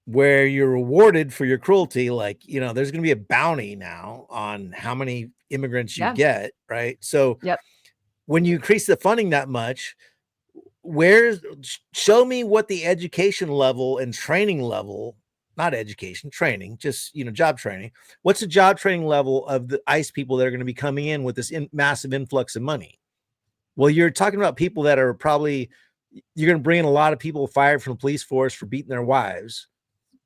where you're rewarded for your cruelty. Like, there's going to be a bounty now on how many immigrants you get, right? So when you increase the funding that much, show me what the education level and training level, not education, training, just, job training. What's the job training level of the ICE people that are going to be coming in with this massive influx of money? Well, you're talking about people that are probably, you're going to bring in a lot of people fired from the police force for beating their wives.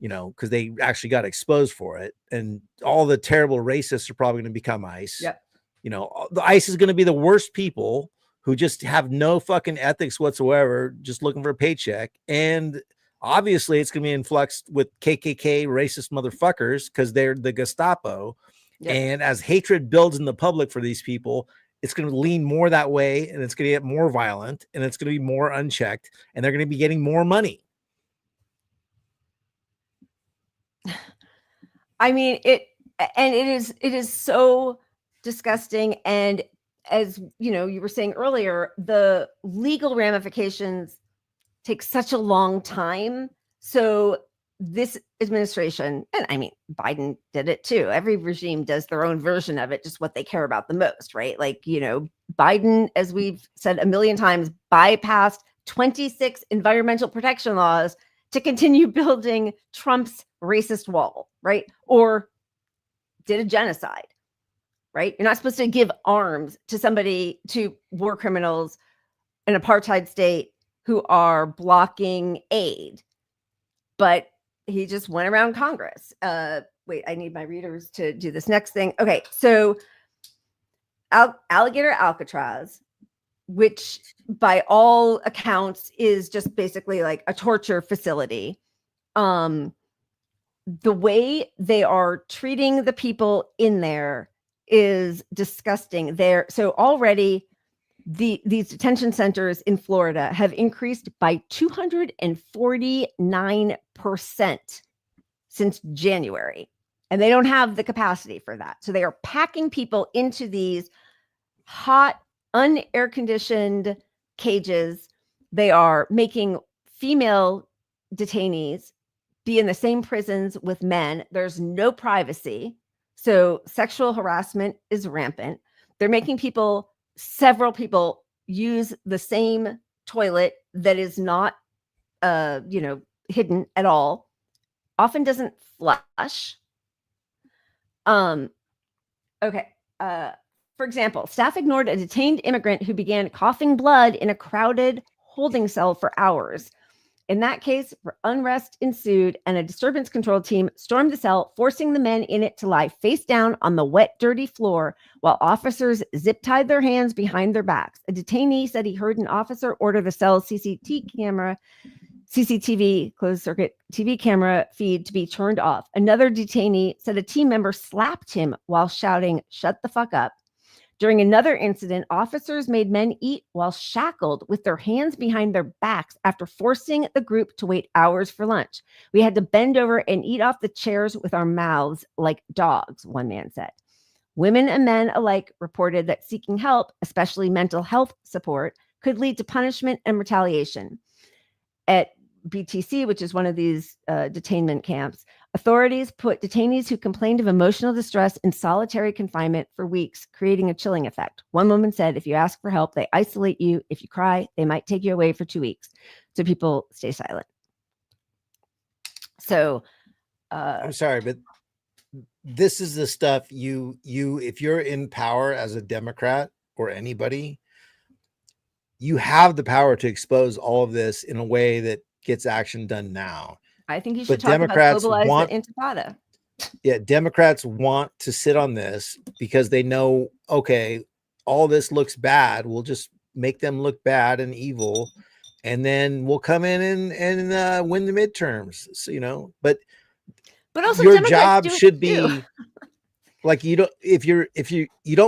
you know, because they actually got exposed for it. And all the terrible racists are probably going to become ICE. Yep. You know, the ICE is going to be the worst people who just have no fucking ethics whatsoever, just looking for a paycheck. And obviously it's going to be influxed with KKK racist motherfuckers because they're the Gestapo. Yep. And as hatred builds in the public for these people, it's going to lean more that way, and it's going to get more violent, and it's going to be more unchecked, and they're going to be getting more money. I mean, it is so disgusting. And as you know, you were saying earlier, the legal ramifications take such a long time. So this administration, and I mean, Biden did it too. Every regime does their own version of it, just what they care about the most, right? Like, you know, Biden, as we've said a million times, bypassed 26 environmental protection laws to continue building Trump's racist wall, right? Or did a genocide, right? You're not supposed to give arms to somebody, to war criminals, an apartheid state who are blocking aid. But he just went around Congress. Wait, I need my readers to do this next thing. Okay, so Alligator Alcatraz, which by all accounts is just basically like a torture facility. The way they are treating the people in there is disgusting. So already these detention centers in Florida have increased by 249% since January. And they don't have the capacity for that. So they are packing people into these hot, unair conditioned cages. They are making female detainees be in the same prisons with men. There's no privacy. So sexual harassment is rampant. They're making several people use the same toilet that is not, hidden at all. Often doesn't flush. Okay. For example, staff ignored a detained immigrant who began coughing blood in a crowded holding cell for hours. In that case, unrest ensued and a disturbance control team stormed the cell, forcing the men in it to lie face down on the wet, dirty floor while officers zip-tied their hands behind their backs. A detainee said he heard an officer order the cell's CCTV, closed-circuit TV camera feed to be turned off. Another detainee said a team member slapped him while shouting, "Shut the fuck up." During another incident, officers made men eat while shackled with their hands behind their backs after forcing the group to wait hours for lunch. "We had to bend over and eat off the chairs with our mouths like dogs," one man said. Women and men alike reported that seeking help, especially mental health support, could lead to punishment and retaliation. At BTC, which is one of these detainment camps, authorities put detainees who complained of emotional distress in solitary confinement for weeks, creating a chilling effect. One woman said, "If you ask for help, they isolate you. If you cry, they might take you away for 2 weeks." So people stay silent. So I'm sorry, but this is the stuff you if you're in power as a Democrat or anybody, you have the power to expose all of this in a way that gets action done now. I think you should talk Democrats about globalize the intifada. Yeah, Democrats want to sit on this because they know, okay, all this looks bad. We'll just make them look bad and evil, and then we'll come in and win the midterms. So, but also your Democrats job should be like, you don't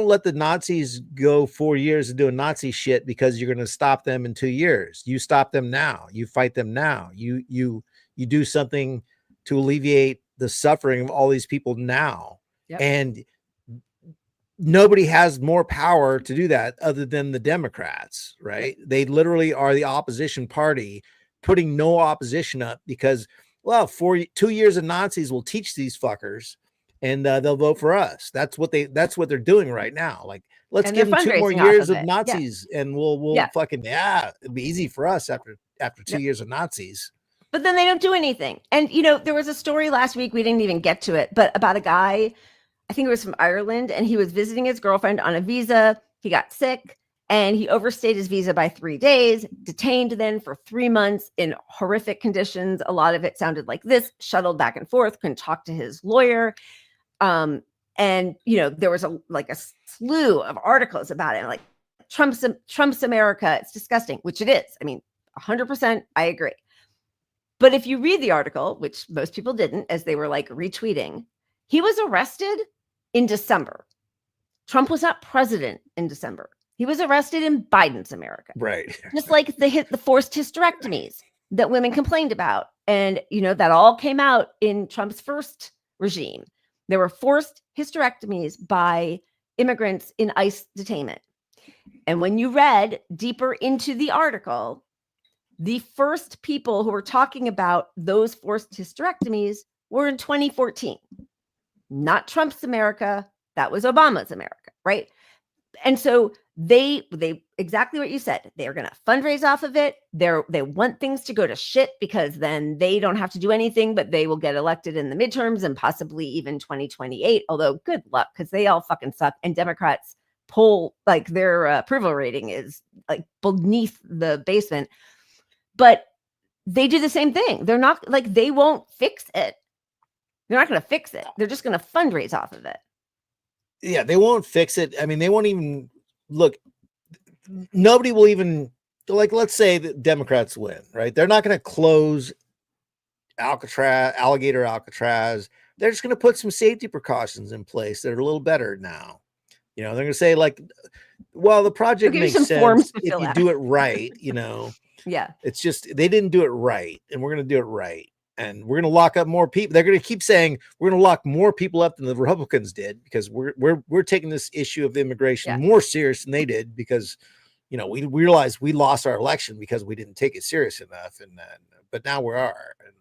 let the Nazis go 4 years of doing Nazi shit because you're going to stop them in 2 years. You stop them now. You fight them now. You do something to alleviate the suffering of all these people now. Yep. And nobody has more power to do that other than the Democrats, right? Yep. They literally are the opposition party, putting no opposition up because, well, 2 years of Nazis will teach these fuckers, and they'll vote for us. That's what they're doing right now. Like, let's give them 2 more years of Nazis, and we'll fucking it'd be easy for us after 2 years of Nazis. But then they don't do anything. And there was a story last week, we didn't even get to it, but about a guy, I think it was from Ireland, and he was visiting his girlfriend on a visa. He got sick, And he overstayed his visa by 3 days, detained then for 3 months in horrific conditions. A lot of it sounded like this, shuttled back and forth, couldn't talk to his lawyer. And, you know, there was a slew of articles about it, like Trump's America, it's disgusting, which it is. I mean, 100%, I agree. But if you read the article, which most people didn't, as they were like retweeting, he was arrested in December. Trump was not president in December. He was arrested in Biden's America. Right. Just like the forced hysterectomies that women complained about. And, you know, that all came out in Trump's first regime. There were forced hysterectomies by immigrants in ICE detainment. And when you read deeper into the article, the first people who were talking about those forced hysterectomies were in 2014. Not Trump's America. That was Obama's America, right? And so they exactly what you said. They're going to fundraise off of it. They want things to go to shit because then they don't have to do anything, but they will get elected in the midterms and possibly even 2028. Although good luck, because they all fucking suck. And Democrats poll, like, their approval rating is like beneath the basement. But they do the same thing. They're not like, they won't fix it. They're not going to fix it. They're just going to fundraise off of it. Yeah, they won't fix it. I mean, they won't even look. Nobody will even, like, let's say that Democrats win, right? They're not going to close alligator Alcatraz. They're just going to put some safety precautions in place that are a little better now. You know, they're going to say, like, well, the project makes sense if you do it right, you know. Yeah. It's just they didn't do it right, and we're going to do it right. And we're going to lock up more people. They're going to keep saying we're going to lock more people up than the Republicans did, because we're taking this issue of immigration more serious than they did, because, you know, we realized we lost our election because we didn't take it serious enough, and but now we are. And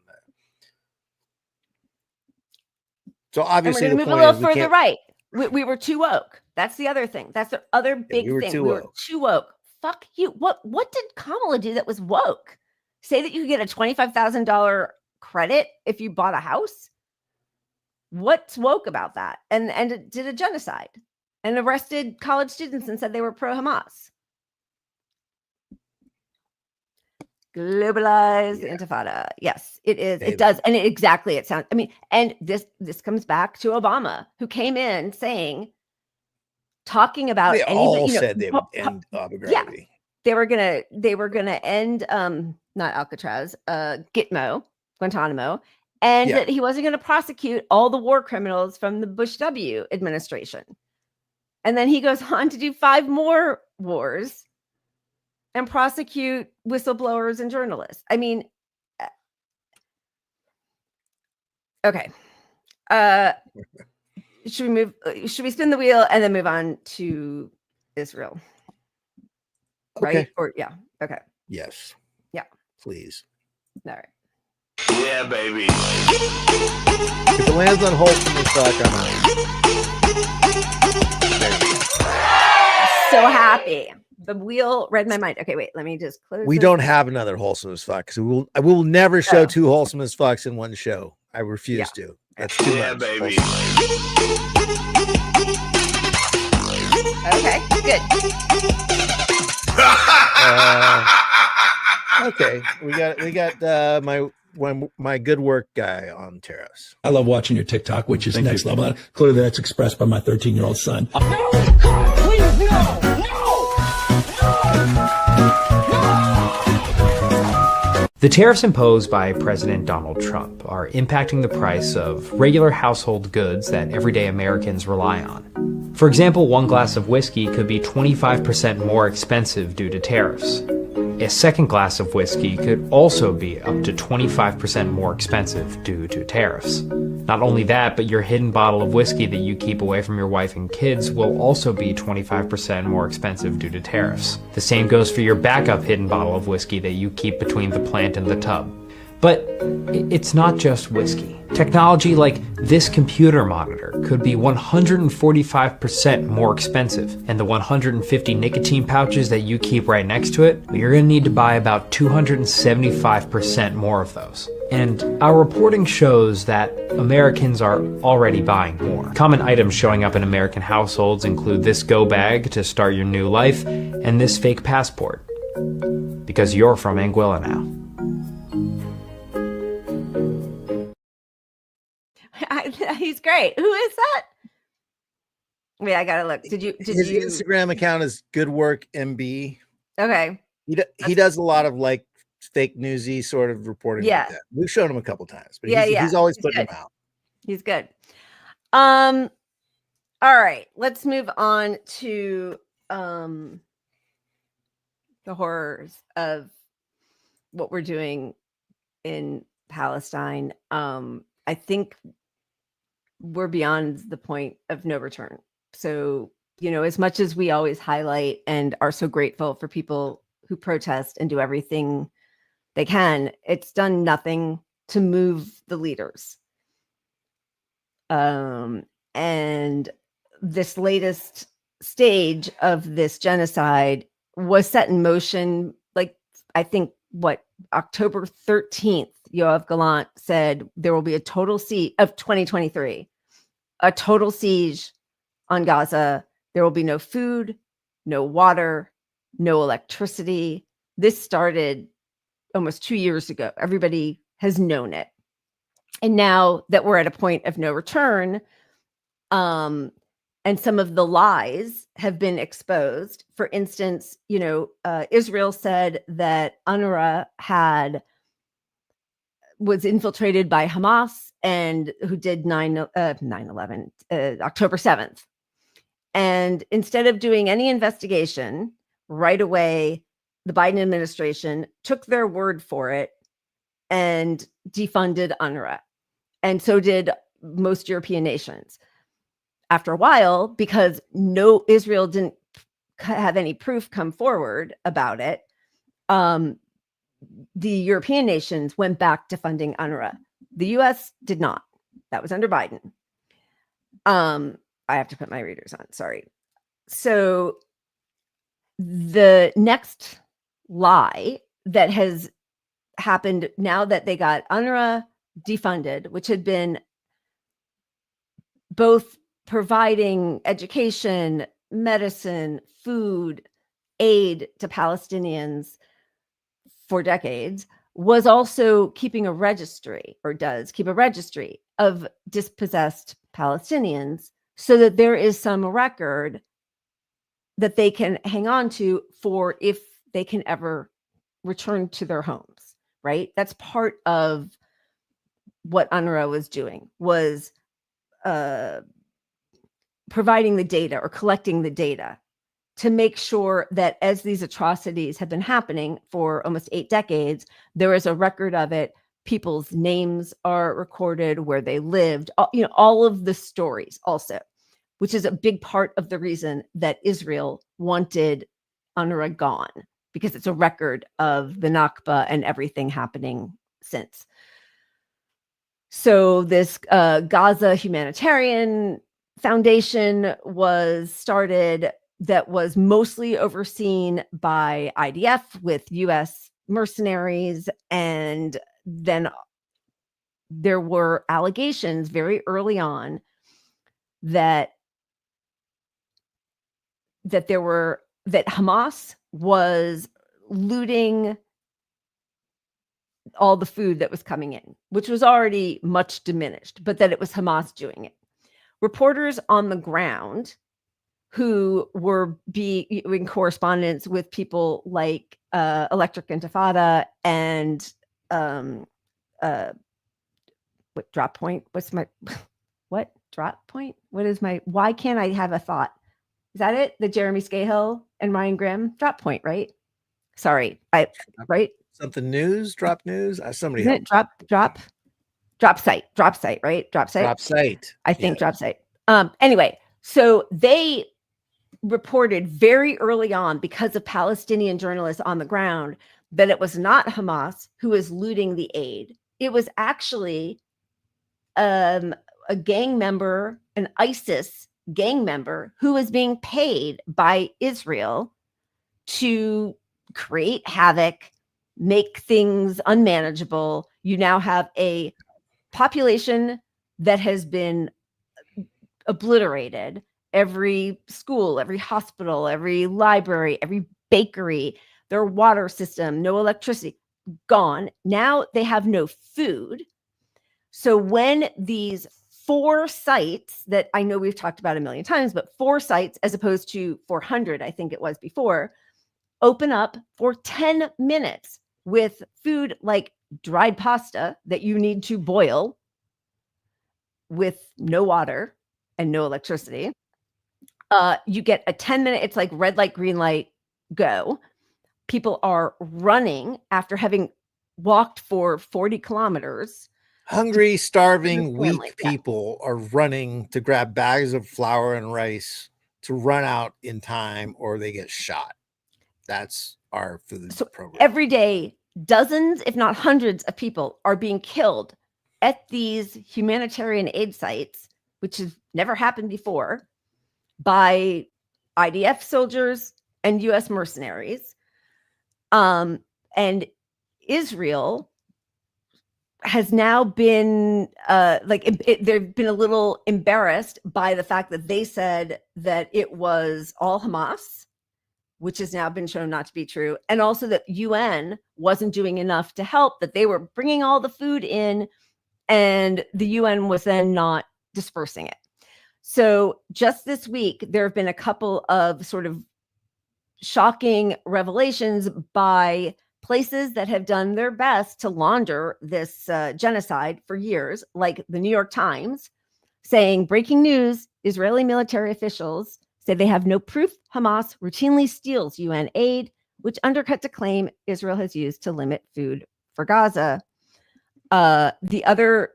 so obviously and we're going to move a little further right. We were too woke. That's the other thing. That's the other big thing. We were too woke. Fuck you. What did Kamala do that was woke? Say that you could get a $25,000 credit if you bought a house? What's woke about that? And it did a genocide and arrested college students and said they were pro-Hamas. Globalized intifada. Yes, it is. It does. And it sounds, I mean, and this comes back to Obama, who came in talking about they all said they would end Abu Ghraib. Yeah, they were gonna end not Alcatraz, Guantanamo, and that he wasn't going to prosecute all the war criminals from the Bush W administration. And then he goes on to do 5 more wars and prosecute whistleblowers and journalists. I mean, okay. Should we spin the wheel and then move on to Israel? Okay. Right? Or yeah. Okay. Yes. Yeah. Please. All right. Yeah, baby. If it lands on wholesome as fuck, I'm out. So happy. The wheel read my mind. Okay, wait. Let me just close. We don't have another wholesome as fuck, because I will never show 2 wholesome as fucks in one show. I refuse to. That's too much. Baby. Okay, good. Okay, we got my good work guy on tariffs. I love watching your TikTok, which is next level. Clearly, that's expressed by my 13-year-old son. No! Please, no! The tariffs imposed by President Donald Trump are impacting the price of regular household goods that everyday Americans rely on. For example, 1 glass of whiskey could be 25% more expensive due to tariffs. A second glass of whiskey could also be up to 25% more expensive due to tariffs. Not only that, but your hidden bottle of whiskey that you keep away from your wife and kids will also be 25% more expensive due to tariffs. The same goes for your backup hidden bottle of whiskey that you keep between the plant and the tub. But it's not just whiskey. Technology like this computer monitor could be 145% more expensive, and the 150 nicotine pouches that you keep right next to it, you're going to need to buy about 275% more of those. And our reporting shows that Americans are already buying more. Common items showing up in American households include this go bag to start your new life and this fake passport. Because you're from Anguilla now. He's great. Who is that? Wait, I gotta look. His Instagram account is Good Work MB. Okay. He does a lot of like fake newsy sort of reporting. Yeah. Like that. We've shown him a couple times, but Yeah, he's always he's putting good. them out. He's good. All right, let's move on to the horrors of what we're doing in Palestine. I think we're beyond the point of no return. So, as much as we always highlight and are so grateful for people who protest and do everything they can, it's done nothing to move the leaders. And this latest stage of this genocide was set in motion, like, I think, October 13th, Yoav Gallant said there will be a total siege of 2023, a total siege on Gaza. There will be no food, no water, no electricity. This started almost 2 years ago. Everybody has known it. And now that we're at a point of no return, and some of the lies have been exposed. For instance, Israel said that UNRWA was infiltrated by Hamas and who did 9/11, October 7th. And instead of doing any investigation right away, the Biden administration took their word for it and defunded UNRWA. And so did most European nations. After a while, because Israel didn't have any proof come forward about it, the European nations went back to funding UNRWA. The US did not. That was under Biden. I have to put my readers on. Sorry. So the next lie that has happened now that they got UNRWA defunded, which had been both providing education, medicine, food, aid to Palestinians for decades, was also keeping a registry, or does keep a registry of dispossessed Palestinians so that there is some record that they can hang on to for if they can ever return to their homes, right? That's part of what UNRWA was doing, was providing the data or collecting the data to make sure that as these atrocities have been happening for almost 8 decades, there is a record of it. People's names are recorded, where they lived, all of the stories also, which is a big part of the reason that Israel wanted UNRWA gone, because it's a record of the Nakba and everything happening since. So this Gaza Humanitarian Foundation was started, that was mostly overseen by IDF with US mercenaries. And then there were allegations very early on that Hamas was looting all the food that was coming in, which was already much diminished, but that it was Hamas doing it. Reporters on the ground who were in correspondence with people like Electric Intifada and Drop Point. Drop Point? Why can't I have a thought? Is that it? The Jeremy Scahill and Ryan Grimm? Drop Point, right? Sorry. Right? Something news, drop news. Somebody Isn't it drop site, right? Drop site. I think drop site. Anyway, so they reported very early on, because of Palestinian journalists on the ground, that it was not Hamas who was looting the aid. It was actually a gang member, an ISIS gang member, who was being paid by Israel to create havoc, make things unmanageable. You now have a population that has been obliterated. Every school, every hospital, every library, every bakery, their water system, no electricity, gone. Now they have no food. So when these 4 sites that I know we've talked about a million times, but 4 sites as opposed to 400, I think it was before, open up for 10 minutes with food like dried pasta that you need to boil with no water and no electricity. You get a 10-minute, it's like red light, green light, go. People are running after having walked for 40 kilometers. Hungry, starving, weak people are running to grab bags of flour and rice to run out in time or they get shot. That's our food program. Every day, dozens, if not hundreds of people are being killed at these humanitarian aid sites, which has never happened before, by IDF soldiers and US mercenaries. And Israel has now been they've been a little embarrassed by the fact that they said that it was all Hamas, which has now been shown not to be true, and also that UN wasn't doing enough to help, that they were bringing all the food in and the UN was then not dispersing it. So just this week, there have been a couple of sort of shocking revelations by places that have done their best to launder this genocide for years, like the New York Times, saying, breaking news, Israeli military officials say they have no proof Hamas routinely steals UN aid, which undercut the claim Israel has used to limit food for Gaza. The other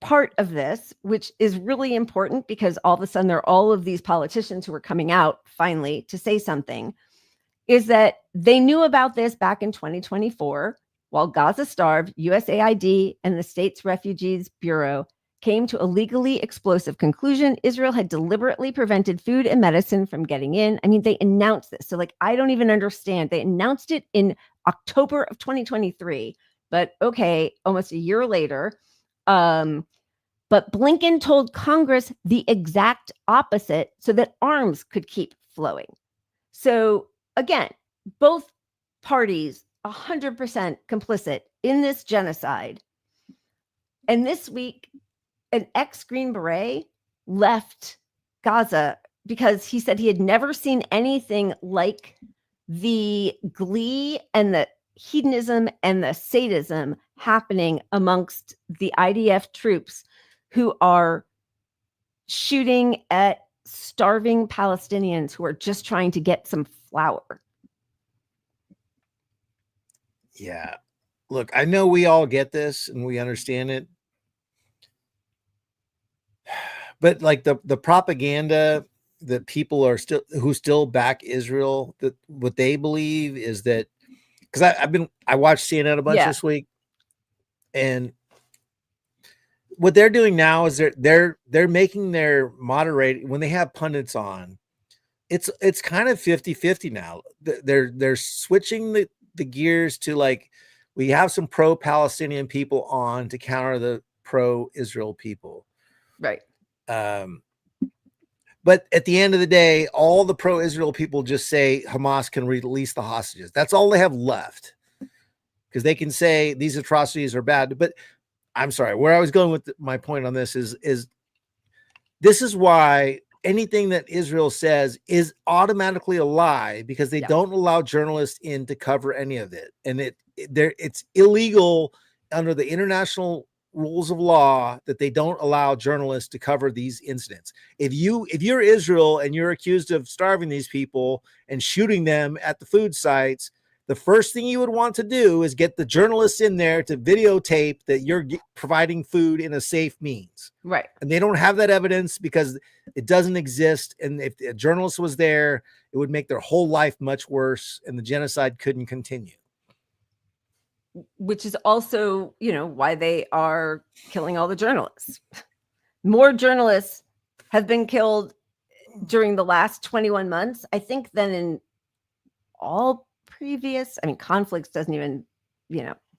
part of this, which is really important because all of a sudden there are all of these politicians who are coming out finally to say something, is that they knew about this back in 2024 while Gaza starved. USAID and the state's Refugees Bureau came to a legally explosive conclusion. Israel had deliberately prevented food and medicine from getting in. I mean, they announced this. So like, I don't even understand. They announced it in October of 2023, but okay, almost a year later. But Blinken told Congress the exact opposite so that arms could keep flowing. So again, both parties 100% complicit in this genocide. And this week, an ex-Green Beret left Gaza because he said he had never seen anything like the glee and the hedonism and the sadism happening amongst the IDF troops who are shooting at starving Palestinians who are just trying to get some flour. Yeah. Look, I know we all get this and we understand it. But like the propaganda that people are still back Israel, that what they believe is that, because I watched CNN a bunch this week, and what they're doing now is they're making their moderating when they have pundits on. It's kind of 50-50 now. They're switching the gears to like, we have some pro-Palestinian people on to counter the pro-Israel people. Right. But at the end of the day, all the pro-Israel people just say Hamas can release the hostages. That's all they have left, because they can say these atrocities are bad. But I'm sorry, where I was going with my point on this is this is why anything that Israel says is automatically a lie, because they don't allow journalists in to cover any of it. And it's illegal under the international rules of law that they don't allow journalists to cover these incidents. If you're Israel and you're accused of starving these people and shooting them at the food sites, the first thing you would want to do is get the journalists in there to videotape that you're providing food in a safe means. Right. And they don't have that evidence because it doesn't exist. And if a journalist was there, it would make their whole life much worse and the genocide couldn't continue. which is also, why they are killing all the journalists. More journalists have been killed during the last 21 months, I think, than in all previous. I mean, conflicts doesn't even,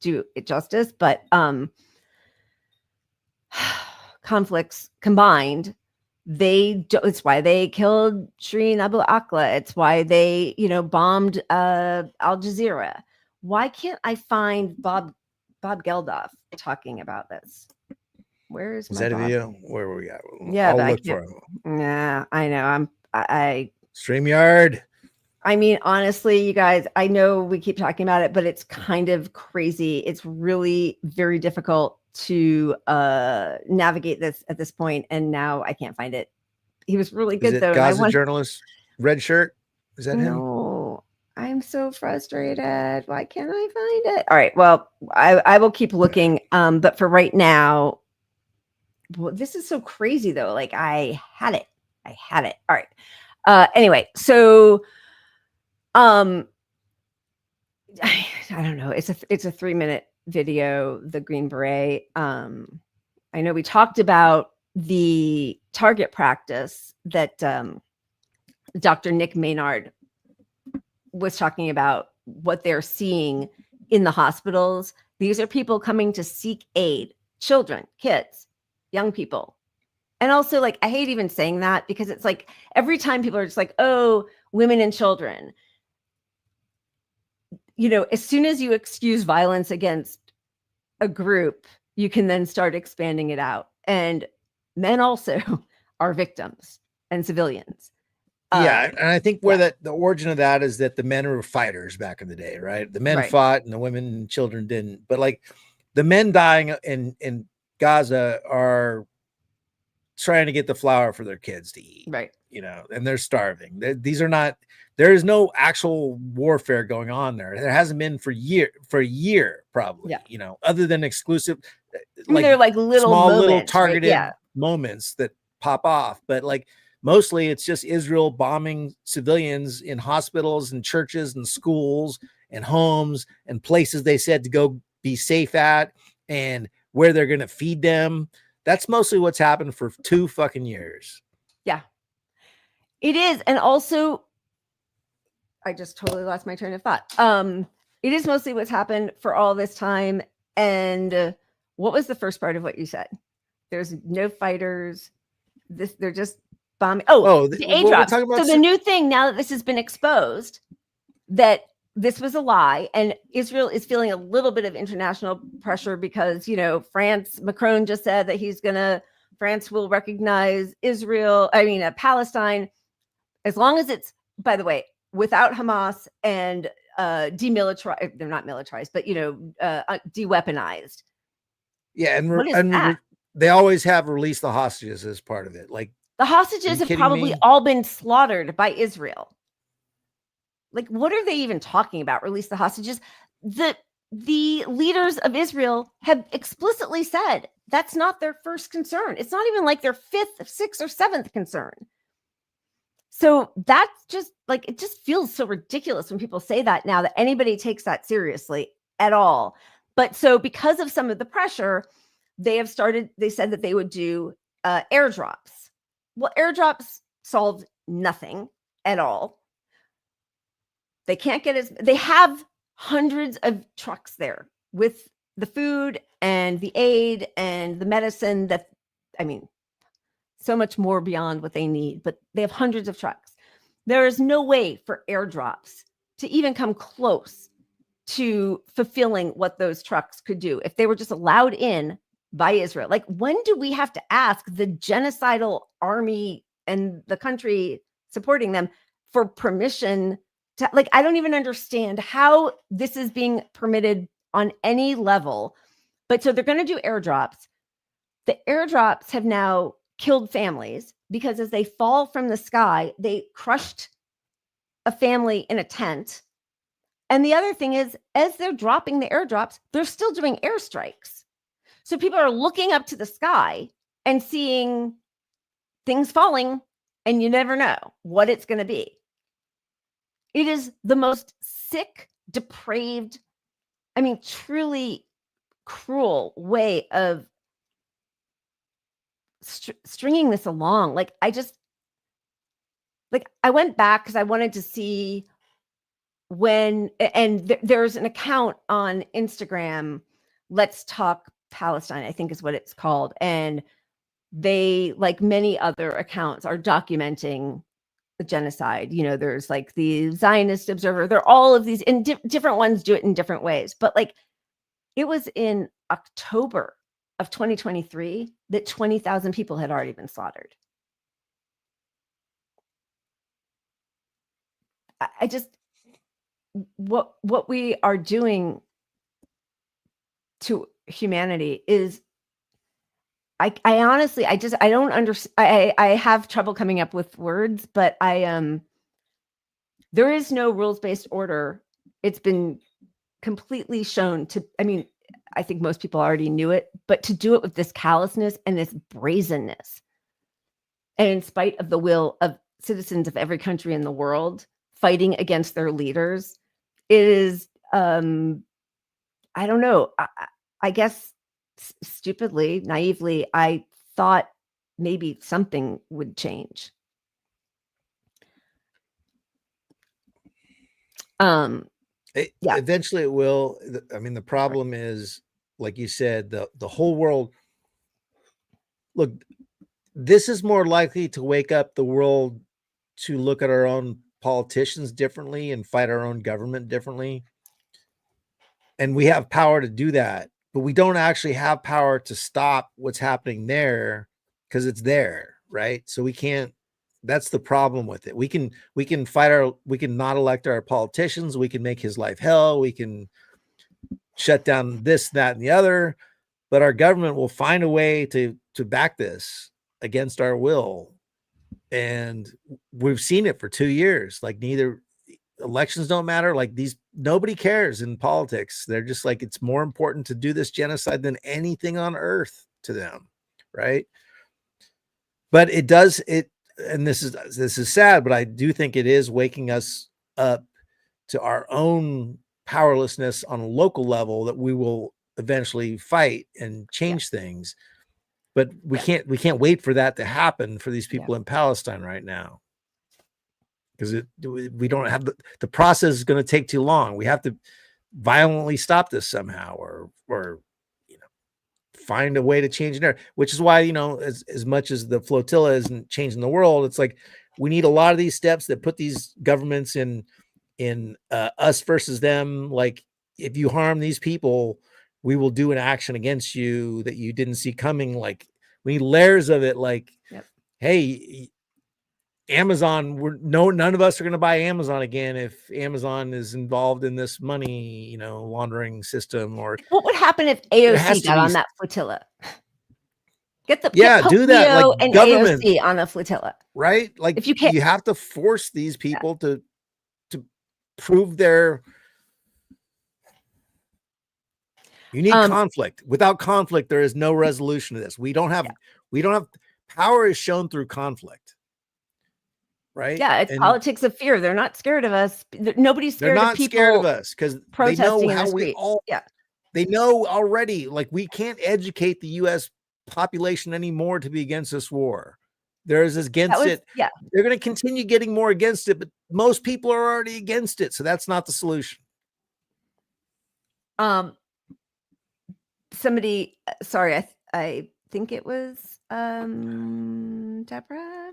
do it justice, but conflicts combined, it's why they killed Shireen Abu Akleh. It's why they, bombed Al Jazeera. Why can't I find Bob Geldof talking about this? Where is that a Bob? video? Where were we at? Yeah, I'll look for him. Yeah, I know. I StreamYard. I mean, honestly, you guys, I know we keep talking about it, but it's kind of crazy. It's really very difficult to navigate this at this point, and now I can't find it. He was really good, though. Gaza journalist, red shirt. Is that him? No, I'm so frustrated. Why can't I find it? All right. Well, I will keep looking. But for right now, this is so crazy, though. Like I had it. All right. Anyway, so I don't know. It's a 3-minute video, the Green Beret. I know we talked about the target practice that Dr. Nick Maynard was talking about, what they're seeing in the hospitals. These are people coming to seek aid, children, kids, young people. And also, like, I hate even saying that, because it's like every time people are just like, oh, women and children. As soon as you excuse violence against a group, you can then start expanding it out. And men also are victims and civilians. Yeah, and I think the origin of that is that the men were fighters back in the day, right? The men fought and the women and children didn't. But like the men dying in Gaza are trying to get the flour for their kids to eat, right? And they're starving. There is no actual warfare going on there. There hasn't been for a year probably. Other than exclusive, they're like little targeted moments that pop off, but like mostly it's just Israel bombing civilians in hospitals and churches and schools and homes and places they said to go be safe at and where they're going to feed them. That's mostly what's happened for 2 fucking years. Yeah, it is. And also, I just totally lost my train of thought. It is mostly what's happened for all this time. And what was the first part of what you said? There's no fighters. They're just bombing. The aid drops. So the new thing, now that this has been exposed, that this was a lie, and Israel is feeling a little bit of international pressure because, Macron just said that France will recognize Palestine, as long as it's, by the way, without Hamas and demilitarized. They're not militarized, but de-weaponized. Yeah, and they always have released the hostages as part of it. Like the hostages have probably all been slaughtered by Israel. Like, what are they even talking about? Release the hostages? The leaders of Israel have explicitly said that's not their first concern. It's not even like their 5th, 6th, or 7th concern. So that's just like, it just feels so ridiculous when people say that now, that anybody takes that seriously at all. But so because of some of the pressure, they said that they would do airdrops. Well, airdrops solved nothing at all. They have hundreds of trucks there with the food and the aid and the medicine so much more beyond what they need, but they have hundreds of trucks. There is no way for airdrops to even come close to fulfilling what those trucks could do if they were just allowed in by Israel. Like, when do we have to ask the genocidal army and the country supporting them for permission to, like, I don't even understand how this is being permitted on any level. But so they're going to do airdrops. The airdrops have now killed families because as they fall from the sky, they crushed a family in a tent. And the other thing is, as they're dropping the airdrops, they're still doing airstrikes. So people are looking up to the sky and seeing things falling, and you never know what it's going to be. It is the most sick, depraved. I mean, truly cruel way of stringing this along. Like, I went back because I wanted to see when, and there's an account on Instagram, Let's Talk Palestine, I think is what it's called. And they, like many other accounts, are documenting the genocide. You know, there's like the Zionist Observer. There are all of these, and different ones do it in different ways. But like, it was in October of 2023 that 20,000 people had already been slaughtered. I just, what we are doing to humanity is, I honestly, I don't understand. I have trouble coming up with words, but there is no rules-based order. It's been completely shown to, I mean, I think most people already knew it, but to do it with this callousness and this brazenness, and in spite of the will of citizens of every country in the world fighting against their leaders, it is, I don't know, I guess stupidly, naively, I thought maybe something would change. Eventually it will. I mean, the problem is, like you said, the whole world. Look, this is more likely to wake up the world to look at our own politicians differently and fight our own government differently. And we have power to do that, but we don't actually have power to stop what's happening there because it's there, right? So we can't. That's the problem with it. We can fight we can not elect our politicians. We can make his life hell. We can shut down this, that, and the other, but our government will find a way to back this against our will. And we've seen it for 2 years. Like, neither elections don't matter. Like, nobody cares in politics. They're just like, it's more important to do this genocide than anything on earth to them. Right. But it does it. And this is sad, but I do think it is waking us up to our own powerlessness on a local level, that we will eventually fight and change things. But we can't wait for that to happen for these people in Palestine right now, because we don't have the process is going to take too long. We have to violently stop this somehow, or find a way to change it there, which is why, as much as the flotilla isn't changing the world, it's like we need a lot of these steps that put these governments in us versus them. Like, if you harm these people, we will do an action against you that you didn't see coming. Like, we need layers of it. Like, hey, Amazon, none of us are going to buy Amazon again if Amazon is involved in this money, laundering system. Or what would happen if AOC got on that flotilla? Get do that. Like, and government AOC on a flotilla, right? Like, if you have to force these people to prove their. You need conflict. Without conflict, there is no resolution to this. We don't have power is shown through conflict. Right. Yeah, it's politics of fear. They're not scared of us. Nobody's scared of people. They're not scared of us because they know how we all. Yeah, they know already. Like, we can't educate the U.S. population anymore to be against this war. There's against it. Yeah, they're going to continue getting more against it, but most people are already against it. So that's not the solution. Somebody, sorry, I think it was Deborah.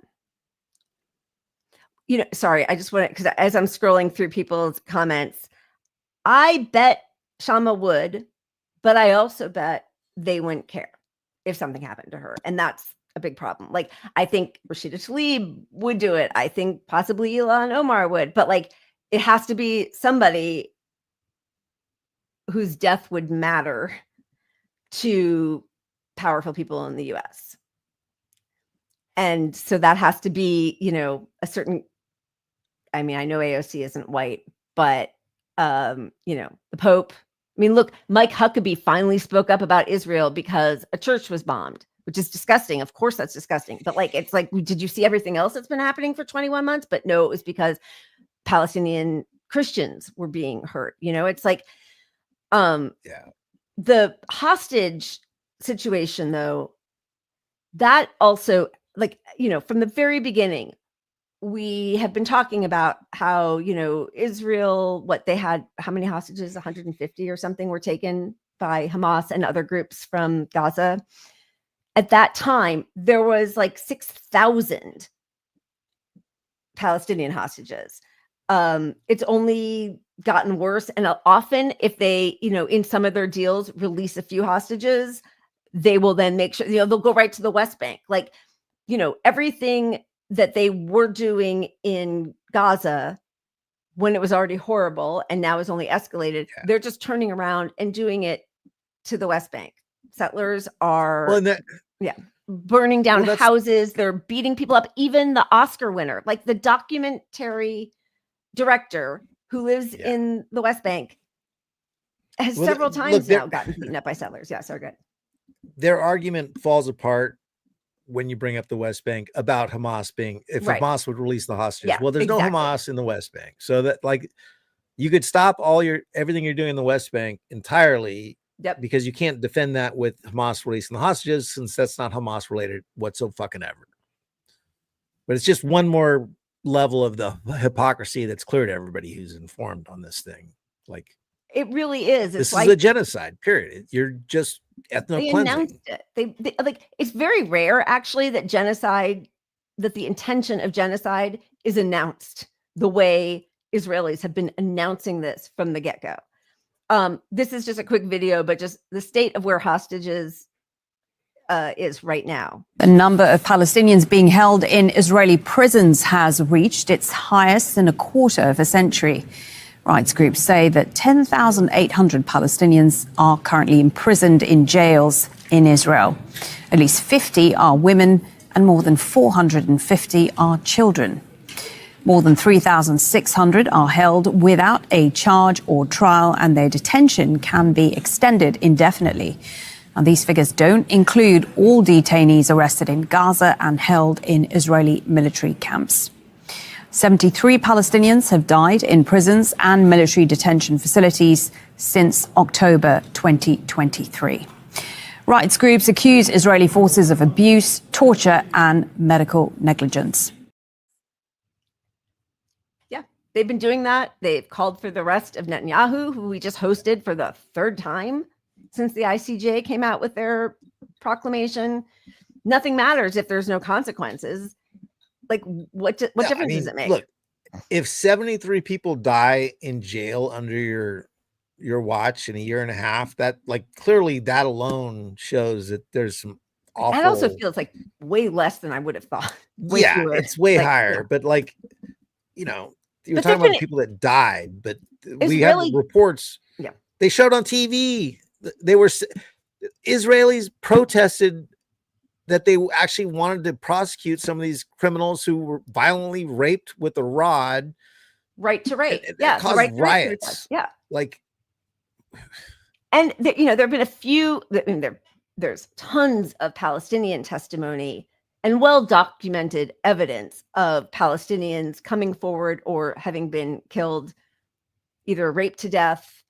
Sorry, I just want to, because as I'm scrolling through people's comments, I bet Shama would, but I also bet they wouldn't care if something happened to her. And that's a big problem. Like, I think Rashida Tlaib would do it. I think possibly Ilhan Omar would, but like, it has to be somebody whose death would matter to powerful people in the US. And so that has to be, a certain, I mean, I know AOC isn't white, but, the Pope. I mean, look, Mike Huckabee finally spoke up about Israel because a church was bombed, which is disgusting. Of course, that's disgusting. But like, it's like, did you see everything else that's been happening for 21 months? But no, it was because Palestinian Christians were being hurt. It's like, The hostage situation, though, that also, like, from the very beginning, we have been talking about how, Israel, they had, how many hostages? 150 or something were taken by Hamas and other groups from Gaza. At that time, there was like 6,000 Palestinian hostages. It's only gotten worse. And often if they, in some of their deals, release a few hostages, they will then make sure, they'll go right to the West Bank. Like, everything that they were doing in Gaza when it was already horrible and now is only escalated, they're just turning around and doing it to the West Bank. Settlers are burning down houses. They're beating people up. Even the Oscar winner, like the documentary director who lives in the West Bank, has several times now gotten beaten up by settlers. Yeah, so good. Their argument falls apart when you bring up the West Bank about Hamas being, if Hamas would release the hostages. Well, there's no Hamas in the West Bank. So that, like, you could stop everything you're doing in the West Bank entirely, because you can't defend that with Hamas releasing the hostages, since that's not Hamas related whatsoever. But it's just one more level of the hypocrisy that's clear to everybody who's informed on this thing. Like, it really is. This is a genocide, period. You're just ethno cleansing. Announced it. They like, it's very rare actually that the intention of genocide is announced the way Israelis have been announcing this from the get-go. This is just a quick video, but just the state of where hostages is right now. The number of Palestinians being held in Israeli prisons has reached its highest in a quarter of a century. Rights groups say that 10,800 Palestinians are currently imprisoned in jails in Israel. At least 50 are women and more than 450 are children. More than 3,600 are held without a charge or trial, and their detention can be extended indefinitely. And these figures don't include all detainees arrested in Gaza and held in Israeli military camps. 73 Palestinians have died in prisons and military detention facilities since October 2023. Rights groups accuse Israeli forces of abuse, torture, and medical negligence. Yeah, they've been doing that. They've called for the arrest of Netanyahu, who we just hosted for the third time since the ICJ came out with their proclamation. Nothing matters if there's no consequences. Like, what difference does it make? Look, if 73 people die in jail under your watch in a year and a half, that, like, clearly that alone shows that there's some awful. That also feels like way less than I would have thought. It's way higher. But, like, you're talking about people that died, but we have reports. Yeah, they showed on TV. Israelis protested that they actually wanted to prosecute some of these criminals who were violently raped with a rod. Right to rape. Caused right riots. Yeah. Like, and there have been a few, there's tons of Palestinian testimony and well-documented evidence of Palestinians coming forward or having been killed, either raped to death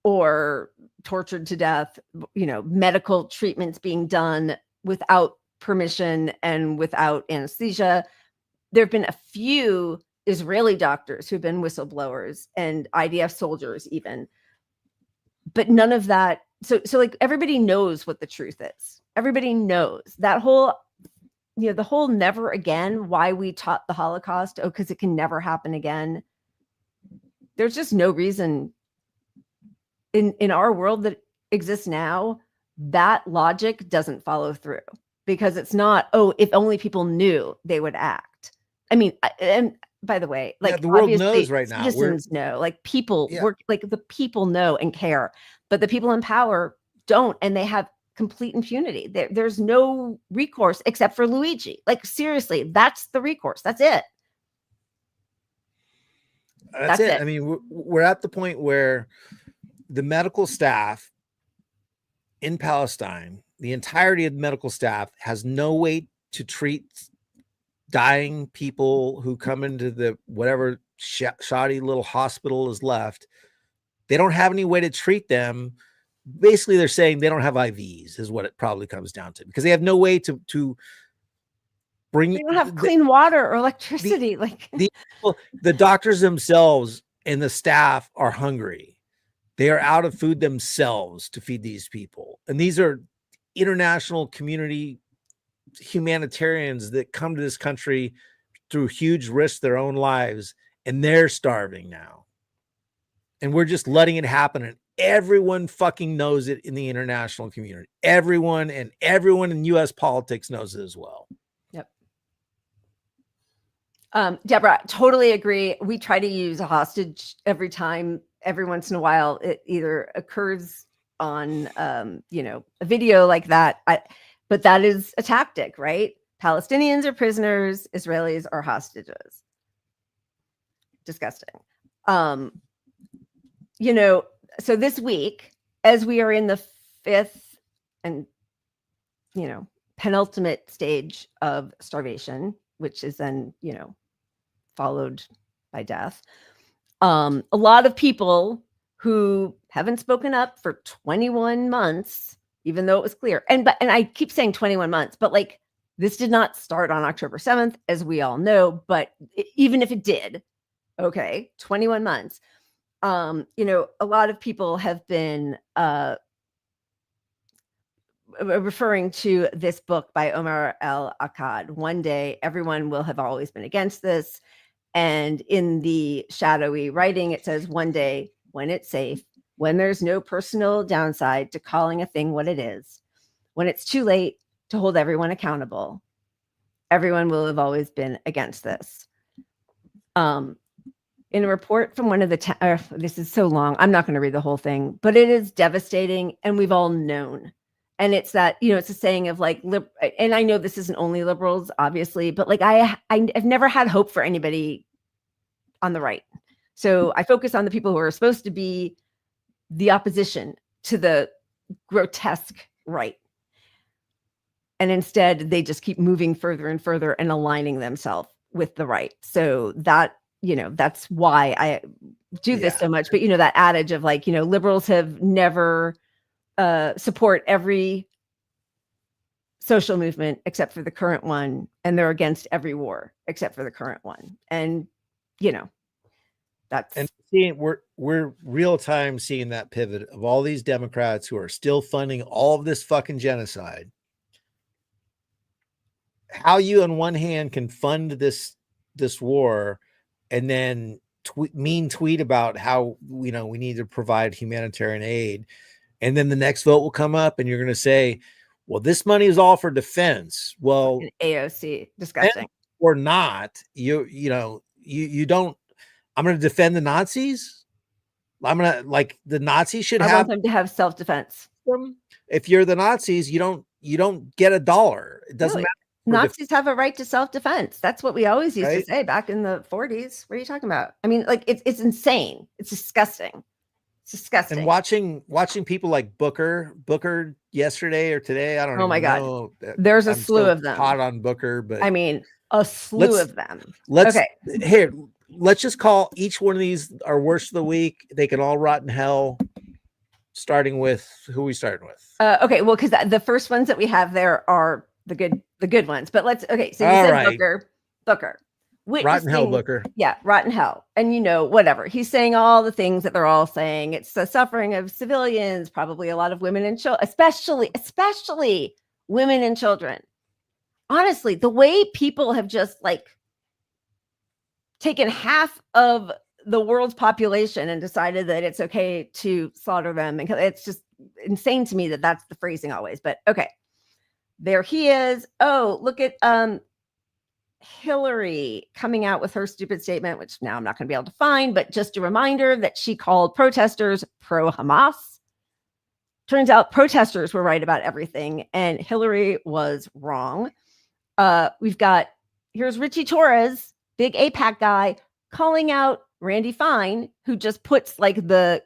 or tortured to death, medical treatments being done without permission and without anesthesia. There have been a few Israeli doctors who've been whistleblowers and IDF soldiers even, but none of that. So like, everybody knows what the truth is. Everybody knows that whole, the whole never again, why we taught the Holocaust. Oh, because it can never happen again. There's just no reason in our world that exists now, that logic doesn't follow through, because it's not, oh, if only people knew, they would act. I mean, and by the way, like, the world knows right now. Citizens know, like, people work, like, the people know and care, but the people in power don't, and they have complete impunity. There's no recourse except for Luigi. Like, seriously, that's the recourse. That's it. That's it. I mean, we're at the point where the medical staff in Palestine, the entirety of the medical staff has no way to treat dying people who come into the whatever shoddy little hospital is left They don't have any way to treat them. Basically, they're saying they don't have IVs, is what it probably comes down to, because they have no way to bring. They don't have clean water or electricity. The doctors themselves and the staff are hungry. They are out of food themselves to feed these people. And these are international community humanitarians that come to this country through huge risks, their own lives, and they're starving now. And we're just letting it happen. And everyone fucking knows it in the international community. Everyone in US politics knows it as well. Yep. Deborah, totally agree. We try to use a hostage every once in a while it either occurs on a video like that. But that is a tactic, right? Palestinians are prisoners, Israelis are hostages. Disgusting. So this week, as we are in the fifth and penultimate stage of starvation, which is then followed by death, a lot of people who haven't spoken up for 21 months, even though it was clear, and I keep saying 21 months, but like this did not start on October 7th, as we all know, but even if it did, okay, 21 months. A lot of people have been referring to this book by Omar El-Akkad. One day, everyone will have always been against this. And in the shadowy writing, it says, one day, when it's safe, when there's no personal downside to calling a thing what it is, when it's too late to hold everyone accountable, everyone will have always been against this. In a report from one of the, this is so long, I'm not going to read the whole thing, but it is devastating, and we've all known. And it's that, it's a saying of like, and I know this isn't only liberals, obviously, but like I've never had hope for anybody on the right. So I focus on the people who are supposed to be the opposition to the grotesque right. And instead, they just keep moving further and further and aligning themselves with the right. So that, that's why I do this so much. But, that adage of like, liberals have never support every social movement except for the current one, and they're against every war except for the current one. And, that's... And we're real time seeing that pivot of all these Democrats who are still funding all of this fucking genocide. How you on one hand can fund this war and then tweet about how we need to provide humanitarian aid, and then the next vote will come up and you're going to say, well, this money is all for defense. Well, an AOC, disgusting. Or not, you don't. I'm going to defend the Nazis. I'm going to, like, the Nazis should I want them to have self-defense. If you're the Nazis, you don't get $1. It doesn't matter. Nazis have a right to self-defense. That's what we always used to say back in the 40s. What are you talking about? I mean, like, it's insane. It's disgusting. It's disgusting. And watching people like Booker yesterday or today, I don't know. Oh my God. There's a slew of them. Hot on Booker, but I mean, a slew of them. Let's just call each one of these our worst of the week. They can all rot in hell. Starting with who we started with. Okay, well, because the first ones that we have there are the good ones. But so you said Booker. Rotten hell, Booker. Yeah, rotten hell. And whatever. He's saying all the things that they're all saying. It's the suffering of civilians, probably a lot of women and children, especially women and children. Honestly, the way people have just like taken half of the world's population and decided that it's okay to slaughter them. And it's just insane to me that that's the phrasing always. But okay, there he is. Oh, look at Hillary coming out with her stupid statement, which now I'm not going to be able to find, but just a reminder that she called protesters pro-Hamas. Turns out protesters were right about everything, and Hillary was wrong. Here's Richie Torres, big AIPAC guy, calling out Randy Fine, who just puts like the,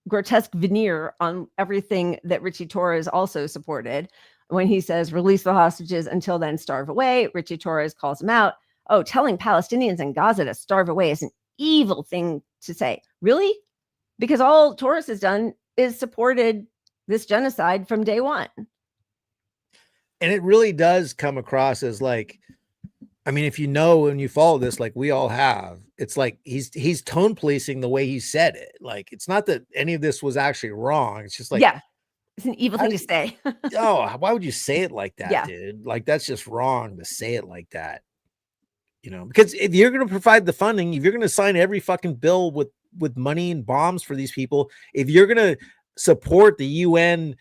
grotesque veneer on everything that Richie Torres also supported. When he says, release the hostages, until then starve away, Richie Torres calls him out. Oh, telling Palestinians in Gaza to starve away is an evil thing to say. Really? because all Taurus has done is supported this genocide from day one. And it really does come across as like, I mean, if you know and you follow this, like we all have, it's like he's tone policing the way he said it. Like, it's not that any of this was actually wrong. It's just like, yeah, it's an evil thing to say. Oh, why would you say it like that, Yeah. dude? Like, that's just wrong to say it like that. You know, because if you're going to provide the funding, if you're going to sign every fucking bill with money and bombs for these people, if you're going to support the UN,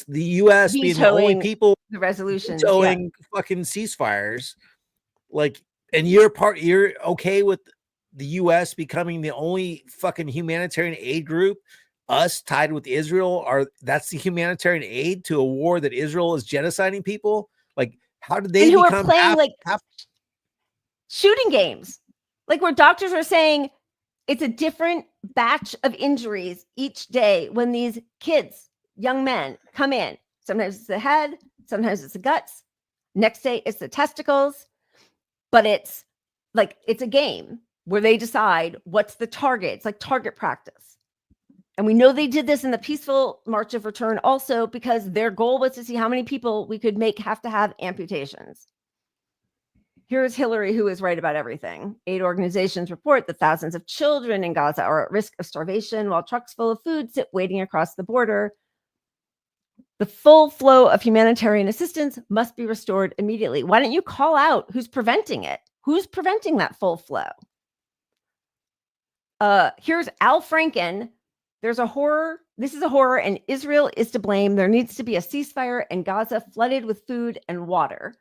the US being the only people the resolutions, vetoing fucking ceasefires, like, and you're okay with the US becoming the only fucking humanitarian aid group, us tied with Israel, that's the humanitarian aid to a war that Israel is genociding people? Like, how did they who become are playing shooting games, like where doctors are saying it's a different batch of injuries each day when these kids, young men, come in. Sometimes it's the head, sometimes it's the guts, next day it's the testicles, but it's a game where they decide what's the target. It's like target practice. And we know they did this in the peaceful March of Return also because their goal was to see how many people we could have to have amputations. Here's Hillary, who is right about everything. Aid organizations report that thousands of children in Gaza are at risk of starvation while trucks full of food sit waiting across the border. The full flow of humanitarian assistance must be restored immediately. Why don't you call out who's preventing it? Who's preventing that full flow? Here's Al Franken. There's a horror. This is a horror, and Israel is to blame. There needs to be a ceasefire and Gaza flooded with food and water.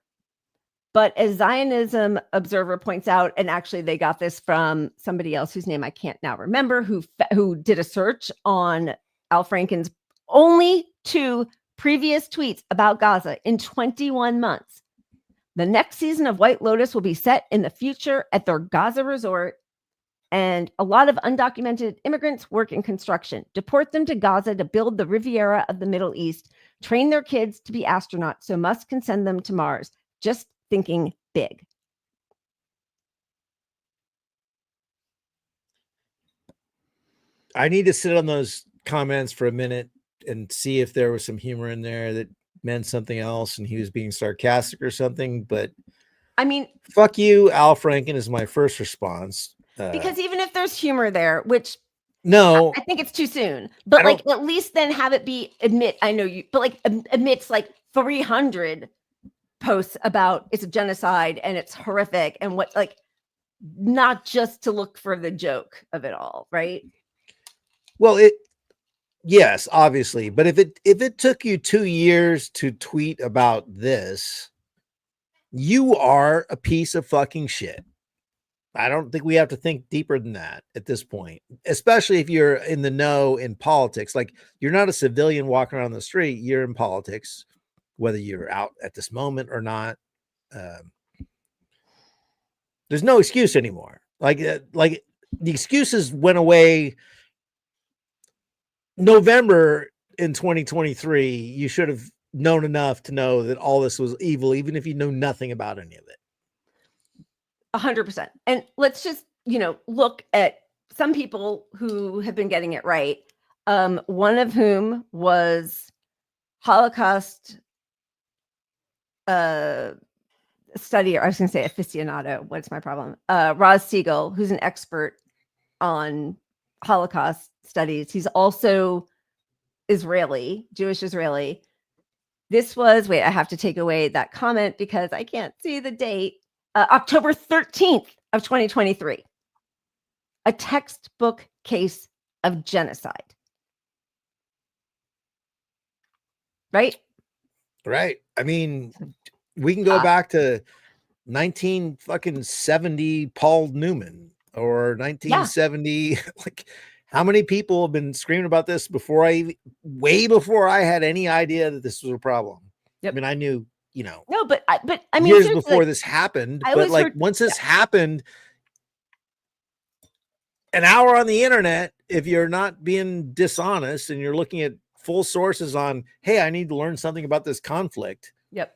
But as Zionism Observer points out, and actually they got this from somebody else whose name I can't now remember, who did a search on Al Franken's only 2 previous tweets about Gaza in 21 months. The next season of White Lotus will be set in the future at their Gaza resort, and a lot of undocumented immigrants work in construction. Deport them to Gaza to build the Riviera of the Middle East, train their kids to be astronauts, so Musk can send them to Mars. Just thinking big. I need to sit on those comments for a minute and see if there was some humor in there that meant something else and he was being sarcastic or something. But I mean, fuck you, Al Franken is my first response. Because even if there's humor there, which no, I think it's too soon, but like at least then have it be admits like 300 posts about it's a genocide and it's horrific and what, like, not just to look for the joke of it all, right? Well, yes, obviously, but if it took you 2 years to tweet about this, you are a piece of fucking shit. I don't think we have to think deeper than that at this point, especially if you're in the know in politics. Like, you're not a civilian walking around the street, you're in politics, whether you're out at this moment or not. There's no excuse anymore. Like the excuses went away November in 2023. You should have known enough to know that all this was evil, even if you know nothing about any of it. 100%. And let's just, look at some people who have been getting it right. One of whom was Holocaust studier. I was going to say aficionado. What's my problem? Roz Siegel, who's an expert on Holocaust studies. He's also Israeli, Jewish Israeli. This was, wait, I have to take away that comment because I can't see the date. October 13th of 2023. A textbook case of genocide. Right? Right. I mean, we can go back to 1970 Paul Newman or 1970. Like, how many people have been screaming about this way before I had any idea that this was a problem? Yep. I mean, I knew, no, but I mean, years before this happened, but like once this happened, an hour on the internet, if you're not being dishonest and you're looking at full sources on, hey, I need to learn something about this conflict. Yep.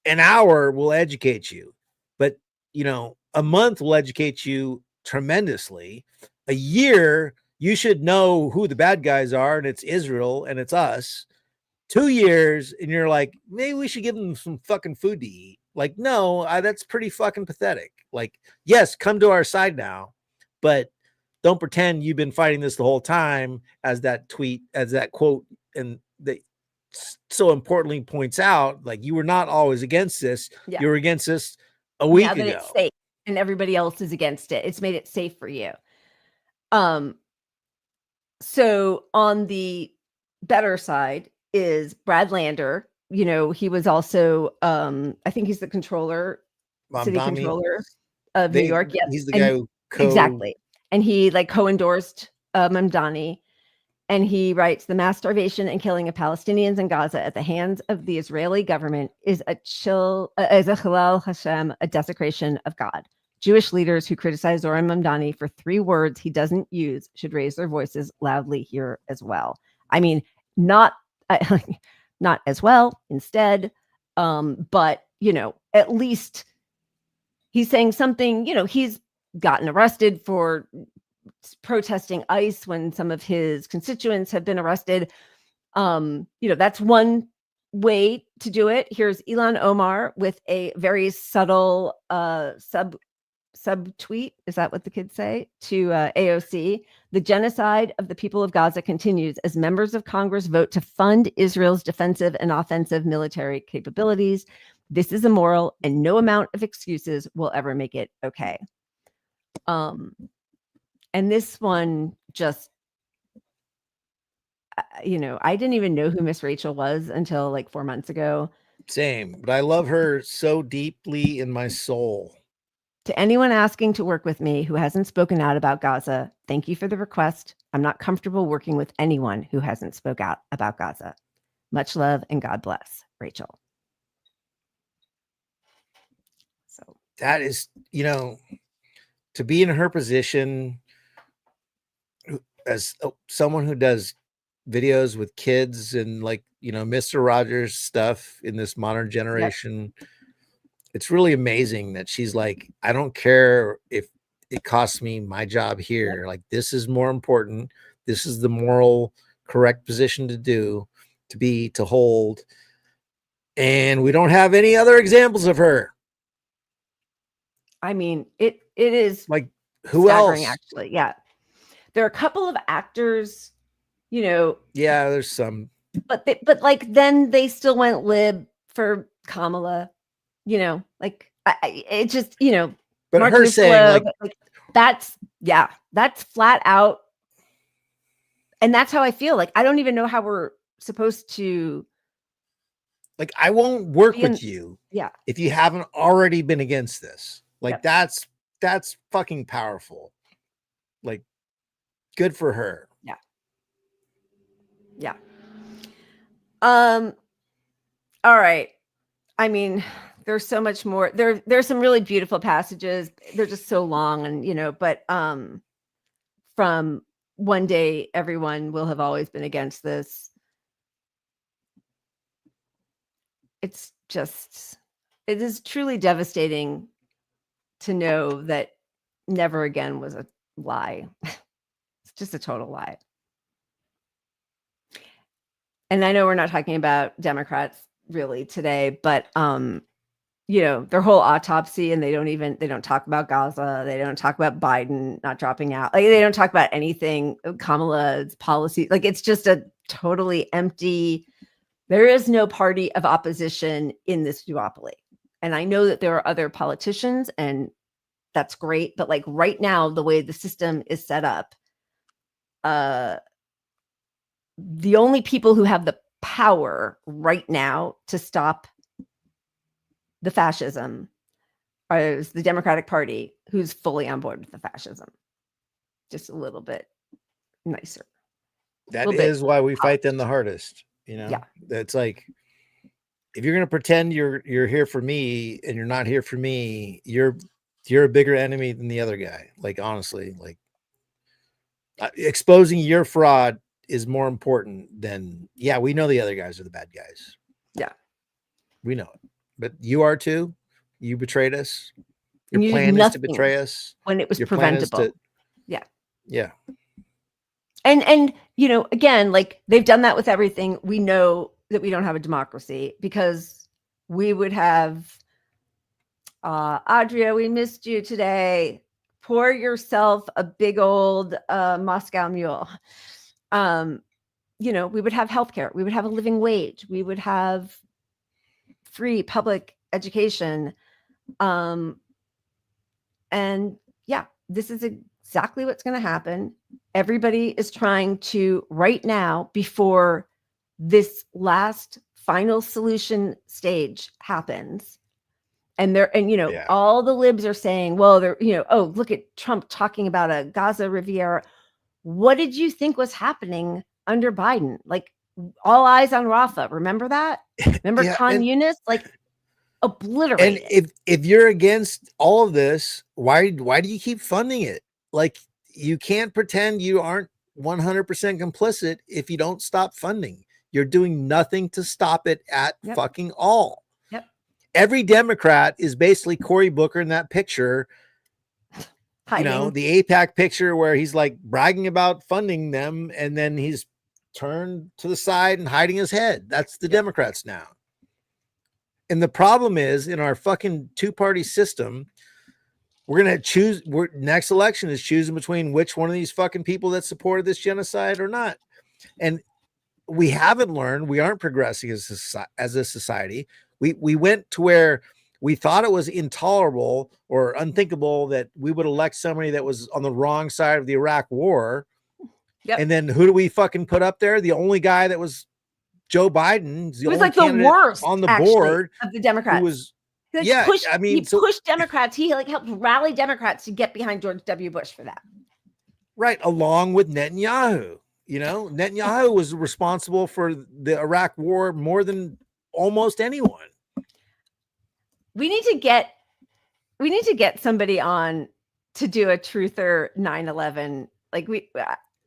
An hour will educate you, but a month will educate you tremendously. A year you should know who the bad guys are, and it's Israel and it's us. 2 years, and you're like, maybe we should give them some fucking food to eat. Like, no, that's pretty fucking pathetic. Like, yes, come to our side now, but don't pretend you've been fighting this the whole time, as that tweet, as that quote, and that so importantly points out, like, you were not always against this. Yeah. You were against this a week now that ago. it's safe and everybody else is against it. It's made it safe for you. So on the better side is Brad Lander. You know, he was also, I think he's the controller, city controller of New York. Yes. He's the guy who exactly. And he like co-endorsed Mamdani. And he writes, the mass starvation and killing of Palestinians in Gaza at the hands of the Israeli government is a Chilal Hashem, a desecration of God. Jewish leaders who criticize Zoran Mamdani for 3 words he doesn't use should raise their voices loudly here as well. I mean, not as well, instead. But, you know, at least he's saying something. You know, he's gotten arrested for protesting ICE when some of his constituents have been arrested. You know, that's one way to do it. Here's Ilhan Omar with a very subtle sub tweet. Is that what the kids say? To AOC. The genocide of the people of Gaza continues as members of Congress vote to fund Israel's defensive and offensive military capabilities. This is immoral, and no amount of excuses will ever make it okay. And this one just, you know, I didn't even know who Miss Rachel was until like 4 months ago. Same, but I love her so deeply in my soul. To anyone asking to work with me who hasn't spoken out about Gaza, thank you for the request. I'm not comfortable working with anyone who hasn't spoke out about Gaza. Much love and God bless, Rachel. So that is, you know, to be in her position as someone who does videos with kids and, like, you know, Mr. Rogers stuff in this modern generation. Yep. It's really amazing that she's like, I don't care if it costs me my job here. Yep. Like, this is more important. This is the moral correct position to hold. And we don't have any other examples of her. I mean, it is like, who else? Actually, yeah. There are a couple of actors, you know. Yeah, there's some. But like then they still went lib for Kamala, you know, like it just, you know. But Mark her saying like that's flat out. And that's how I feel. Like, I don't even know how we're supposed to. Like, I won't work with you. Yeah. If you haven't already been against this. Like, yep. That's fucking powerful. Like, good for her. Yeah. Yeah. All right. I mean, there's so much more. There's some really beautiful passages. They're just so long, and you know, but from one day everyone will have always been against this. It is truly devastating to know that never again was a lie. It's just a total lie. And I know we're not talking about Democrats really today, but you know, their whole autopsy, and they don't talk about Gaza. They don't talk about Biden not dropping out. Like, they don't talk about anything, Kamala's policy. Like, it's just a totally empty. There is no party of opposition in this duopoly. And I know that there are other politicians, and that's great. But like right now, the way the system is set up, the only people who have the power right now to stop the fascism is the Democratic Party, who's fully on board with the fascism. Just a little bit nicer. That is why we fight them the hardest. You know, yeah. It's like, if you're going to pretend you're here for me and you're not here for me, you're a bigger enemy than the other guy. Like, honestly, like, exposing your fraud is more important than, yeah, we know the other guys are the bad guys. Yeah. We know it. But you are too. You betrayed us. Your plan is to betray us when it was preventable. Yeah. And again, like they've done that with everything. We know that we don't have a democracy because we would have Adria, we missed you today. Pour yourself a big old Moscow Mule. We would have healthcare. We would have a living wage. We would have free public education. And yeah, this is exactly what's going to happen. Everybody is trying to right now, before this last final solution stage happens. And all the libs are saying, well, oh, look at Trump talking about a Gaza Riviera. What did you think was happening under Biden? Like all eyes on Rafah. Remember that? Remember Khan Yunis? Like obliterated. And if you're against all of this, why do you keep funding it? Like you can't pretend you aren't 100% complicit if you don't stop funding. You're doing nothing to stop it at fucking all. Yep. Every Democrat is basically Cory Booker in that picture. Hiding. The AIPAC picture where he's like bragging about funding them and then he's turned to the side and hiding his head. That's the Democrats now. And the problem is in our fucking two-party system, we're going to choose. Next election is choosing between which one of these fucking people that supported this genocide or not. And we haven't learned. We aren't progressing as a society. We went to where we thought it was intolerable or unthinkable that we would elect somebody that was on the wrong side of the Iraq war. Yep. And then who do we fucking put up there? The only guy that was Joe Biden. He was like the worst on the board of the Democrats. Who was, he pushed Democrats. He helped rally Democrats to get behind George W. Bush for that. Right. Along with Netanyahu. Netanyahu was responsible for the Iraq war more than almost anyone. We need to get somebody on to do a truther 9/11. Like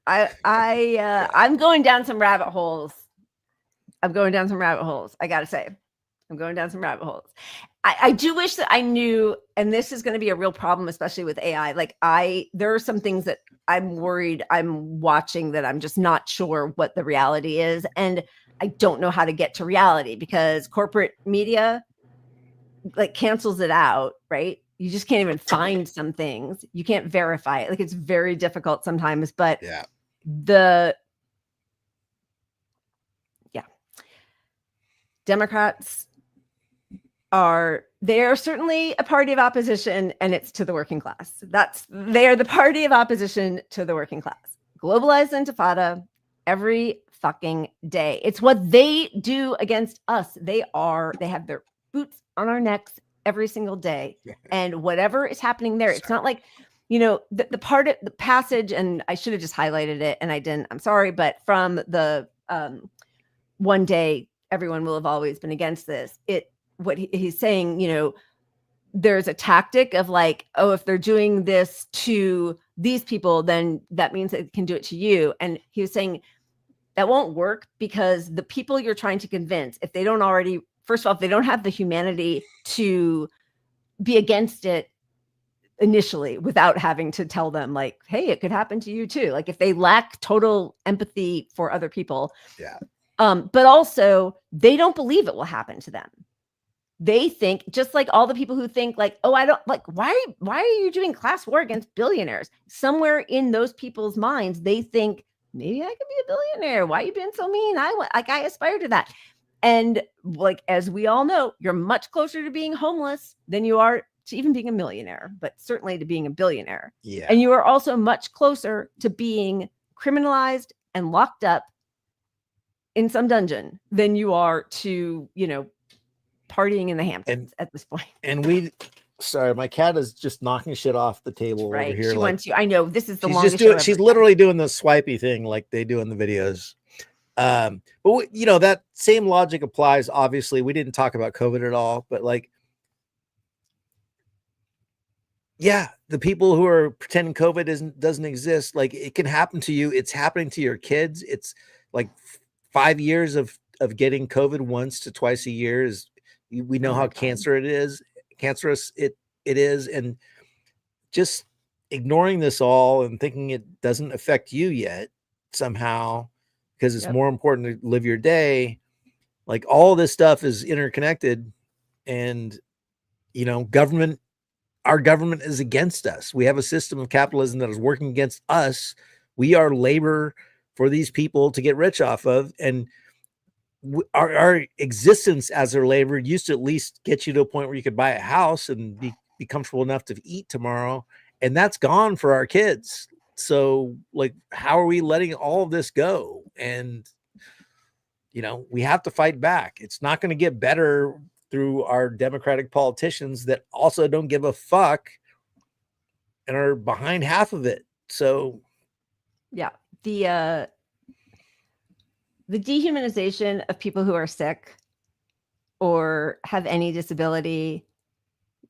I'm going down some rabbit holes. I gotta say, I'm going down some rabbit holes. I do wish that I knew, and this is going to be a real problem, especially with AI. Like there are some things that I'm worried I'm watching that I'm just not sure what the reality is. And I don't know how to get to reality because corporate media like cancels it out, right? You just can't even find some things. You can't verify it. Like it's very difficult sometimes, but Democrats they are certainly a party of opposition, and it's to the working class. They are the party of opposition to the working class. Globalized intifada every fucking day. It's what they do against us. They have their boots on our necks every single day. And whatever is happening there, it's not like, the part of the passage, and I should have just highlighted it and I didn't, I'm sorry, but from the one day everyone will have always been against this. What he's saying, there's a tactic of like, oh, if they're doing this to these people, then that means they can do it to you. And he was saying that won't work because the people you're trying to convince, if they don't already, first of all, if they don't have the humanity to be against it initially without having to tell them like, hey, it could happen to you too. Like if they lack total empathy for other people. Yeah. But also they don't believe it will happen to them. They think, just like all the people who think like, oh, I don't like, why are you doing class war against billionaires? Somewhere in those people's minds, they think maybe I could be a billionaire. Why are you being so mean? I aspire to that. And like, as we all know, you're much closer to being homeless than you are to even being a millionaire, but certainly to being a billionaire. Yeah. And you are also much closer to being criminalized and locked up in some dungeon than you are to, partying in the Hamptons at this point. And sorry, my cat is just knocking shit off the table over here. She wants you. I know this is the she's longest. She's literally doing the swipey thing like they do in the videos. But that same logic applies. Obviously, we didn't talk about COVID at all, but like, yeah, the people who are pretending COVID doesn't exist, like it can happen to you. It's happening to your kids. It's like 5 years of getting COVID once to twice a year is. We know how cancerous it is, and just ignoring this all and thinking it doesn't affect you yet somehow because it's more important to live your day. Like all this stuff is interconnected, and our government is against us. We have a system of capitalism that is working against us. We are labor for these people to get rich off of, and our existence as their labor used to at least get you to a point where you could buy a house and be comfortable enough to eat tomorrow, and that's gone for our kids. So like, how are we letting all of this go? And we have to fight back. It's not going to get better through our Democratic politicians that also don't give a fuck and are behind half of it. So yeah, the dehumanization of people who are sick or have any disability,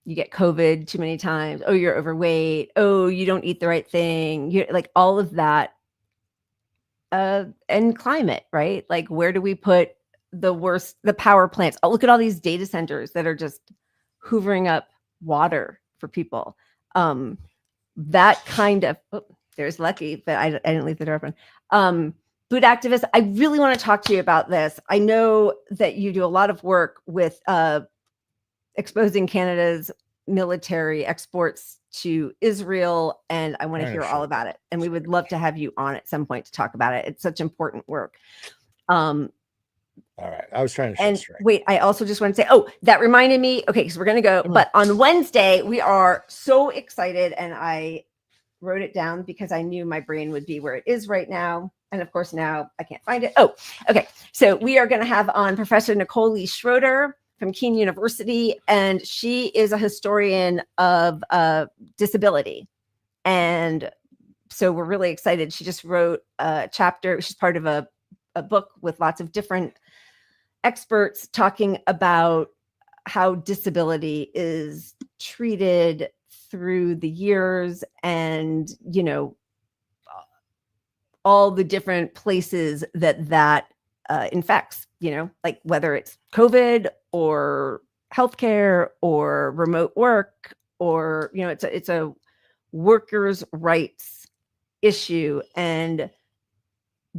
you get COVID too many times, oh, you're overweight, oh, you don't eat the right thing, you like all of that. And climate, right? Like, where do we put the power plants? Oh, look at all these data centers that are just hoovering up water for people. That kind of, there's Lucky, but I didn't leave the door open. Food activists, I really want to talk to you about this. I know that you do a lot of work with exposing Canada's military exports to Israel, and I want to hear all about it. And we would love to have you on at some point to talk about it. It's such important work. All right, I was trying to. And wait, I also just want to say, oh, that reminded me. Okay, because we're going to go, but on Wednesday we are so excited, and I wrote it down because I knew my brain would be where it is right now. And of course, now I can't find it. Oh, okay. So we are going to have on Professor Nicole Lee Schroeder from Kean University, and she is a historian of disability. And so we're really excited. She just wrote a chapter. She's part of a book with lots of different experts talking about how disability is treated through the years, and all the different places that infects, like whether it's COVID or healthcare or remote work, or it's a workers' rights issue, and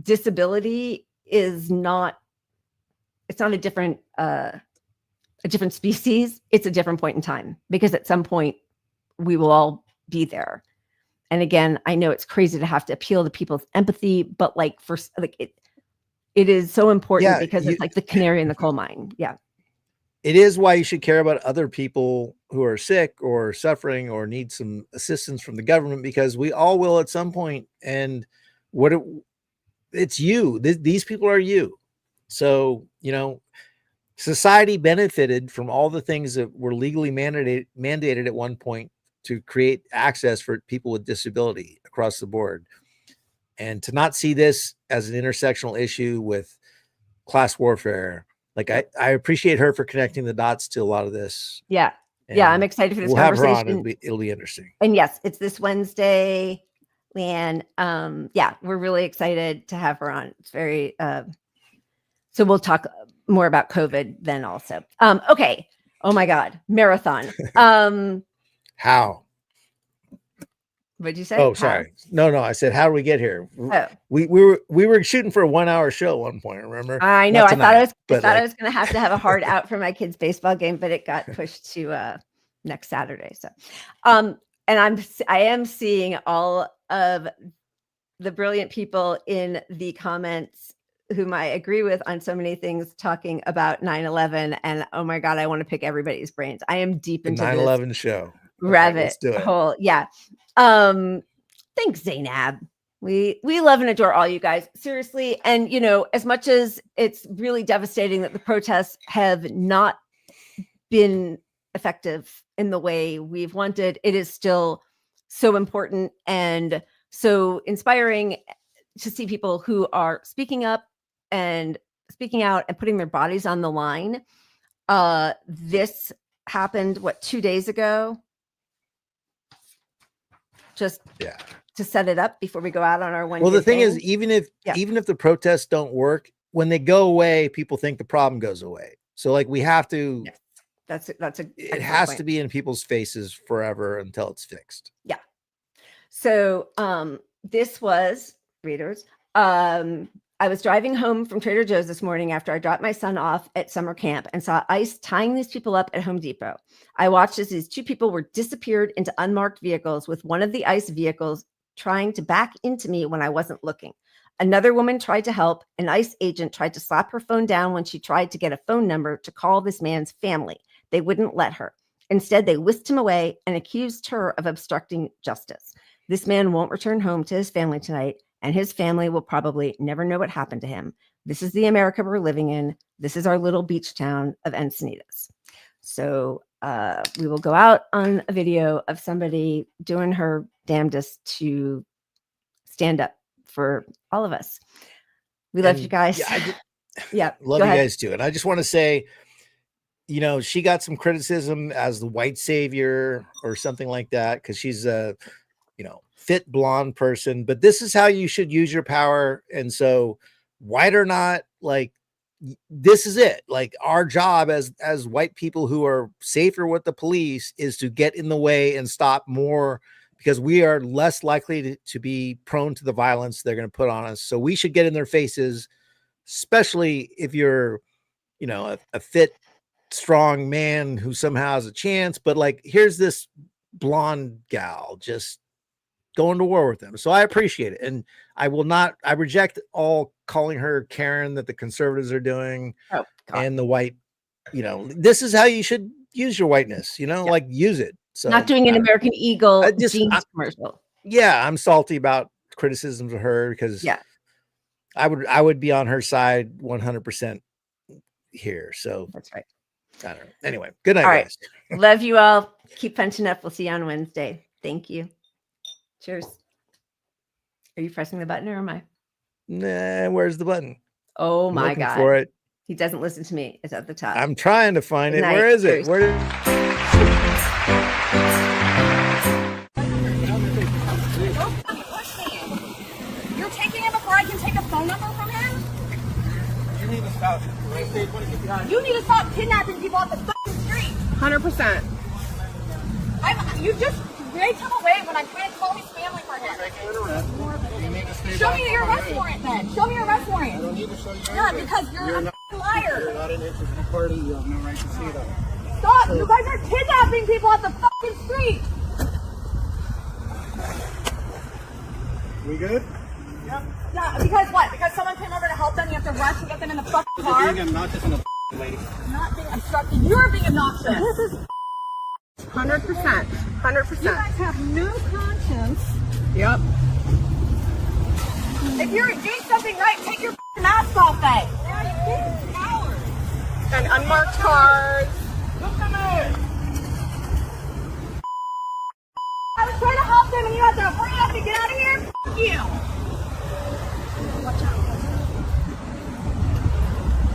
disability is not a different species. It's a different point in time, because at some point we will all be there. And again, I know it's crazy to have to appeal to people's empathy, but like it is so important, because it's like the canary in the coal mine. Yeah. It is why you should care about other people who are sick or suffering or need some assistance from the government, because we all will at some point. And it's you. These people are you. So, society benefited from all the things that were legally mandated at one point to create access for people with disability across the board. And to not see this as an intersectional issue with class warfare, like I appreciate her for connecting the dots to a lot of this. Yeah. And yeah. I'm excited for this conversation. Have her on. It'll be interesting. And yes, it's this Wednesday, Leanne. Yeah, we're really excited to have her on. It's very, so we'll talk more about COVID then also. Okay. Oh my God. Marathon. How? What'd you say? Oh, sorry. No. I said, how do we get here? Oh. We were shooting for a 1 hour show at one point. Remember? I know. I thought I was going to have a hard out for my kids' baseball game, but it got pushed to next Saturday. So, and I am seeing all of the brilliant people in the comments whom I agree with on so many things talking about 9/11, and oh my God, I want to pick everybody's brains. I am deep into 9/11 show. Rabbit hole. Yeah. Thanks, Zainab. We love and adore all you guys, seriously. And as much as it's really devastating that the protests have not been effective in the way we've wanted, it is still so important and so inspiring to see people who are speaking up and speaking out and putting their bodies on the line. This happened 2 days ago. Just to set it up before we go out on our one. Well, the thing is, even if the protests don't work, when they go away, people think the problem goes away. So like we have to. Yes. It has to be in people's faces forever until it's fixed. Yeah. So this was, readers, I was driving home from Trader Joe's this morning after I dropped my son off at summer camp and saw ICE tying these people up at Home Depot. I watched as these 2 people were disappeared into unmarked vehicles, with one of the ICE vehicles trying to back into me when I wasn't looking. Another woman tried to help. An ICE agent tried to slap her phone down when she tried to get a phone number to call this man's family. They wouldn't let her. Instead, they whisked him away and accused her of obstructing justice. This man won't return home to his family tonight, and his family will probably never know what happened to him. This is the America we're living in. This is our little beach town of Encinitas. So we will go out on a video of somebody doing her damnedest to stand up for all of us. We love you guys. Yeah, love you guys too. And I just want to say, you know, she got some criticism as the white savior or something like that because she's a, you know, fit blonde person, but this is how you should use your power. And so white or not, like, this is it. Like, our job as white people who are safer with the police is to get in the way and stop more, because we are less likely to be prone to the violence they're going to put on us. So we should get in their faces, especially if you're, you know, a fit, strong man who somehow has a chance. But like, here's this blonde gal just going to war with them. So I appreciate it. And I reject all calling her Karen that the conservatives are doing. Oh, and the white, you know, this is how you should use your whiteness, you know, like use it. So not doing an American Eagle jeans commercial. Yeah, I'm salty about criticisms of her because I would be on her side 100% here. So that's right. I don't know. Anyway, good night, all right, guys. Love you all. Keep punching up. We'll see you on Wednesday. Thank you. Cheers. Are you pressing the button or am I? Nah, where's the button? Oh I'm my looking God. for it. He doesn't listen to me. It's at the top. I'm trying to find Good it. night. Where is it? Cheers. You're taking him before I can take a phone number from him? You need to stop. You need to stop kidnapping people off the fucking street. 100%. You just yanked him away when I tried to call his family for him. Show me your arrest warrant then. Show me your arrest warrant. I don't need to show you. Yeah, because you're a liar. You're not an interested party. You have no right to see that. Stop! You guys are kidnapping people off the fucking street. We good? Yep. Yeah, because what? Because someone came over to help them, you have to rush and get them in the fucking car? You're being obnoxious and a lady. Not being obstructive. You're being obnoxious. This is 100%. 100%. You guys have no conscience. Yep. If you're doing something right, take your mask off then. And unmarked cars. Look at me. I was trying to help them and you had to hurry up and get out of here? Fuck you. Watch out.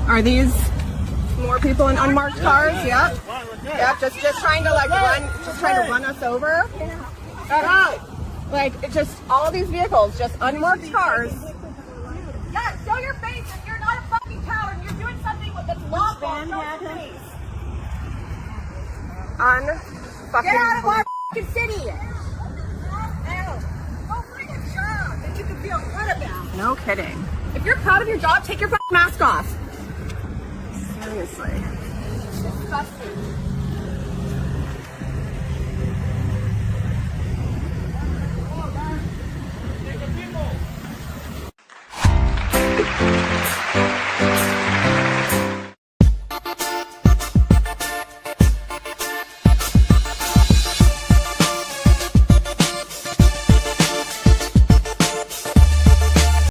Are these more people in unmarked cars? Yep. Yep. Just trying to like run us over. Like it's just all these vehicles, just unmarked cars. Yeah, show your face if you're not a fucking coward and you're doing something that's lawful. Show your face. Get out of our fucking city. Go find a job that you can feel good about. No kidding. If you're proud of your job, take your fucking mask off. Seriously. Disgusting.